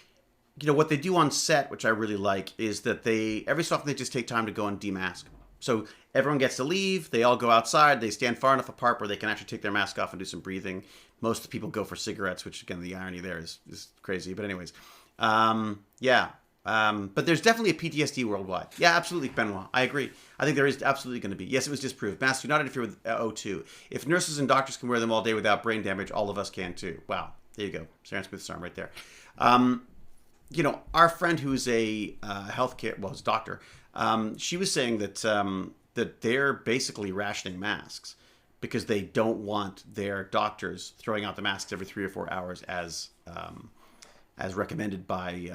what they do on set, which I really like, is that every so often they just take time to go and demask. So everyone gets to leave. They all go outside. They stand far enough apart where they can actually take their mask off and do some breathing. Most of the people go for cigarettes, which, again, the irony there is crazy. But anyways, yeah. But there's definitely a PTSD worldwide. Yeah, absolutely, Benoit. I agree. I think there is absolutely going to be. Yes, it was disproved. Masks do not interfere with O2. If nurses and doctors can wear them all day without brain damage, all of us can too. Wow. There you go. Sharon Smith's arm right there. Our friend who's a healthcare, well, his doctor, she was saying that that they're basically rationing masks because they don't want their doctors throwing out the masks every 3 or 4 hours as recommended by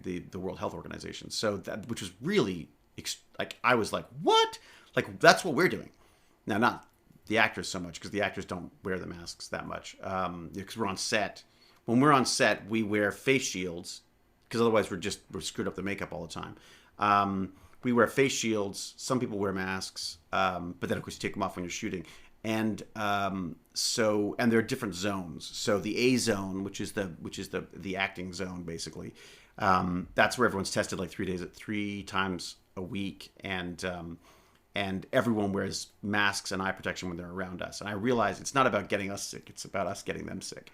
the World Health Organization. So that, which was really I was like, what? Like, that's what we're doing now. Not the actors so much, because the actors don't wear the masks that much, because we're on set. When we're on set, we wear face shields, because otherwise we're screwed up the makeup all the time. We wear face shields. Some people wear masks, but then of course you take them off when you're shooting. And and there are different zones. So the A zone, which is the acting zone, basically, that's where everyone's tested like 3 times a week, and everyone wears masks and eye protection when they're around us. And I realize it's not about getting us sick; it's about us getting them sick.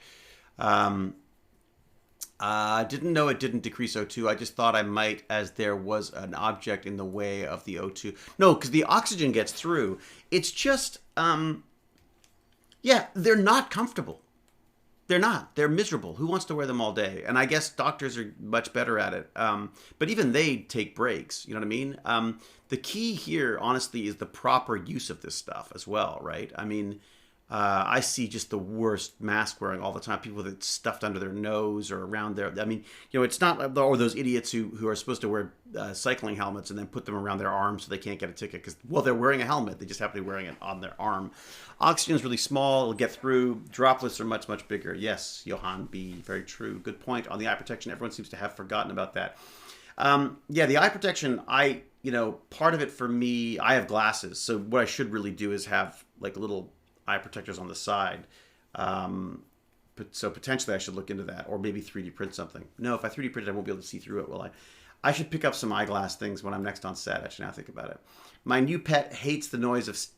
I didn't know it didn't decrease O2. I just thought I might, as there was an object in the way of the O2. No, because the oxygen gets through. It's just, they're not comfortable. They're not. They're miserable. Who wants to wear them all day? And I guess doctors are much better at it. But even they take breaks. You know what I mean? The key here, honestly, is the proper use of this stuff as well, right? I mean, I see just the worst mask wearing all the time. People with it stuffed under their nose or around their. I mean, it's not, or those idiots who are supposed to wear cycling helmets and then put them around their arms so they can't get a ticket because, well, they're wearing a helmet. They just happen to be wearing it on their arm. Oxygen is really small. It'll get through. Droplets are much, much bigger. Yes, Johan B. Very true. Good point on the eye protection. Everyone seems to have forgotten about that. The eye protection, part of it for me, I have glasses. So what I should really do is have like little eye protectors on the side. So potentially I should look into that, or maybe 3D print something. No, if I 3D print it, I won't be able to see through it, will I? I should pick up some eyeglass things when I'm next on set. Actually, now I think about it. My new pet hates the noises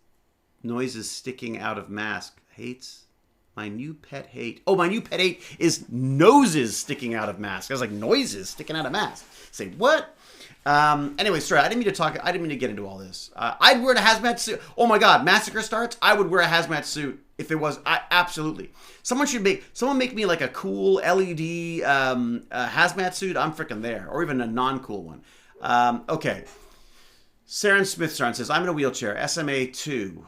sticking out of mask. Hates? My new pet hate. Oh, my new pet hate is noses sticking out of mask. I was like, noises sticking out of mask. Say, what? Anyway, sorry, I didn't mean to get into all this. I'd wear a hazmat suit. Oh my God, massacre starts. I would wear a hazmat suit if it was. Absolutely. Someone make me like a cool LED hazmat suit. I'm freaking there, or even a non-cool one. Okay. Saren Smithsarn says, I'm in a wheelchair, SMA 2,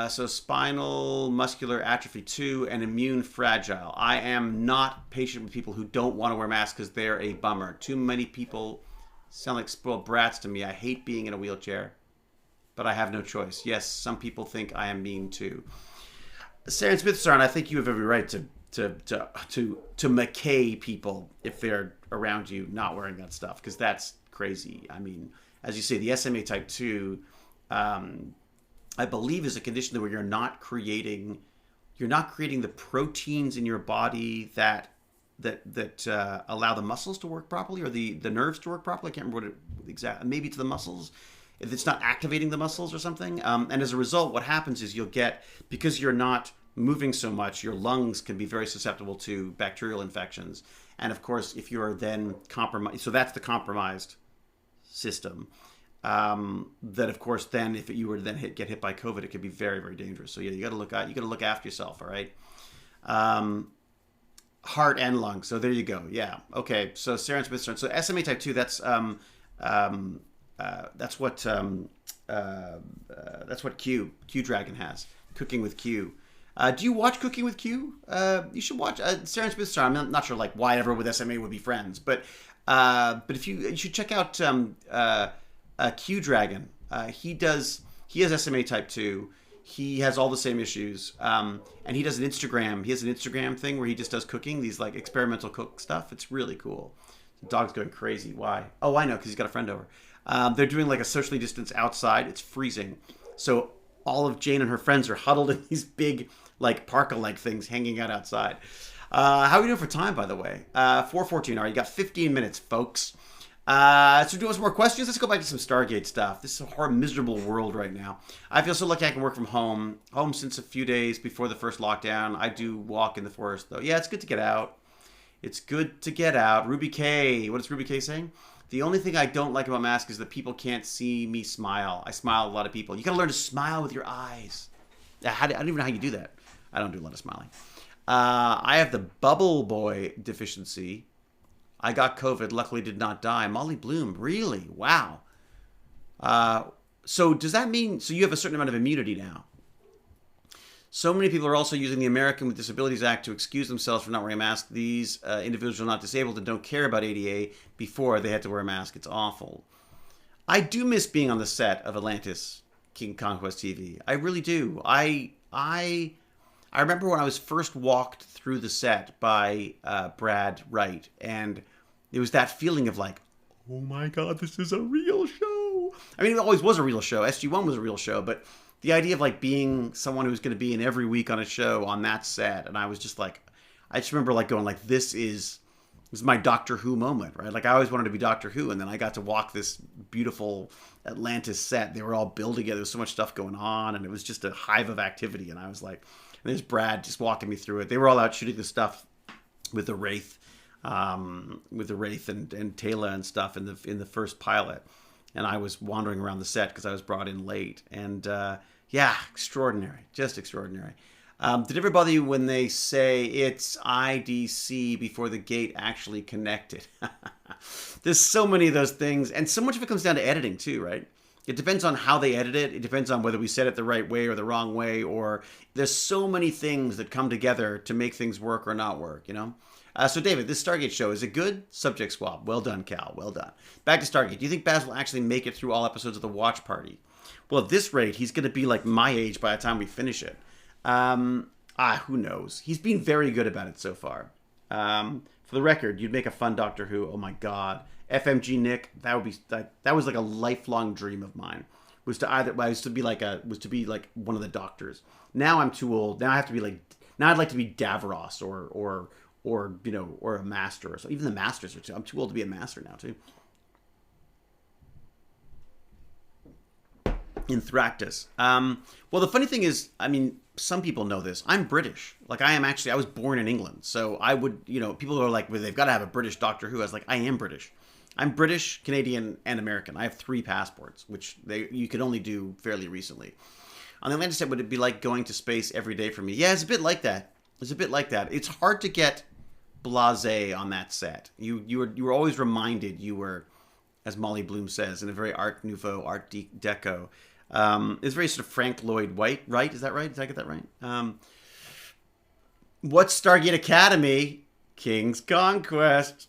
so spinal muscular atrophy 2, and immune fragile. I am not patient with people who don't want to wear masks because they're a bummer. Too many people sound like spoiled brats to me. I hate being in a wheelchair, but I have no choice. Yes, some people think I am mean too. Saren Smithsarn, I think you have every right to McKay people if they're around you not wearing that stuff, because that's crazy. I mean, as you say, the SMA type 2, I believe, is a condition where you're not creating the proteins in your body that allow the muscles to work properly, or the nerves to work properly. I can't remember what it exactly. Maybe it's the muscles. If it's not activating the muscles or something. And as a result, what happens is because you're not moving so much, your lungs can be very susceptible to bacterial infections. And of course, if you're then compromised, so that's the compromised system. That of course, then if you were to then get hit by COVID, it could be very, very dangerous. So yeah, you got to look after yourself. All right. Heart and lungs. So there you go. Yeah. Okay. So Saren Smith. So SMA type 2. That's what Q Dragon has. Cooking with Q. Do you watch Cooking with Q? You should watch Saren Smith. I'm not sure like why everyone with SMA would be friends, but if you should check out Q Dragon. He has SMA type 2. He has all the same issues, and he does an Instagram. He has an Instagram thing where he just does cooking, these like experimental cook stuff. It's really cool. The dog's going crazy. Why? Oh, I know, because he's got a friend over. They're doing like a socially distanced outside. It's freezing, so all of Jane and her friends are huddled in these big like parka-like things hanging out outside. How are we doing for time, by the way? 4:14. All right, you got 15 minutes, folks. So do you want some more questions? Let's go back to some Stargate stuff. This is a horrible, miserable world right now. I feel so lucky I can work from home. Home since a few days before the first lockdown. I do walk in the forest, though. Yeah, it's good to get out. It's good to get out. Ruby K. What is Ruby K saying? The only thing I don't like about masks is that people can't see me smile. I smile at a lot of people. You gotta learn to smile with your eyes. I don't even know how you do that. I don't do a lot of smiling. I have the bubble boy deficiency. I got COVID. Luckily did not die. Molly Bloom. Really? Wow. So does that mean, so you have a certain amount of immunity now? So many people are also using the American with Disabilities Act to excuse themselves for not wearing a mask. These individuals are not disabled and don't care about ADA before they had to wear a mask. It's awful. I do miss being on the set of Atlantis King Conquest TV. I really do. I remember when I was first walked through the set by Brad Wright, and it was that feeling of like, oh my God, this is a real show. I mean, it always was a real show. SG-1 was a real show, but the idea of like being someone who's going to be in every week on a show on that set, and I was just like, I just remember like going like, this is my Doctor Who moment, right? Like I always wanted to be Doctor Who, and then I got to walk this beautiful Atlantis set. They were all built together. There was so much stuff going on, and it was just a hive of activity. And I was like, and there's Brad just walking me through it. They were all out shooting the stuff with the Wraith, and Taylor and stuff in the first pilot. And I was wandering around the set because I was brought in late. And yeah, extraordinary, just extraordinary. Did it ever bother you when they say it's IDC before the gate actually connected? There's so many of those things. And so much of it comes down to editing too, right? It depends on how they edit it. It depends on whether we said it the right way or the wrong way. Or there's so many things that come together to make things work or not work, you know? So, David, this Stargate show, is it good? Subject swap. Well done, Cal. Well done. Back to Stargate. Do you think Baz will actually make it through all episodes of the Watch Party? Well, at this rate, he's going to be like my age by the time we finish it. Who knows? He's been very good about it so far. For the record, you'd make a fun Doctor Who. Oh, my God. FMG Nick, that was like a lifelong dream of mine. Was to be like one of the doctors. Now I'm too old. Now I have to be like, now I'd like to be Davros or you know, or a master or so. Even the masters are too. I'm too old to be a master now too. In Thractus. Well, the funny thing is, I mean, some people know this. I'm British. Like I was born in England. So I would, you know, people are like, well, they've got to have a British Doctor Who. I was like, I am British. I'm British, Canadian, and American. I have 3 passports, which you could only do fairly recently. On the Atlantis set, would it be like going to space every day for me? Yeah, it's a bit like that. It's hard to get blasé on that set. You were always reminded you were, as Molly Bloom says, in a very Art Nouveau, Art Deco. It's very sort of Frank Lloyd Wright, right? Is that right? Did I get that right? What's Stargate Academy? King's Conquest.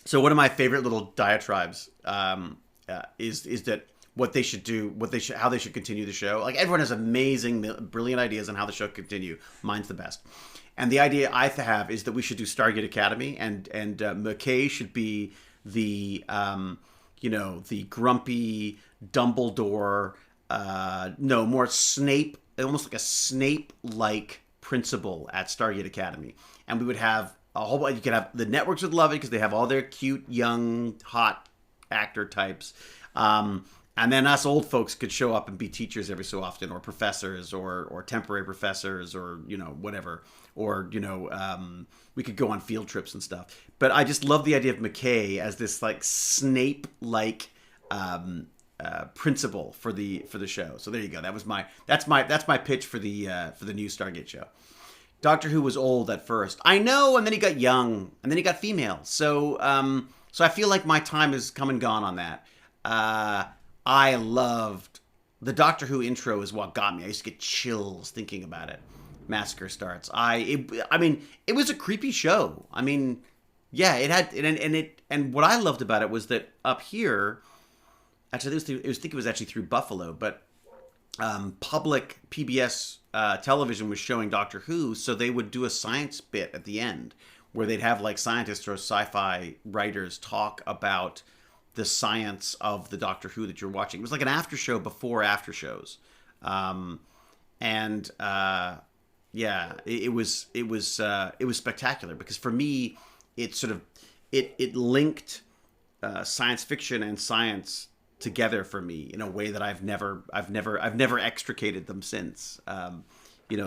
So one of my favorite little diatribes is that what they should do, how they should continue the show. Like everyone has amazing, brilliant ideas on how the show could continue. Mine's the best. And the idea I have is that we should do Stargate Academy, and McKay should be the the grumpy Dumbledore, more Snape, almost like a Snape-like principal at Stargate Academy. And we would have a whole bunch. You could have the networks would love it because they have all their cute, young, hot actor types. And then us old folks could show up and be teachers every so often, or professors, or temporary professors, or whatever, or we could go on field trips and stuff. But I just love the idea of McKay as this like Snape-like principal for the show. So there you go. That's my pitch for the new Stargate show. Doctor Who was old at first, I know, and then he got young, and then he got female. So I feel like my time has come and gone on that. I loved the Doctor Who intro is what got me. I used to get chills thinking about it. Massacre starts. It was a creepy show. I mean, yeah, it had and what I loved about it was that up here, actually, I think it was actually through Buffalo, but public PBS television was showing Doctor Who, so they would do a science bit at the end where they'd have like scientists or sci-fi writers talk about the science of the Doctor Who that you're watching. It was like an after show before after shows. It was spectacular because for me, it linked science fiction and science together for me in a way that I've never extricated them since.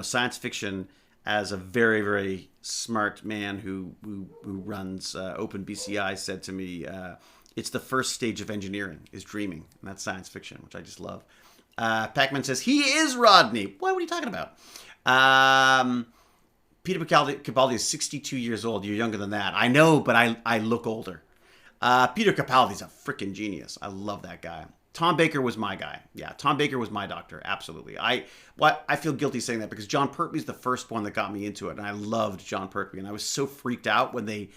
Science fiction as a very, very smart man who runs OpenBCI said to me, it's the first stage of engineering is dreaming. And that's science fiction, which I just love. Pac-Man says, he is Rodney. What are you talking about? Peter Capaldi is 62 years old. You're younger than that. I know, but I look older. Peter Capaldi's a freaking genius. I love that guy. Tom Baker was my guy. Yeah, Tom Baker was my doctor. Absolutely. I feel guilty saying that because John Pertwee's the first one that got me into it, and I loved John Pertwee, and I was so freaked out when I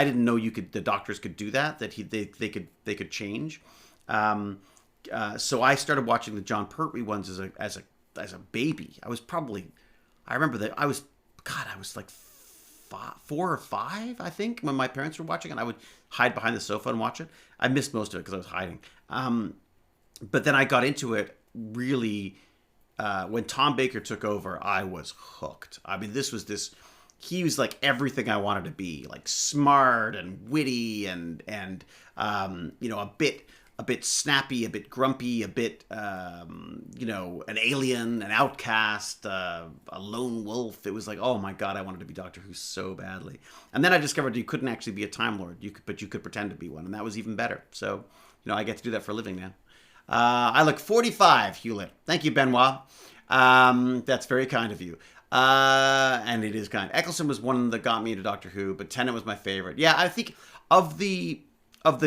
didn't know the doctors could do that they could change. So I started watching the John Pertwee ones as a baby. I remember that I was like 4 or 5, I think, when my parents were watching it. I would hide behind the sofa and watch it. I missed most of it because I was hiding. But then I got into it really when Tom Baker took over. I was hooked. I mean, he was like everything I wanted to be, like smart and witty and a bit snappy, a bit grumpy, a bit, an alien, an outcast, a lone wolf. It was like, oh my God, I wanted to be Doctor Who so badly. And then I discovered you couldn't actually be a Time Lord, but you could pretend to be one, and that was even better. So, I get to do that for a living now. I look 45, Hewlett. Thank you, Benoit. That's very kind of you. And it is kind. Eccleston was one that got me into Doctor Who, but Tennant was my favorite. Yeah, I think of the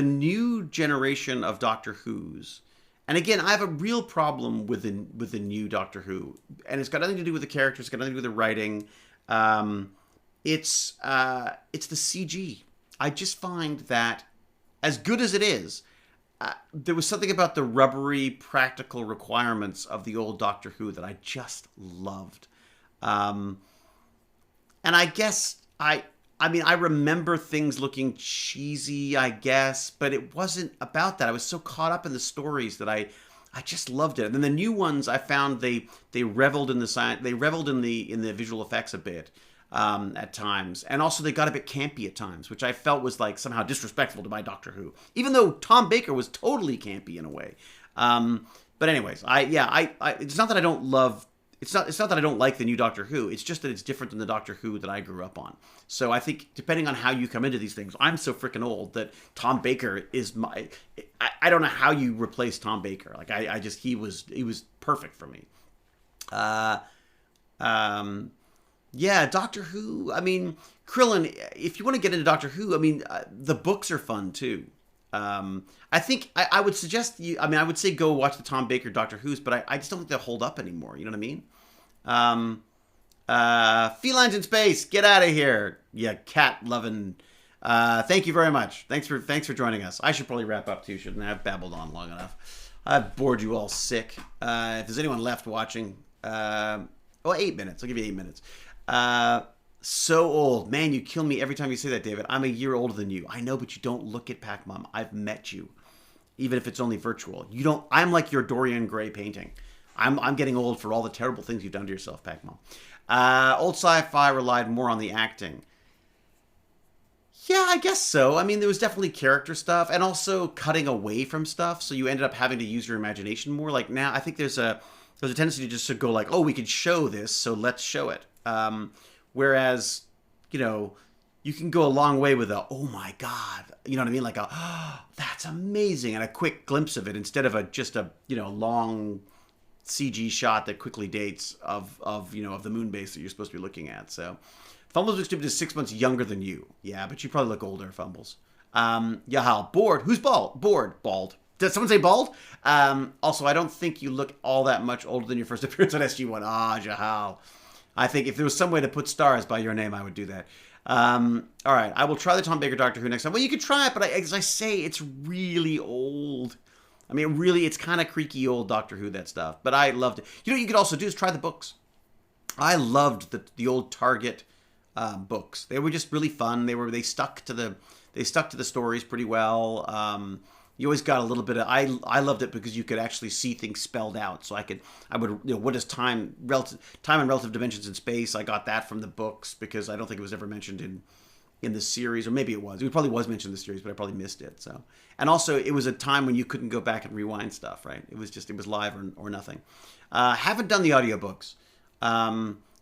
new generation of Doctor Who's, and again, I have a real problem with the new Doctor Who, and it's got nothing to do with the characters, it's got nothing to do with the writing. It's the CG. I just find that, as good as it is, there was something about the rubbery, practical requirements of the old Doctor Who that I just loved. And I guess I remember things looking cheesy, I guess, but it wasn't about that. I was so caught up in the stories that I just loved it. And then the new ones, I found they reveled in the science, they reveled in the visual effects a bit at times, and also they got a bit campy at times, which I felt was like somehow disrespectful to my Doctor Who, even though Tom Baker was totally campy in a way. But anyways, it's not that I don't love. It's not that I don't like the new Doctor Who. It's just that it's different than the Doctor Who that I grew up on. So I think depending on how you come into these things, I'm so freaking old that Tom Baker is my. I don't know how you replace Tom Baker. Like he was perfect for me. Yeah, Doctor Who. I mean, Krillin. If you want to get into Doctor Who, I mean, the books are fun too. I think I would suggest you. I mean, I would say go watch the Tom Baker Doctor Who's, but I just don't think they hold up anymore. You know what I mean? Felines in space, get out of here, you cat loving. Thank you very much. Thanks for joining us. I should probably wrap up too, shouldn't I? I've babbled on long enough. I've bored you all sick. If there's anyone left watching, 8 minutes. I'll give you 8 minutes. So old. Man, you kill me every time you say that, David. I'm a year older than you. I know, but you don't look it, Pac-Mom. I've met you. Even if it's only virtual. You don't. I'm like your Dorian Gray painting. I'm getting old for all the terrible things you've done to yourself, Pac-Mom. Old sci-fi relied more on the acting. Yeah, I guess so. I mean, there was definitely character stuff and also cutting away from stuff. So you ended up having to use your imagination more. Like now, I think there's a tendency to just go like, oh, we could show this, so let's show it. Whereas, you can go a long way with a, oh my God, you know what I mean? Like that's amazing. And a quick glimpse of it instead of just a long CG shot that quickly dates of the moon base that you're supposed to be looking at. So Fumbles looks stupid is 6 months younger than you. Yeah, but you probably look older, Fumbles. Yahal, bored. Who's bald? Bored. Bald. Did someone say bald? Also, I don't think you look all that much older than your first appearance on SG1. Jahal. I think if there was some way to put stars by your name, I would do that. All right, I will try the Tom Baker Doctor Who next time. Well, you could try it, but as I say, it's really old. I mean, really, it's kind of creaky old Doctor Who, that stuff. But I loved it. You know what you could also do is try the books. I loved the old Target books. They were just really fun. They stuck to the stories pretty well. You always got a little bit of. I loved it because you could actually see things spelled out. So I would what is time and relative dimensions in space? I got that from the books because I don't think it was ever mentioned in the series, or maybe it was. It probably was mentioned in the series, but I probably missed it. So, and also it was a time when you couldn't go back and rewind stuff, right? It was live or nothing. Haven't done the audiobooks.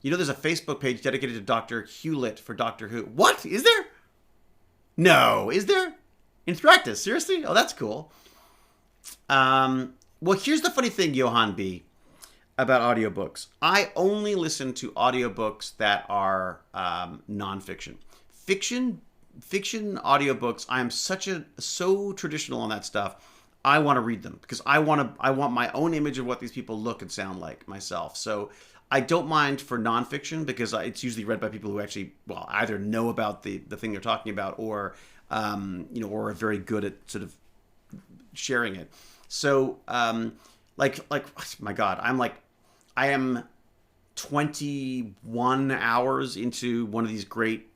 You know, there's a Facebook page dedicated to Dr. Hewlett for Doctor Who. What? Is there? No. Is there? In practice? Seriously? Oh, that's cool. Well, here's the funny thing, Johan B., about audiobooks. I only listen to audiobooks that are nonfiction. Fiction audiobooks, I am so traditional on that stuff. I want to read them because I want my own image of what these people look and sound like myself. So I don't mind for nonfiction because it's usually read by people who actually, well, either know about the thing they're talking about or, or are very good at sort of sharing it. So, like, my God, I am 21 hours into one of these great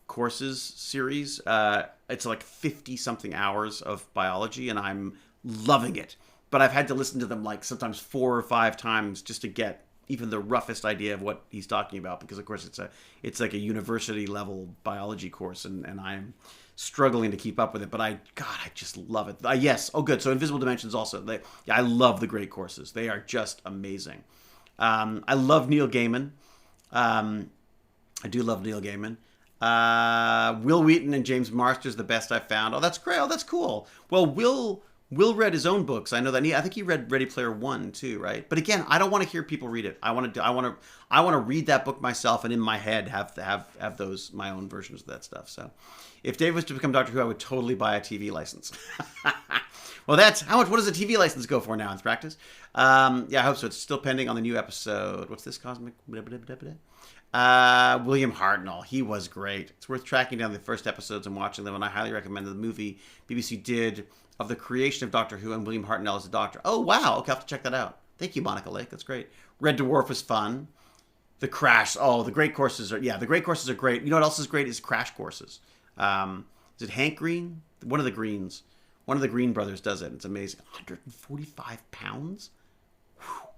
courses series. It's like 50 something hours of biology and I'm loving it. But I've had to listen to them like sometimes 4 or 5 times just to get even the roughest idea of what he's talking about because of course it's like a university level biology course and I'm struggling to keep up with it, but I just love it. Yes. Oh, good. So Invisible Dimensions also. I love the great courses. They are just amazing. I love Neil Gaiman. I do love Neil Gaiman. Will Wheaton and James Marsters, the best I've found. Oh, that's great. Oh, that's cool. Well, Will read his own books. I know that. I think he read Ready Player One too, right? But again, I don't want to hear people read it. I want to read that book myself and in my head have those my own versions of that stuff. So, if Dave was to become Doctor Who, I would totally buy a TV license. Well, that's how much. What does a TV license go for now in practice? Yeah, I hope so. It's still pending on the new episode. What's this cosmic? William Hartnell. He was great. It's worth tracking down the first episodes and watching them, and I highly recommend the movie BBC did of the creation of Doctor Who and William Hartnell as the Doctor. Oh, wow. Okay, I'll have to check that out. Thank you, Monica Lake. That's great. Red Dwarf was fun. The Crash. Oh, the great courses are... Yeah, the great courses are great. You know what else is great is Crash courses. Is it Hank Green? One of the Greens. One of the Green brothers does it. It's amazing. 145 pounds? Whew.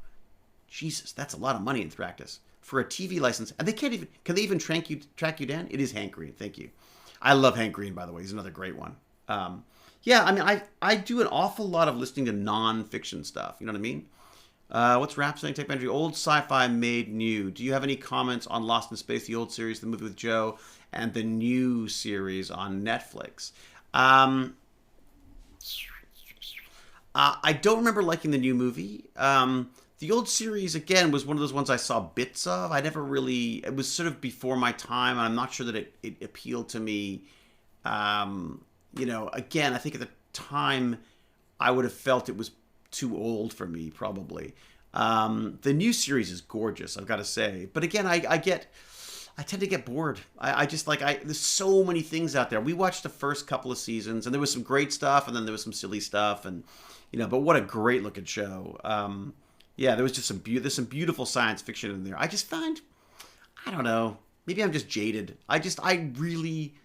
Jesus, that's a lot of money in practice. For a TV license. And they can they even track you down? It is Hank Green. Thank you. I love Hank Green, by the way. He's another great one. Yeah, I mean, I do an awful lot of listening to non-fiction stuff. You know what I mean? What's Rhapsody, TechBandits? Old sci-fi made new. Do you have any comments on Lost in Space, the old series, the movie with Joe, and the new series on Netflix? I don't remember liking the new movie. The old series, again, was one of those ones I saw bits of. I never really... It was sort of before my time, and I'm not sure that it appealed to me. Again, I think at the time, I would have felt it was too old for me, probably. The new series is gorgeous, I've got to say. But again, I tend to get bored. I just there's so many things out there. We watched the first couple of seasons, and there was some great stuff, and then there was some silly stuff, and but what a great looking show. Yeah, there was just there's some beautiful science fiction in there. I just find, I don't know, maybe I'm just jaded. I really,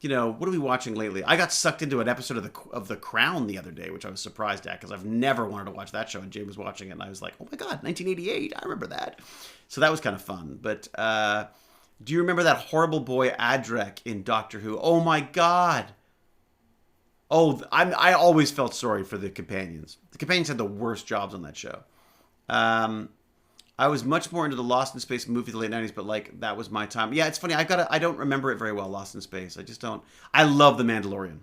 what are we watching lately? I got sucked into an episode of The Crown the other day, which I was surprised at because I've never wanted to watch that show, and Jay was watching it, and I was like, oh my God, 1988, I remember that. So that was kind of fun. But do you remember that horrible boy Adrek in Doctor Who? Oh my God. Oh, I always felt sorry for the companions. The companions had the worst jobs on that show. I was much more into the Lost in Space movie in the late 90s, but that was my time. Yeah, it's funny. I don't remember it very well, Lost in Space. I just don't. I love The Mandalorian.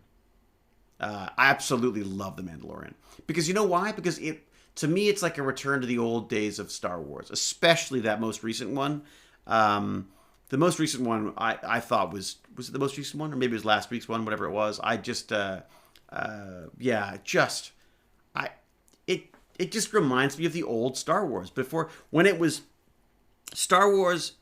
I absolutely love The Mandalorian. Because you know why? Because to me, it's like a return to the old days of Star Wars, especially that most recent one. The most recent one I thought was it the most recent one? Or maybe it was last week's one, whatever it was. I just, it just reminds me of the old Star Wars. Before, when it was, Star Wars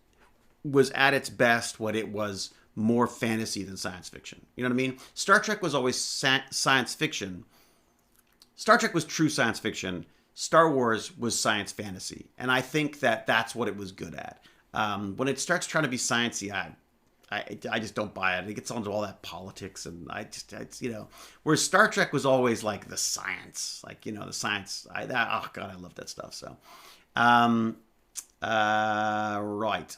was at its best when it was more fantasy than science fiction. You know what I mean? Star Trek was always science fiction. Star Trek was true science fiction. Star Wars was science fantasy. And I think that that's what it was good at. When it starts trying to be sciencey, I just don't buy it. It gets onto all that politics, and whereas Star Trek was always like the science, the science. Oh God, I love that stuff. So, right.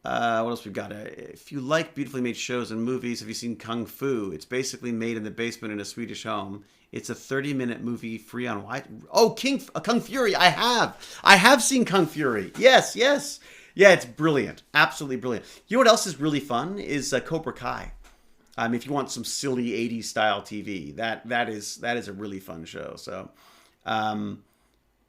What else we've got? If you like beautifully made shows and movies, have you seen Kung Fu? It's basically made in the basement in a Swedish home. It's a 30-minute movie free on Kung Fury. I have seen Kung Fury. Yes. Yeah, it's brilliant. Absolutely brilliant. You know what else is really fun is Cobra Kai. If you want some silly 80s style TV, that is a really fun show. So,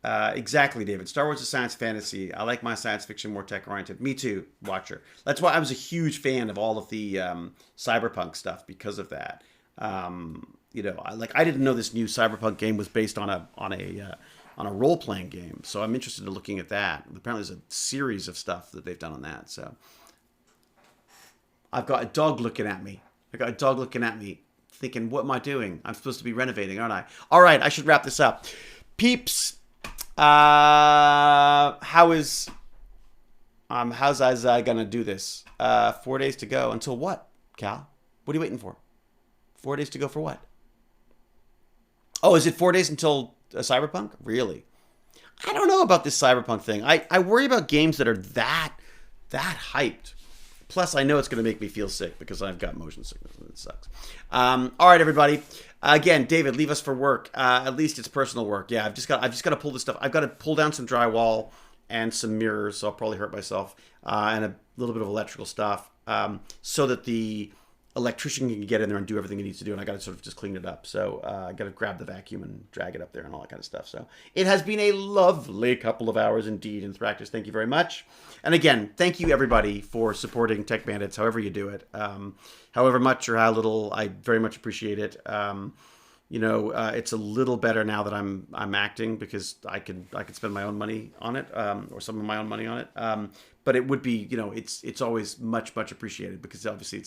exactly, David. Star Wars is science fantasy. I like my science fiction more tech oriented. Me too, Watcher. That's why I was a huge fan of all of the cyberpunk stuff because of that. I didn't know this new cyberpunk game was based on a role playing game. So I'm interested in looking at that. Apparently, there's a series of stuff that they've done on that. So I've got a dog looking at me. Thinking, what am I doing? I'm supposed to be renovating, aren't I? All right, I should wrap this up. Peeps, how's I gonna do this? 4 days to go until what, Cal? What are you waiting for? 4 days to go for what? Oh, is it 4 days until Cyberpunk? Really? I don't know about this Cyberpunk thing. I worry about games that are that hyped. Plus, I know it's going to make me feel sick because I've got motion sickness and it sucks. All right, everybody. Again, David, leave us for work. At least it's personal work. Yeah, I've just got to pull this stuff. I've got to pull down some drywall and some mirrors, so I'll probably hurt myself, and a little bit of electrical stuff, so that the electrician can get in there and do everything he needs to do, and I got to sort of just clean it up. So I got to grab the vacuum and drag it up there and all that kind of stuff. So it has been a lovely couple of hours indeed in practice. Thank you very much. And again, thank you everybody for supporting Tech Bandits, however you do it, however much or how little. I very much appreciate it. It's a little better now that I'm acting because I could spend my own money on it, or some of my own money on it. But it would be, it's always much appreciated because obviously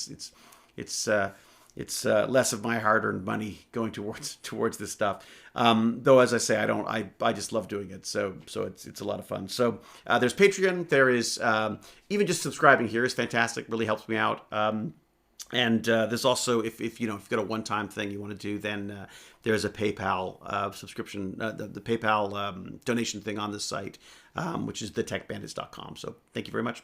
it's less of my hard-earned money going towards this stuff. Though, as I say, I just love doing it. So it's a lot of fun. So there's Patreon. There is even just subscribing here is fantastic. Really helps me out. And there's also if you've got a one-time thing you want to do, then there's a PayPal subscription, the PayPal donation thing on this site, which is thetechbandits.com. So thank you very much.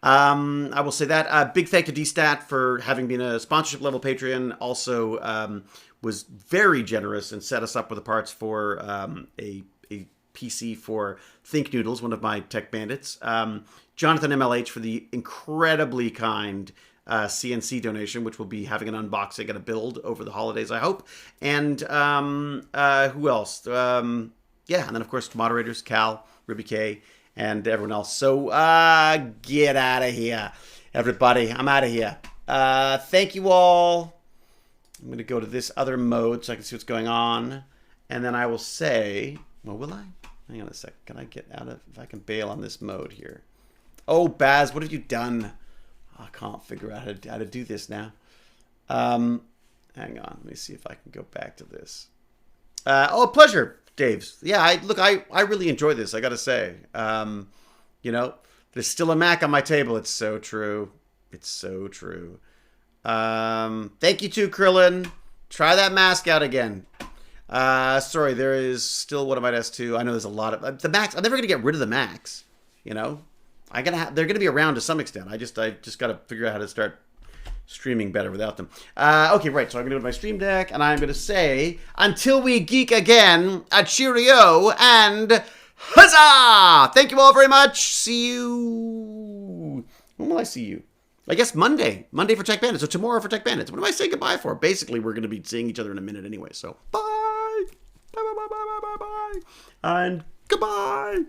I will say that. Big thank to DStat for having been a sponsorship level Patreon. Also was very generous and set us up with the parts for a PC for Think Noodles, one of my Tech Bandits. Jonathan MLH for the incredibly kind CNC donation, which will be having an unboxing and a build over the holidays, I hope. And who else? And then of course moderators Cal, Ruby K, and everyone else. So get out of here, everybody. I'm out of here. Thank you all. I'm going to go to this other mode so I can see what's going on, and then I will say, well, will I? Hang on a sec. Can I get out of? If I can bail on this mode here. Oh, Baz, what have you done? I can't figure out how to do this now. Hang on. Let me see if I can go back to this. Pleasure, Dave's. Yeah, I really enjoy this, I got to say. There's still a Mac on my table. It's so true. It's so true. Thank you too, Krillin. Try that mask out again. Sorry, there is still one of my S2. I know there's a lot of... the Macs, I'm never going to get rid of the Macs, they're going to be around to some extent. I just got to figure out how to start streaming better without them. Okay, right. So I'm going to go to my Stream Deck, and I'm going to say, until we geek again, a cheerio and huzzah! Thank you all very much. See you. When will I see you? I guess Monday. Monday for Tech Bandits. So tomorrow for Tech Bandits. What am I saying goodbye for? Basically, we're going to be seeing each other in a minute anyway. So bye. Bye. And goodbye.